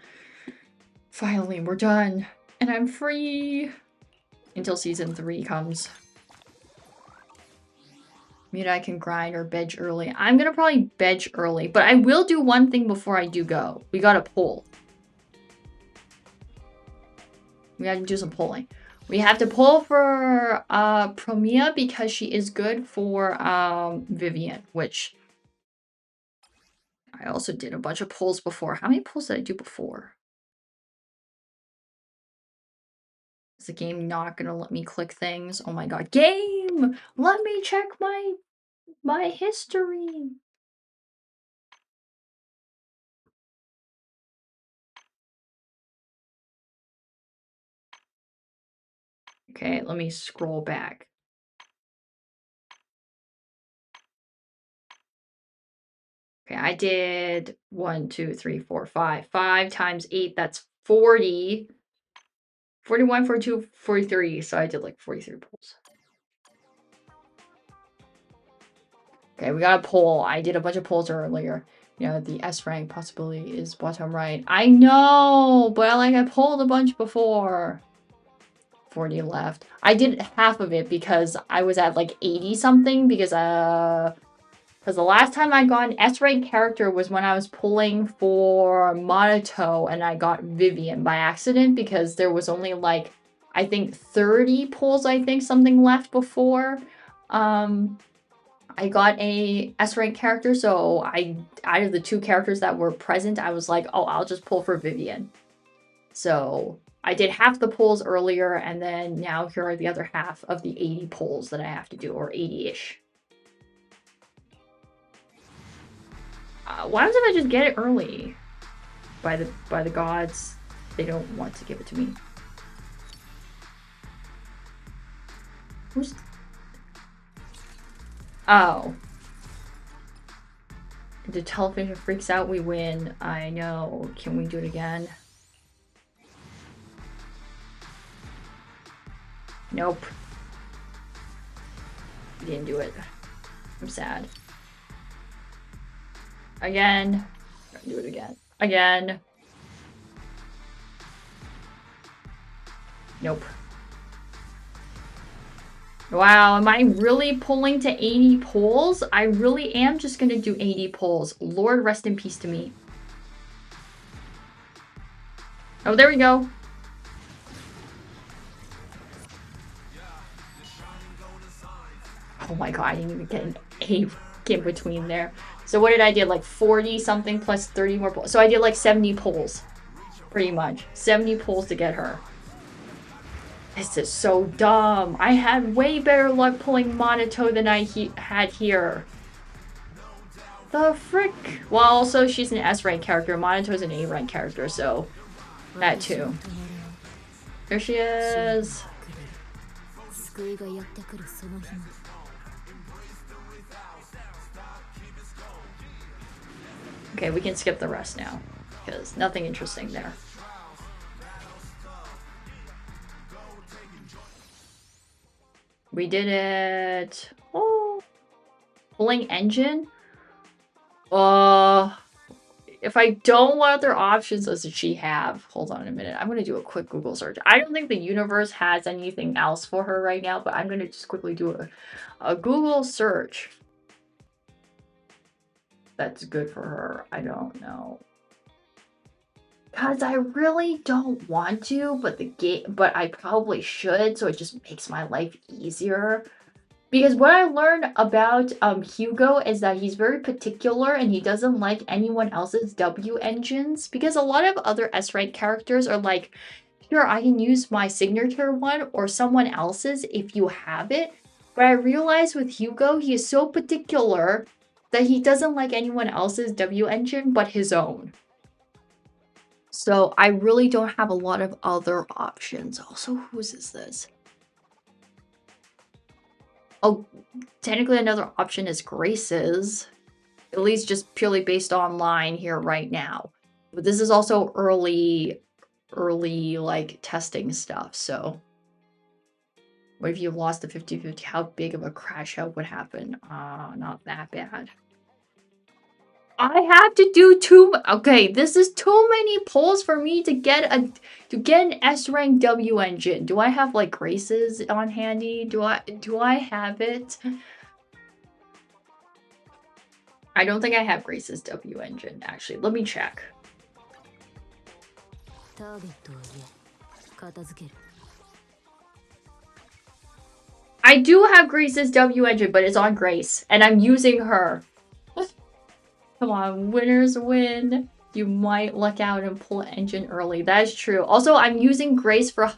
Finally, we're done. And I'm free until season 3 comes. Mirai can grind or veg early. I'm gonna probably veg early, but I will do one thing before I do go. We gotta pull. We gotta do some pulling. We have to pull for Promia because she is good for Vivian, which I also did a bunch of pulls before. How many pulls did I do before? Is the game not gonna let me click things? Oh my god. Game! Let me check my history. Okay, let me scroll back. Okay, I did 1, 2, 3, 4, 5. 5 times 8, that's 40. 41, 42, 43. So I did like 43 pulls. Okay, we got a poll. I did a bunch of polls earlier. You know, the S rank possibility is bottom right. I know, but I pulled a bunch before. 40 left. I did half of it because I was at like 80 something because the last time I got an S rank character was when I was pulling for Monato and I got Vivian by accident because there was only like I think 30 pulls something left before I got a S rank character, so out of the 2 characters that were present, I was like, oh, I'll just pull for Vivian. So I did half the pulls earlier, and then now here are the other half of the 80 pulls that I have to do, or 80-ish. Why doesn't I just get it early? By the gods, they don't want to give it to me. Who's... Oh. The television freaks out, we win. I know. Can we do it again? Nope. Didn't do it. I'm sad. Again. Do it again. Again. Nope. Wow, am I really pulling to 80 pulls? I really am just gonna do 80 pulls. Lord, rest in peace to me. Oh, there we go. Oh my god, I didn't even get an A in between there. So what did I do? Like 40 something plus 30 more pulls. So I did like 70 pulls. Pretty much. 70 pulls to get her. This is so dumb. I had way better luck pulling Monato than I had here. The frick? Well, also she's an S rank character. Monito's an A rank character, so that too. There she is. Okay, we can skip the rest now because nothing interesting there. We did it. Oh, pulling engine. If I don't, what other options does she have? Hold on a minute. I'm going to do a quick Google search. I don't think the universe has anything else for her right now, but I'm going to just quickly do a Google search. That's good for her. I don't know. Because I really don't want to, but I probably should, so it just makes my life easier. Because what I learned about Hugo is that he's very particular and he doesn't like anyone else's W engines. Because a lot of other S-rank characters are like, sure, I can use my signature one or someone else's if you have it. But I realized with Hugo, he is so particular that he doesn't like anyone else's W engine but his own. So I really don't have a lot of other options. Also, whose is this? Oh, technically another option is Grace's. At least just purely based online here right now. But this is also early like testing stuff, so. What if you lost the 50-50? How big of a crash out would happen? Not that bad. I have to do okay, this is too many polls for me to get an S-rank W engine. Do I have like Grace's on handy? Do I have it? I don't think I have Grace's W engine actually. Let me check. I do have Grace's W engine, but it's on Grace and I'm using her. Come on, winners win. You might luck out and pull an engine early. That is true. Also, I'm using Grace for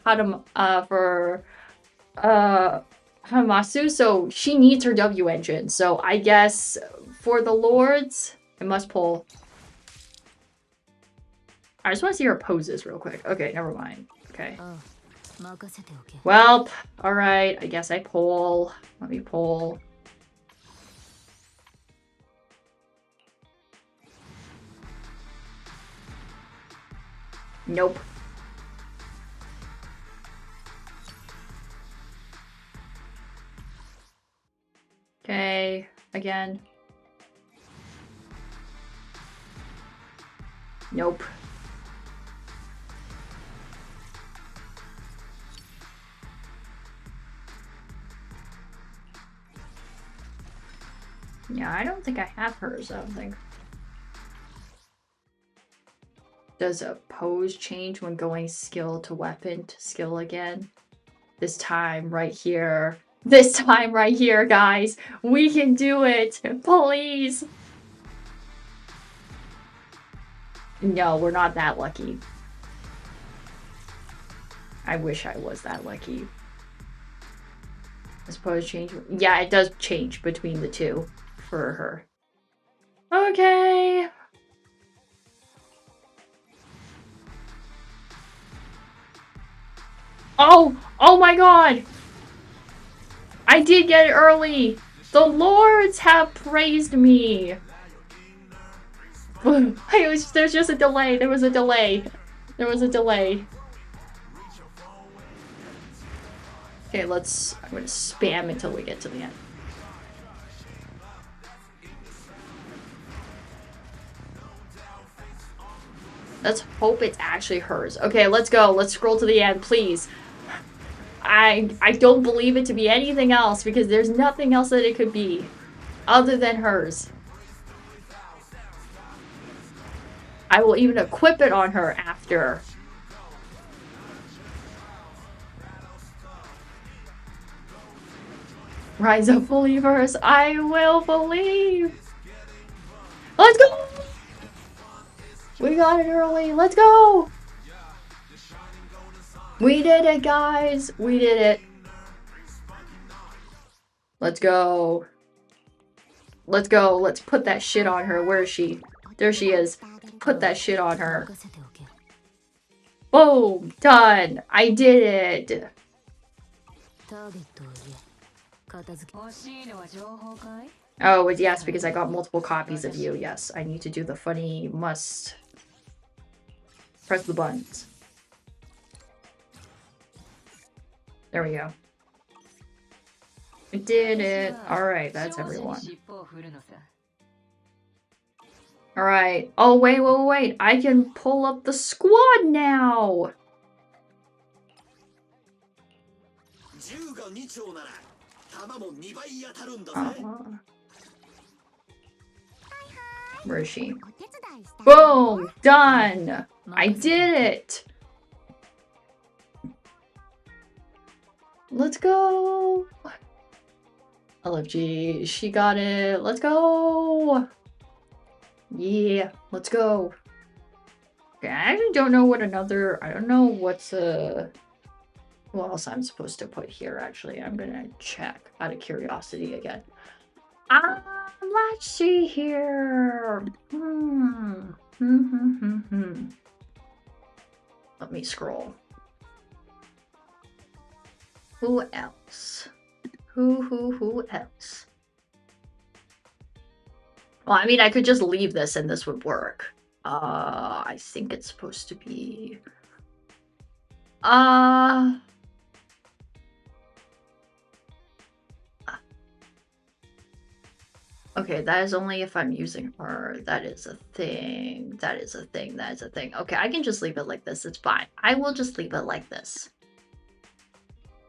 Hamasu, so she needs her W engine. So I guess for the Lords, I must pull. I just want to see her poses real quick. Okay, never mind. Okay. Well, alright. I guess I pull. Let me pull. Nope. Okay, again. Nope. Yeah, I don't think I have hers, I don't think. Does a pose change when going skill to weapon to skill again? This time right here. This time right here, guys. We can do it. Please. No, we're not that lucky. I wish I was that lucky. I suppose change. Yeah, it does change between the two for her. Okay. Oh my god! I did get it early! The Lords have praised me! There's just a delay. There was a delay. There was a delay. Okay, I'm gonna spam until we get to the end. Let's hope it's actually hers. Okay, let's go. Let's scroll to the end, please. I don't believe it to be anything else because there's nothing else that it could be other than hers. I will even equip it on her after. Rise up, believers. I will believe. Let's go. We got it early. Let's go. We did it, guys. We did it. Let's go. Let's go. Let's put that shit on her. Where is she? There she is. Put that shit on her. Boom! Done! I did it! Oh, yes, because I got multiple copies of you. Yes, I need to do the funny must. Press the buttons. There we go. I did it. Alright, that's everyone. Alright. Oh, wait. I can pull up the squad now! Where is she? Boom! Done! I did it! Let's go! LFG, she got it. Let's go! Yeah, let's go. Okay, I actually don't know what another... I don't know what's what else I'm supposed to put here, actually. I'm gonna check out of curiosity again. Let's see here. Let me scroll. Who else? Who else? Well, I mean, I could just leave this and this would work. I think it's supposed to be... Okay, that is only if I'm using her. That is a thing. That is a thing. That is a thing. Okay, I can just leave it like this. It's fine. I will just leave it like this.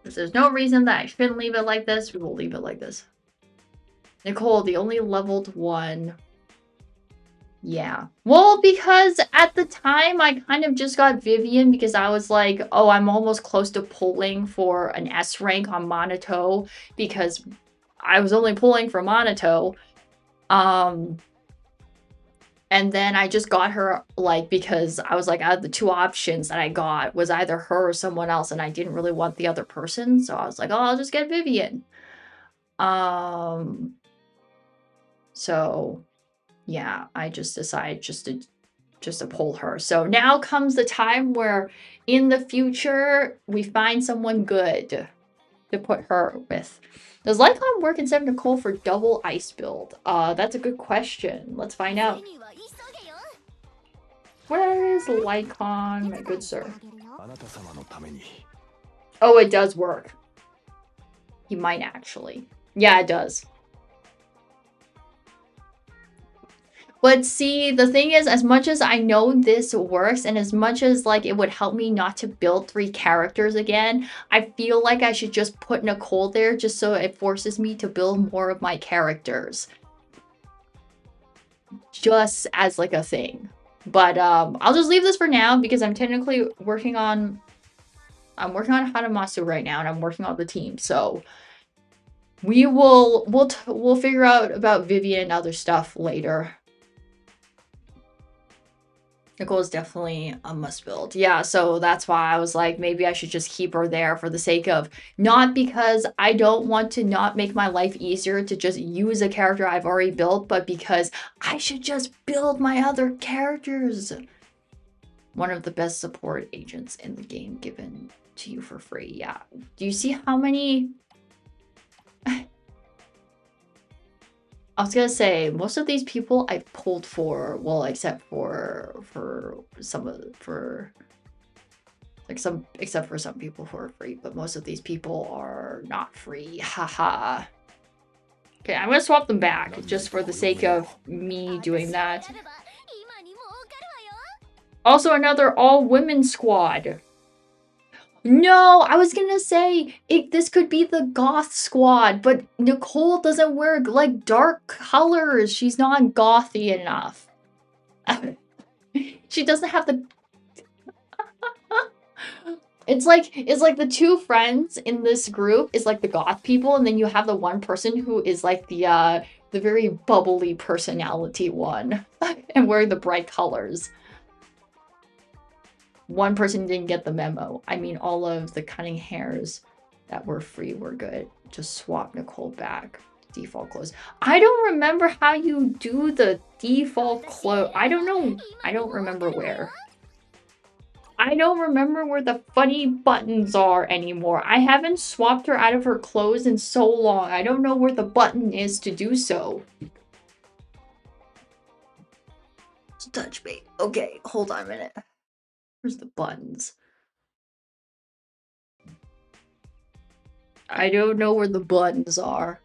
If there's no reason that I shouldn't leave it like this, we will leave it like this. Nicole, the only leveled one. Yeah. Well, because at the time, I kind of just got Vivian because I was like, oh, I'm almost close to pulling for an S rank on Monato because I was only pulling for Monato. And then I just got her, like, because I was like, out of the two options that I got was either her or someone else, and I didn't really want the other person, so I was like, oh, I'll just get Vivian. So, yeah, I just decided just to pull her. So now comes the time where, in the future, we find someone good to put her with. Does Lycon work instead of Nicole for double ice build? That's a good question. Let's find out. Where is Lycon, my good sir? Oh, it does work. He might actually. Yeah, it does. But see, the thing is, as much as I know this works, and as much as, like, it would help me not to build 3 characters again, I feel like I should just put Nicole there just so it forces me to build more of my characters. Just as, like, a thing. But, I'll just leave this for now because I'm technically working on... I'm working on Hanamasu right now, and I'm working on the team, so... We'll figure out about Vivian and other stuff later. Nicole is definitely a must build. Yeah, so that's why I was like, maybe I should just keep her there for the sake of, not because I don't want to not make my life easier to just use a character I've already built, but because I should just build my other characters. One of the best support agents in the game given to you for free. Yeah. Do you see how many... I was gonna say, most of these people I've pulled for, well, except for some people who are free, but most of these people are not free. Haha. Okay, I'm gonna swap them back, just for the sake of me doing that. Also, another all-women squad. No, I was gonna say, this could be the goth squad, but Nicole doesn't wear, like, dark colors. She's not gothy enough. She doesn't have the... It's like the 2 friends in this group is like the goth people, and then you have the one person who is like the very bubbly personality one, and wearing the bright colors. One person didn't get the memo. I mean, all of the cutting hairs that were free were good. Just swap Nicole back. Default close. I don't remember how you do the default close. I don't know. I don't remember where. I don't remember where the funny buttons are anymore. I haven't swapped her out of her clothes in so long. I don't know where the button is to do so. Touch bait. Okay, hold on a minute. Where's the buttons? I don't know where the buttons are.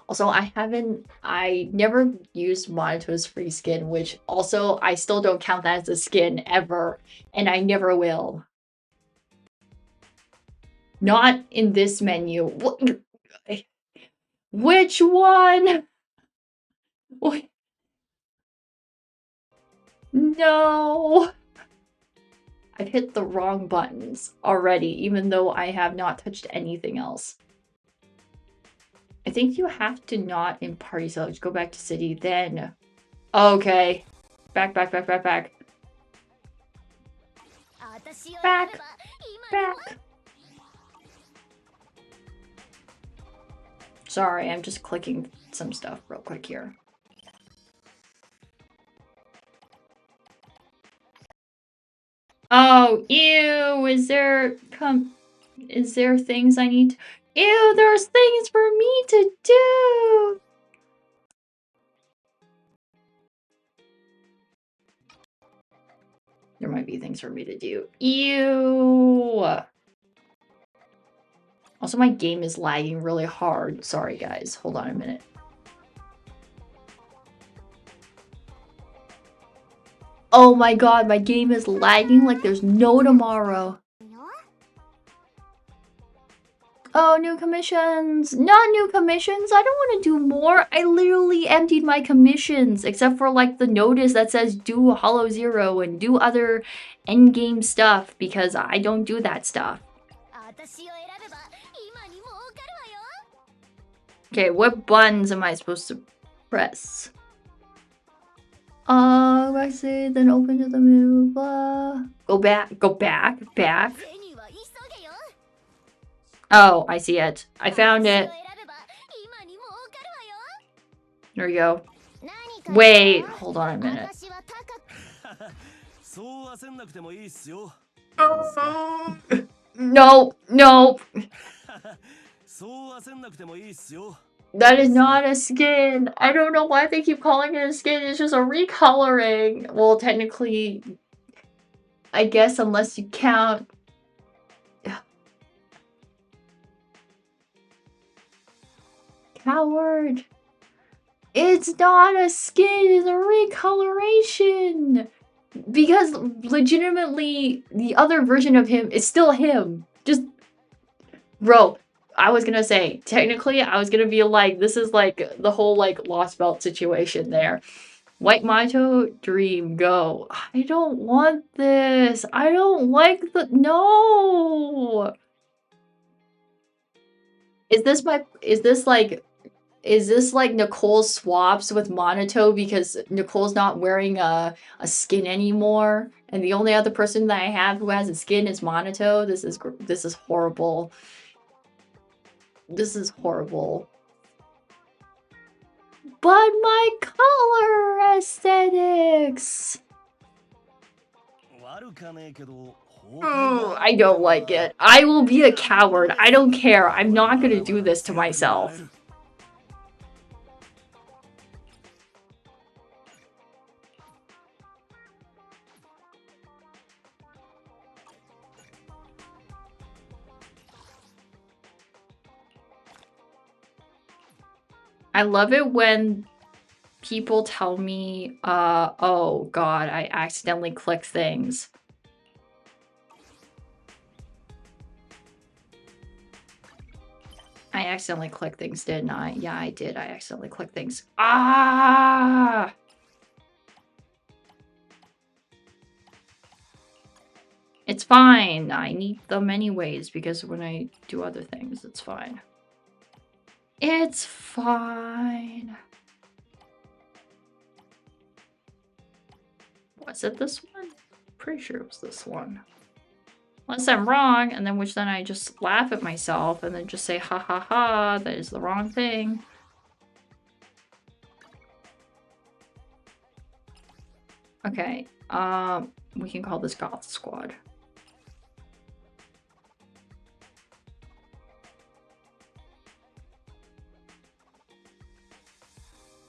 Also, I never used Monito's free skin, which also I still don't count that as a skin ever, and I never will. Not in this menu. Which one? What? No. I've hit the wrong buttons already, even though I have not touched anything else. I think you have to not in party select. Go back to city, then. Okay. Back. Back. Sorry, I'm just clicking some stuff real quick here. Oh, ew, is there things I need to... Ew, there's things for me to do! There might be things for me to do. Ew! Also, my game is lagging really hard. Sorry, guys. Hold on a minute. Oh my god, my game is lagging like there's no tomorrow. Oh, new commissions! Not new commissions! I don't want to do more! I literally emptied my commissions, except for like the notice that says do Hollow Zero and do other endgame stuff, because I don't do that stuff. Okay, what buttons am I supposed to press? I say then open to the menu, blah. Go back. Oh, I see it. I found it. There we go. Wait, hold on a minute. No. That is not a skin. I don't know why they keep calling it a skin. It's just a recoloring. Well, technically, I guess unless you count... Coward. It's not a skin. It's a recoloration. Because legitimately, the other version of him is still him. Just... Bro. I was gonna say, technically, I was gonna be like, this is like the whole like Lost Belt situation there. White Maito, Dream, go. I don't want this. I don't like the... No! Is this like Nicole swaps with Monito because Nicole's not wearing a skin anymore? And the only other person that I have who has a skin is Monito? This is horrible. This is horrible. But my color aesthetics! Oh, I don't like it. I will be a coward. I don't care. I'm not gonna do this to myself. I love it when people tell me, oh god, I accidentally clicked things. I accidentally clicked things, didn't I? Yeah, I did. I accidentally clicked things. Ah! It's fine. I need them anyways, because when I do other things, it's fine. It's fine. Was it this one? Pretty sure it was this one. Unless I'm wrong, and then I just laugh at myself and then just say ha ha ha, that is the wrong thing. Okay, we can call this Goth Squad.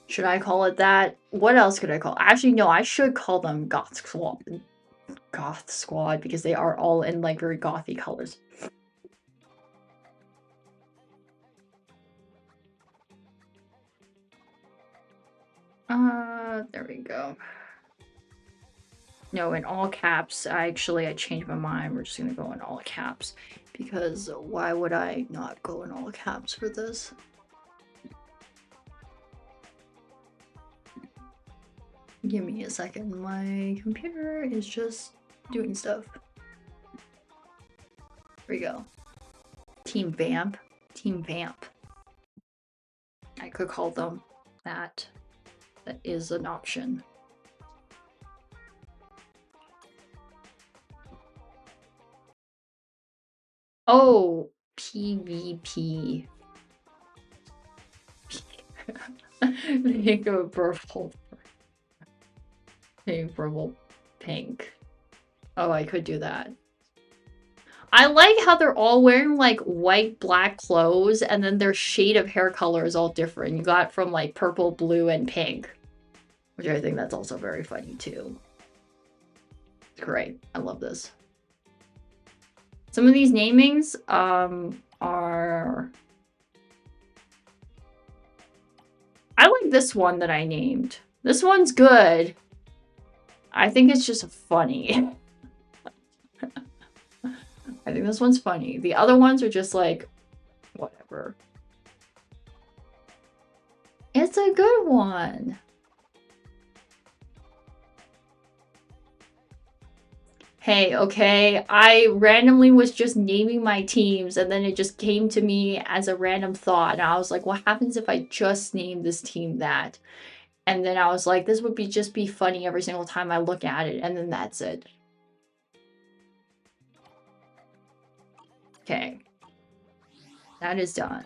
Should I call it that? What else could I call? Actually, no, I should call them Goth Squad because they are all in like very gothy colors. There we go. No, in all caps. I changed my mind. We're just gonna go in all caps because why would I not go in all caps for this? Give me a second. My computer is just doing stuff. Here we go. Team Vamp. Team Vamp. I could call them that. That is an option. Oh, PvP. Make a purple. Purple pink. Oh, I could do that. I like how they're all wearing like white, black clothes, and then their shade of hair color is all different. You got from like purple, blue, and pink, which I think that's also very funny too. Great. I love this. Some of these namings are... I like this one that I named. This one's good. I think it's just funny. I think this one's funny. The other ones are just like, whatever. It's a good one. Hey, okay, I randomly was just naming my teams and then it just came to me as a random thought. And I was like, what happens if I just name this team that? And then I was like, this would just be funny every single time I look at it. And then that's it. Okay. That is done.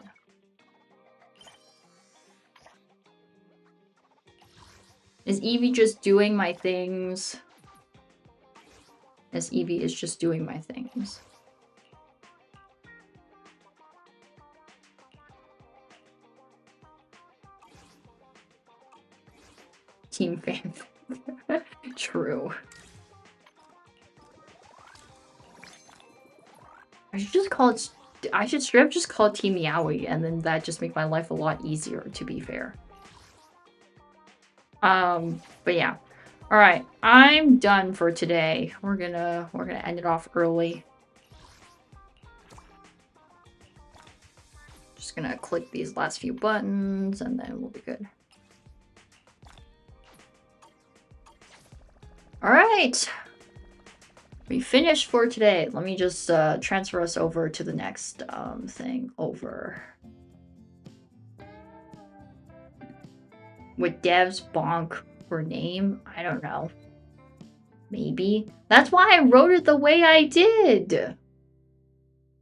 Is Evie just doing my things? As Evie is just doing my things. Team fan. True. I should just call it... I should straight up just call it Team Yowie, and then that just make my life a lot easier, to be fair. But yeah. Alright, I'm done for today. We're gonna end it off early. Just gonna click these last few buttons and then we'll be good. Alright. We finished for today. Let me just transfer us over to the next thing over. With devs bonk for name? I don't know. Maybe. That's why I wrote it the way I did.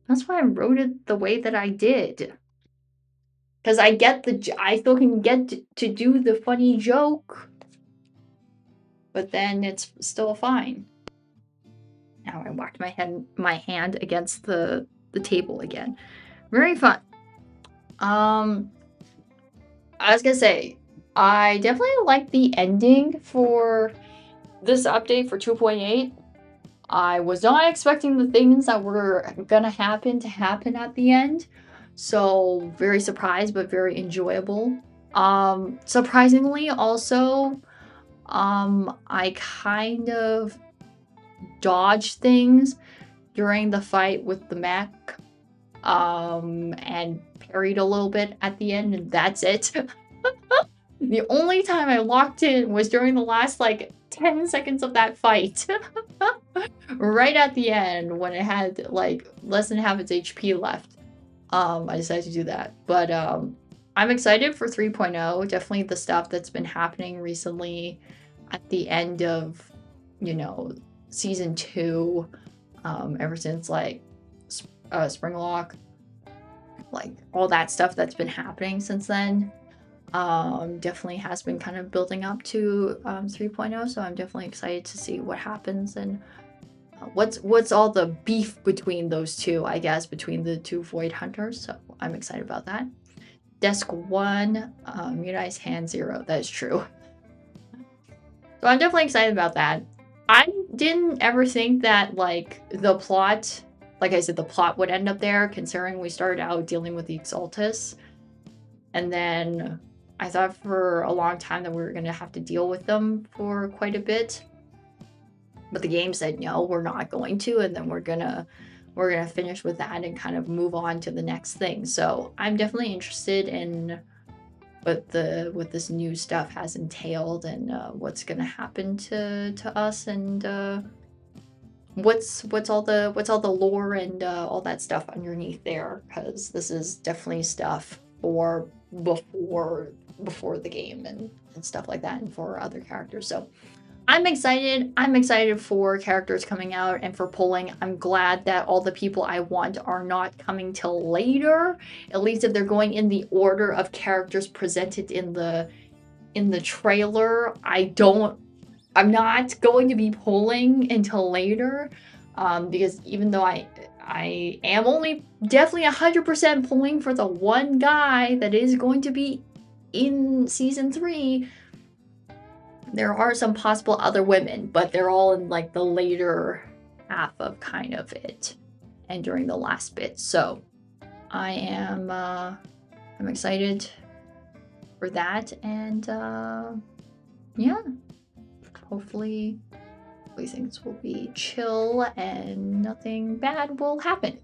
That's why I wrote it the way that I did. Because I still can get to do the funny joke. But then it's still fine. Now I whacked my hand against the table again. Very fun. I was gonna say, I definitely like the ending for this update for 2.8. I was not expecting the things that were gonna happen at the end. So very surprised, but very enjoyable. Surprisingly also, I kind of dodged things during the fight with the mech. And parried a little bit at the end, and that's it. The only time I locked in was during the last, like, 10 seconds of that fight. Right at the end, when it had, like, less than half its HP left. I decided to do that. But, I'm excited for 3.0. Definitely the stuff that's been happening recently at the end of, you know, Season 2. Ever since, like, Springlock. Like, all that stuff that's been happening since then. Definitely has been kind of building up to 3.0, so I'm definitely excited to see what happens and what's all the beef between those two, I guess, between the two Void Hunters. So I'm excited about that. Desk 1, Mirai's Hand 0. That is true. So I'm definitely excited about that. I didn't ever think that, like, the plot, like I said, the plot would end up there, considering we started out dealing with the Exaltus. And then I thought for a long time that we were going to have to deal with them for quite a bit. But the game said, no, we're not going to. And then we're gonna finish with that and kind of move on to the next thing. So I'm definitely interested in what this new stuff has entailed and what's gonna happen to us and what's all the lore and all that stuff underneath there, because this is definitely stuff for before the game and stuff like that, and for other characters. So I'm excited. I'm excited for characters coming out and for polling. I'm glad that all the people I want are not coming till later. At least if they're going in the order of characters presented in the trailer. I'm not going to be polling until later. Because even though I am only definitely 100% pulling for the one guy that is going to be in season 3, there are some possible other women, but they're all in like the later half of kind of it and during the last bit. So I am I'm excited for that, and yeah, hopefully things will be chill and nothing bad will happen.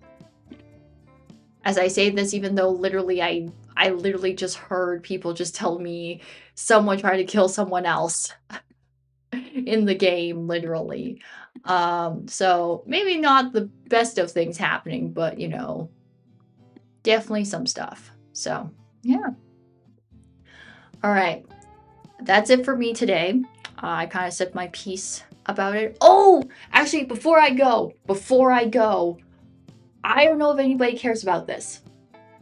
As I say this, even though literally I literally just heard people just tell me someone tried to kill someone else in the game, literally. So maybe not the best of things happening, but you know, definitely some stuff. So yeah. All right, that's it for me today. I kind of said my piece about it. Oh, actually, before I go, I don't know if anybody cares about this,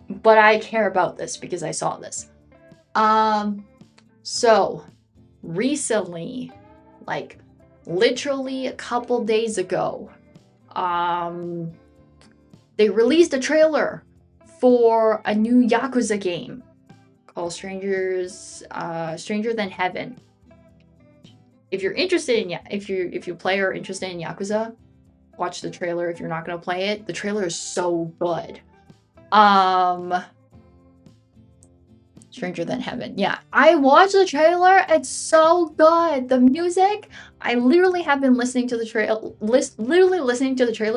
but I care about this because I saw this. So recently, like literally a couple days ago, they released a trailer for a new Yakuza game called Stranger Than Heaven. If you're interested in if you play or are interested in Yakuza, watch the trailer. If you're not gonna play it, the trailer is so good. Stranger Than Heaven. Yeah, I watched the trailer. It's so good. The music, I literally have been listening to the trailer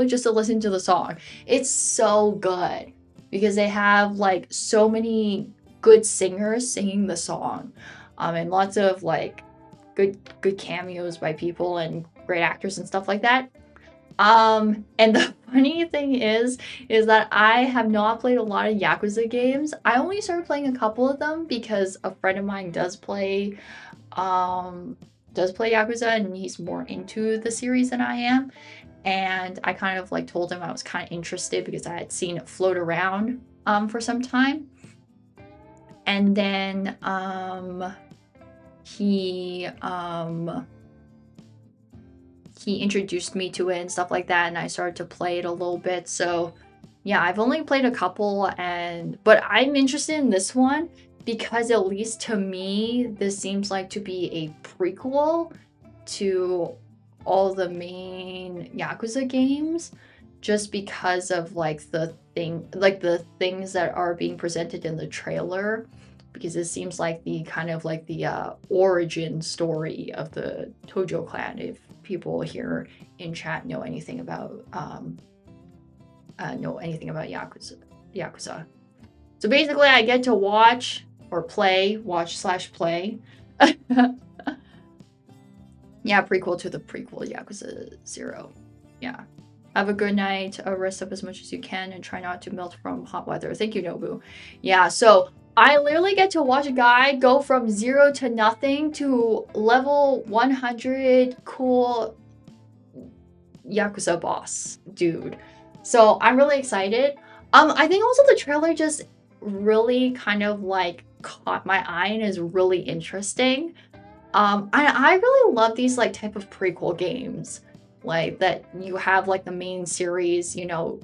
just to listen to the song. It's so good because they have like so many good singers singing the song, and lots of like good cameos by people and great actors and stuff like that. And the funny thing is that I have not played a lot of Yakuza games. I only started playing a couple of them because a friend of mine does play Yakuza, and he's more into the series than I am. And I kind of like told him I was kind of interested because I had seen it float around for some time. And then he introduced me to it and stuff like that, and I started to play it a little bit. So yeah, I've only played a couple, but I'm interested in this one because at least to me, this seems like to be a prequel to all the main Yakuza games, just because of like the things that are being presented in the trailer, because it seems like the kind of like the origin story of the Tojo clan, if people here in chat know anything about Yakuza. So basically I get to watch /play. Yeah, prequel to the prequel, Yakuza 0. Yeah. Have a good night, rest up as much as you can, and try not to melt from hot weather. Thank you, Nobu. Yeah, so I literally get to watch a guy go from 0 to nothing to level 100 cool Yakuza boss dude. So I'm really excited. I think also the trailer just really kind of like caught my eye and is really interesting. I really love these like type of prequel games, like that you have like the main series, you know,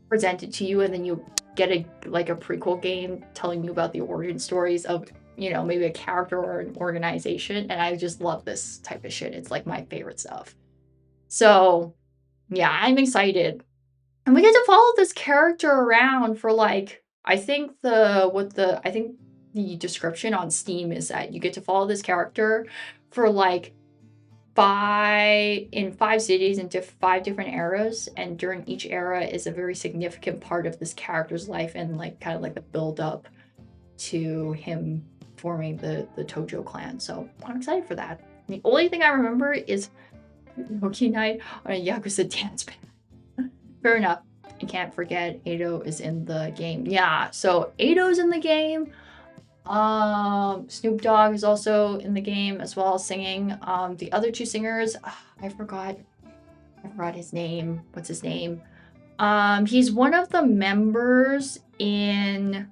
presented to you, and then you get a prequel game telling you about the origin stories of, you know, maybe a character or an organization. And I just love this type of shit. It's like my favorite stuff. So yeah, I'm excited. And we get to follow this character around for like, I think the description on Steam is that you get to follow this character for like 5 cities into 5 different eras, and during each era is a very significant part of this character's life, and like kind of like the build up to him forming the Tojo clan. So I'm excited for that. The only thing I remember is Noki Night on a Yakuza dance band. Fair enough. I can't forget Ado is in the game. Yeah, so Ado's in the game. Snoop Dogg is also in the game as well, singing. The other 2 singers, I forgot his name. What's his name? He's one of the members in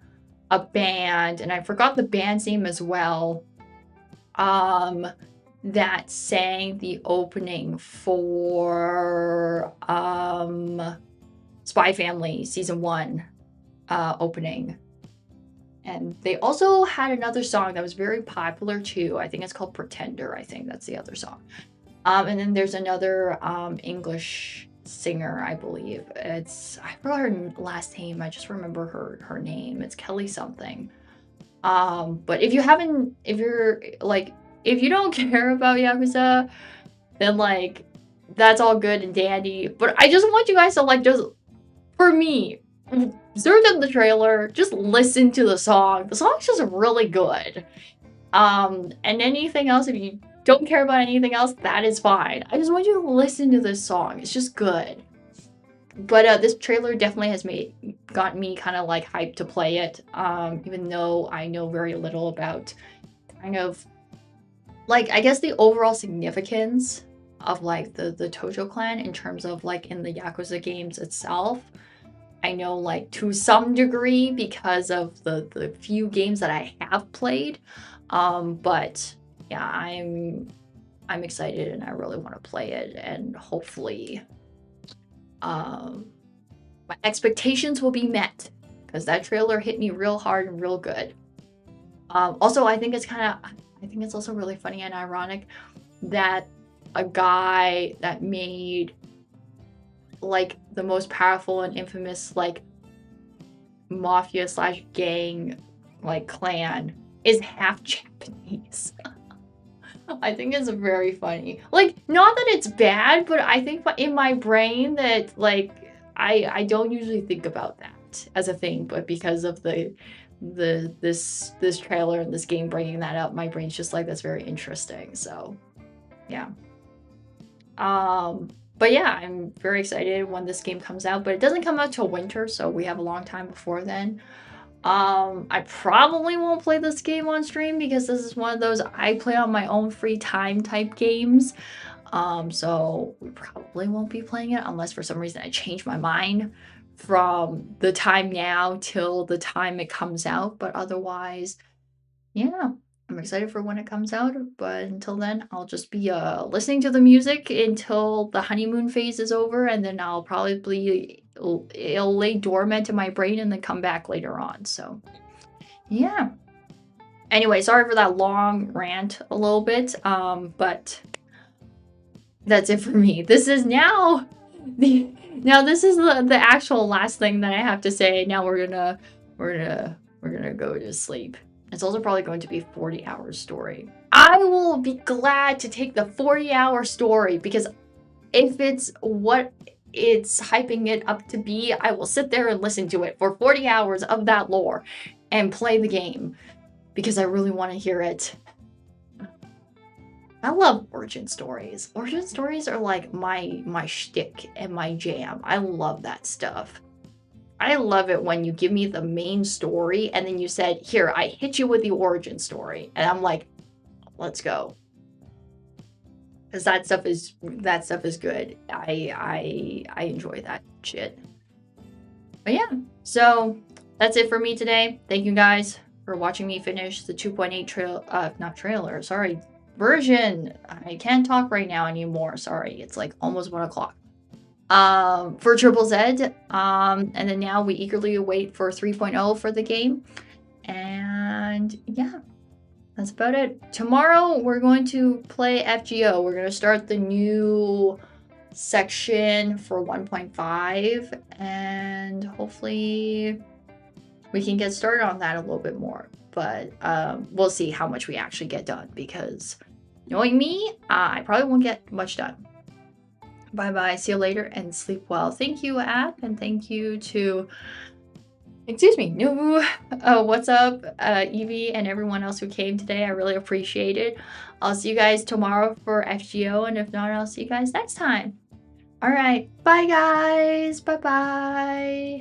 a band, and I forgot the band's name as well. That sang the opening for Spy Family season 1 opening. And they also had another song that was very popular too. I think it's called Pretender. I think that's the other song. And then there's another English singer, I believe. I forgot her last name. I just remember her name. It's Kelly something. But if you don't care about Yakuza, then like that's all good and dandy. But I just want you guys to like just, for me, search up the trailer, just listen to the song. The song's just really good. And anything else, if you don't care about anything else, that is fine. I just want you to listen to this song. It's just good. But this trailer definitely has got me kind of like hyped to play it. Even though I know very little about kind of like, I guess, the overall significance of like the Tojo clan in terms of like in the Yakuza games itself. I know like to some degree because of the few games that I have played. But yeah, I'm excited and I really want to play it, and hopefully my expectations will be met, because that trailer hit me real hard and real good. Also, I think it's also really funny and ironic that a guy that made like the most powerful and infamous like mafia / gang like clan is half Japanese. I think it's very funny. Like, not that it's bad, but I think in my brain that like I don't usually think about that as a thing, but because of this trailer and this game bringing that up, my brain's just like, that's very interesting. So yeah. But yeah, I'm very excited when this game comes out, but it doesn't come out till winter, so we have a long time before then. I probably won't play this game on stream because this is one of those I play on my own free time type games. So we probably won't be playing it unless for some reason I change my mind from the time now till the time it comes out. But otherwise, yeah, I'm excited for when it comes out. But until then, I'll just be listening to the music until the honeymoon phase is over, and then I'll probably it'll lay dormant in my brain and then come back later on. So yeah. Anyway, sorry for that long rant a little bit. But that's it for me. This is now this is the actual last thing that I have to say. Now we're gonna go to sleep. It's also probably going to be a 40-hour story. I will be glad to take the 40-hour story, because if it's what it's hyping it up to be, I will sit there and listen to it for 40 hours of that lore and play the game, because I really want to hear it. I love origin stories. Origin stories are like my shtick and my jam. I love that stuff. I love it when you give me the main story and then you said, here, I hit you with the origin story. And I'm like, let's go. Because that stuff is good. I enjoy that shit. But yeah, so that's it for me today. Thank you guys for watching me finish the 2.8 version. I can't talk right now anymore. Sorry, it's like almost 1 o'clock. For Triple Z. And then now we eagerly await for 3.0 for the game. And yeah, that's about it. Tomorrow we're going to play FGO. We're going to start the new section for 1.5, and hopefully we can get started on that a little bit more. But we'll see how much we actually get done, because knowing me, I probably won't get much done. Bye bye, see you later, and sleep well. Thank you, app, and thank you to, excuse me, what's up, Evie, and everyone else who came today. I really appreciate it. I'll see you guys tomorrow for FGO, and if not, I'll see you guys next time. All right, bye guys, bye bye.